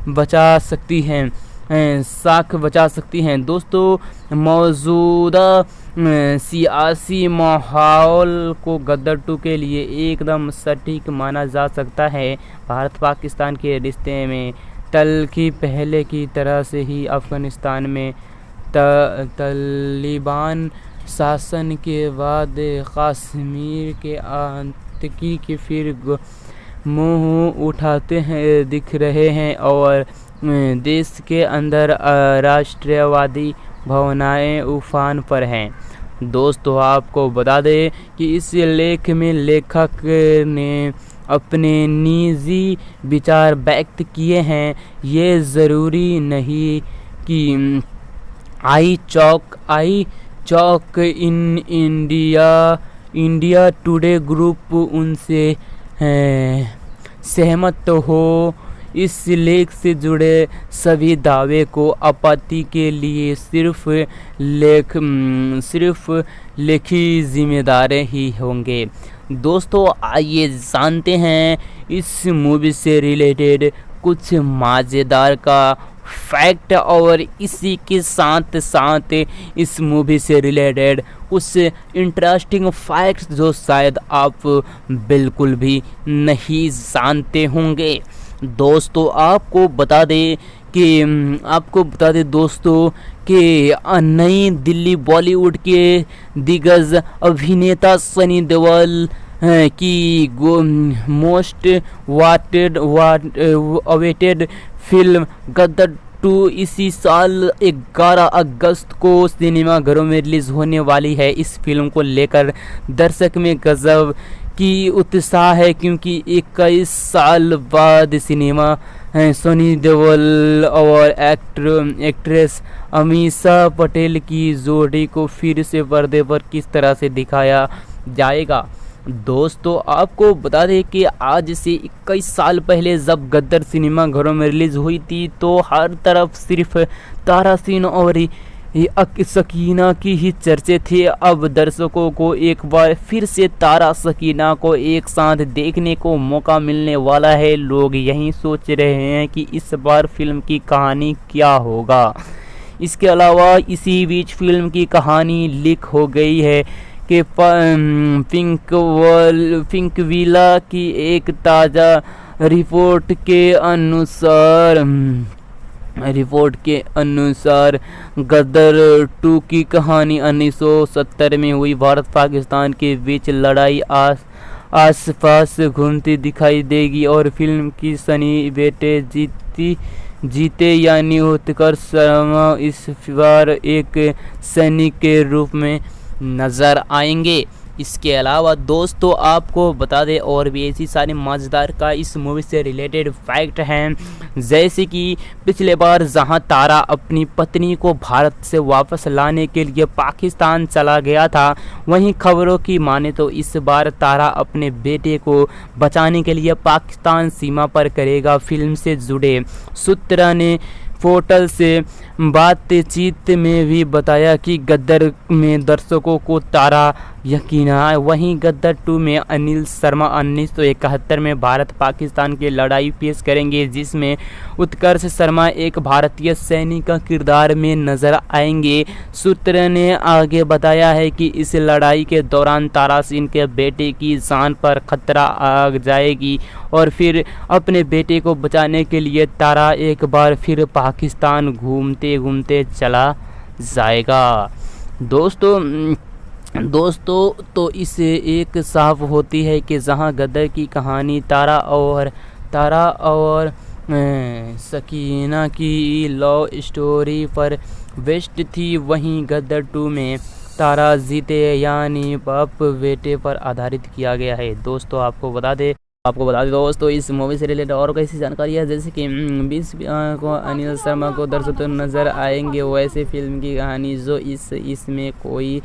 बचा सकती हैं। साख बचा सकती हैं। दोस्तों मौजूदा सियासी माहौल को गदर 2 के लिए एकदम सटीक माना जा सकता है। भारत पाकिस्तान के रिश्ते में तल्खी पहले की तरह से ही अफ़गानिस्तान में तालिबान शासन के बाद कश्मीर के आतंकी के फिर मुँह उठाते हैं दिख रहे हैं और देश के अंदर राष्ट्रवादी भावनाएं उफान पर हैं। दोस्तों आपको बता दें कि इस लेख में लेखक ने अपने निजी विचार व्यक्त किए हैं। ये ज़रूरी नहीं कि आई चौक इन इंडिया टुडे ग्रुप उनसे सहमत हो। इस लेख से जुड़े सभी दावे को आपत्ति के लिए सिर्फ लेखी जिम्मेदार ही होंगे। दोस्तों आइए जानते हैं इस मूवी से रिलेटेड कुछ मज़ेदार का फैक्ट और इसी के साथ साथ इस मूवी से रिलेटेड कुछ इंटरेस्टिंग फैक्ट्स जो शायद आप बिल्कुल भी नहीं जानते होंगे। दोस्तों आपको बता दें दोस्तों कि नई दिल्ली बॉलीवुड के दिग्गज अभिनेता सनी देओल की मोस्ट अवेटेड फिल्म गदर 2 इसी साल 11 अगस्त को सिनेमाघरों में रिलीज़ होने वाली है। इस फिल्म को लेकर दर्शक में गजब की उत्साह है क्योंकि 21 साल बाद सिनेमा सनी देओल और एक्ट्रेस अमीषा पटेल की जोड़ी को फिर से पर्दे पर किस तरह से दिखाया जाएगा। दोस्तों आपको बता दें कि आज से 21 साल पहले जब गदर सिनेमा घरों में रिलीज़ हुई थी तो हर तरफ सिर्फ तारा सिंह और सकीना की ही चर्चे थे। अब दर्शकों को एक बार फिर से तारा सकीना को एक साथ देखने को मौका मिलने वाला है। लोग यही सोच रहे हैं कि इस बार फिल्म की कहानी क्या होगा। इसके अलावा इसी बीच फिल्म की कहानी लीक हो गई है कि पिंकविला की एक ताज़ा रिपोर्ट के अनुसार गदर 2 की कहानी 1970 में हुई भारत पाकिस्तान के बीच लड़ाई आसपास घूमती दिखाई देगी और फिल्म की सनी बेटे जीते यानी उत्कर्ष शर्मा इस बार एक सैनिक के रूप में नज़र आएंगे। इसके अलावा दोस्तों आपको बता दें और भी ऐसी सारी मज़ेदार का इस मूवी से रिलेटेड फैक्ट हैं, जैसे कि पिछले बार जहां तारा अपनी पत्नी को भारत से वापस लाने के लिए पाकिस्तान चला गया था, वहीं खबरों की माने तो इस बार तारा अपने बेटे को बचाने के लिए पाकिस्तान सीमा पर करेगा। फिल्म से जुड़े सूत्र ने पोर्टल से बातचीत में भी बताया कि गदर में दर्शकों को तारा यकीन है। वहीं गदर 2 में अनिल शर्मा 1971 में भारत पाकिस्तान की लड़ाई पेश करेंगे, जिसमें उत्कर्ष शर्मा एक भारतीय सैनिक का किरदार में नजर आएंगे। सूत्र ने आगे बताया है कि इस लड़ाई के दौरान तारा सिंह के बेटे की जान पर खतरा आ जाएगी और फिर अपने बेटे को बचाने के लिए तारा एक बार फिर पाकिस्तान घूमते घूमते चला जाएगा। दोस्तों तो इससे एक साफ होती है कि जहां गदर की कहानी तारा और सकीना की लव स्टोरी पर बेस्ड थी, वहीं गदर 2 में तारा जीते यानी बाप बेटे पर आधारित किया गया है। दोस्तों आपको बता दें दोस्तों इस मूवी से रिलेटेड और कैसी जानकारी है, जैसे कि 20 को अनिल शर्मा को दर्शक नजर आएंगे वैसे फिल्म की कहानी जो इसमें कोई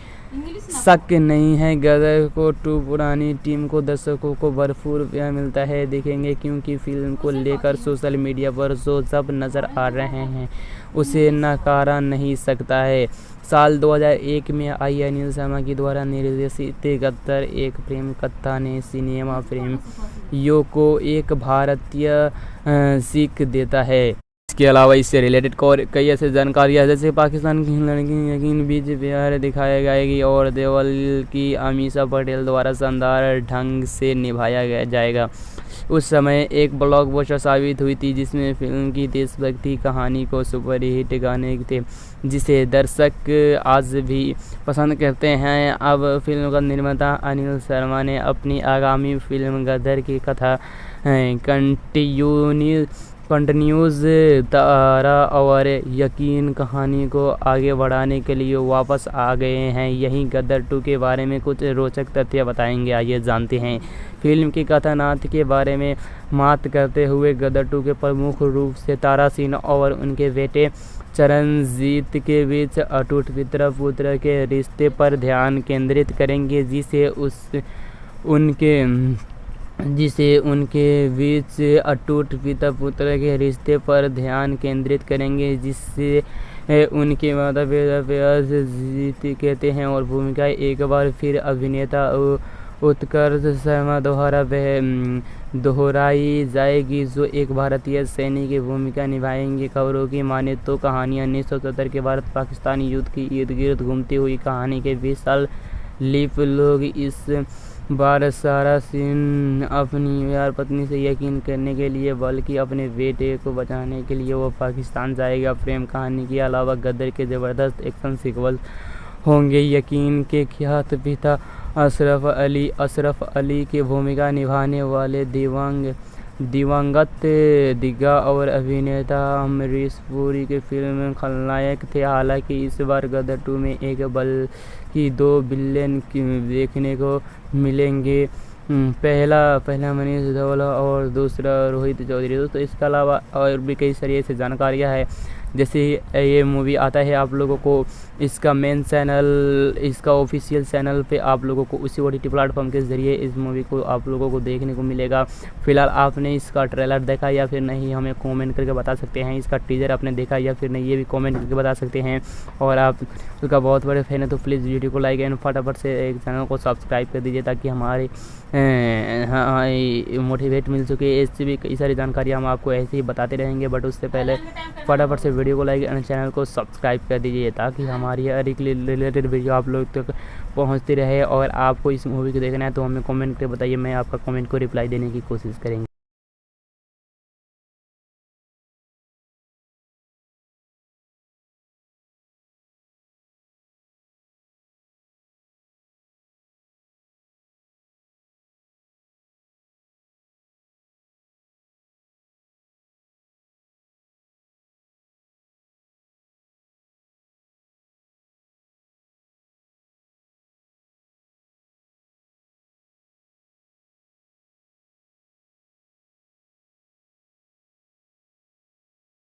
शक नहीं है। गदर को 2 पुरानी टीम को दर्शकों को भरपूर प्यार मिलता है देखेंगे, क्योंकि फिल्म को लेकर सोशल मीडिया पर जो जब नज़र आ रहे हैं उसे नकारा नहीं सकता है। साल 2001 में आई अनिल शर्मा की द्वारा निर्देशित गदर एक प्रेम कथा ने सिनेमा प्रेमियों को एक भारतीय सीख देता है। इसके अलावा इससे रिलेटेड कई ऐसे जानकारियाँ जैसे पाकिस्तान की लड़की यकीन बीच प्यार दिखाई जाएगी और देवल की अमीषा पटेल द्वारा शानदार ढंग से निभाया जाएगा। उस समय एक ब्लॉकबस्टर साबित हुई थी जिसमें फिल्म की देशभक्ति कहानी को सुपरहिट गाने थे जिसे दर्शक आज भी पसंद करते हैं। अब फिल्म का निर्माता अनिल शर्मा ने अपनी आगामी फिल्म गदर की कथा कंटिन्यूज तारा और यकीन कहानी को आगे बढ़ाने के लिए वापस आ गए हैं। यहीं गदर 2 के बारे में कुछ रोचक तथ्य बताएंगे, आइए जानते हैं। फिल्म की कथानाथ के बारे में बात करते हुए गदर 2 के प्रमुख रूप से तारा सिंह और उनके बेटे चरणजीत के बीच अटूट पिता पुत्र के रिश्ते पर ध्यान केंद्रित करेंगे जिसे उनके बीच अटूट पिता पुत्र के रिश्ते पर ध्यान केंद्रित करेंगे जिससे उनके माता पिता प्यार से जीत कहते हैं और भूमिका एक बार फिर अभिनेता उत्कर्ष शर्मा द्वारा दोहराई जाएगी जो एक भारतीय सैनिक की भूमिका निभाएंगे। खबरों की माने तो कहानी 1970 के भारत पाकिस्तान युद्ध की इर्द गिर्द घूमती हुई कहानी के 20 साल लीप लोग इस बार सारा सिंह अपनी प्यार पत्नी से यकीन करने के लिए बल्कि अपने बेटे को बचाने के लिए वो पाकिस्तान जाएगा। प्रेम कहानी के अलावा गदर के ज़बरदस्त एक्शन सीक्वल्स होंगे। यकीन के ख्यात पिता अशरफ अली की भूमिका निभाने वाले दिवंगत दिग्गा और अभिनेता अमरीश पुरी के फिल्म खलनायक थे। हालांकि इस बार गदर 2 में एक बल्कि 2 विलेन देखने को मिलेंगे। पहला मनीष धवला और दूसरा रोहित चौधरी। दोस्तों इसके अलावा और भी कई सारी ऐसी जानकारियाँ हैं जैसे ये मूवी आता है आप लोगों को इसका मेन चैनल, इसका ऑफिशियल चैनल पे आप लोगों को उसी OTT प्लेटफॉर्म के ज़रिए इस मूवी को आप लोगों को देखने को मिलेगा। फिलहाल आपने इसका ट्रेलर देखा या फिर नहीं हमें कमेंट करके बता सकते हैं। इसका टीजर आपने देखा या फिर नहीं ये भी कमेंट करके बता सकते हैं। और आप उसका बहुत बड़े फैन है तो प्लीज़ वीडियो को लाइक एंड फटाफट से एक चैनल को सब्सक्राइब कर दीजिए ताकि हमारे मोटिवेट मिल सके। इससे भी कई सारी जानकारियाँ हम आपको ऐसे ही बताते रहेंगे, बट उससे पहले फटाफट से वीडियो को लाइक एंड चैनल को सब्सक्राइब कर दीजिए ताकि हमारी हर एक रिलेटेड वीडियो आप लोग तक पहुंचती रहे। और आपको इस मूवी को देखना है तो हमें कमेंट करके बताइए, मैं आपका कमेंट को रिप्लाई देने की कोशिश करेंगे।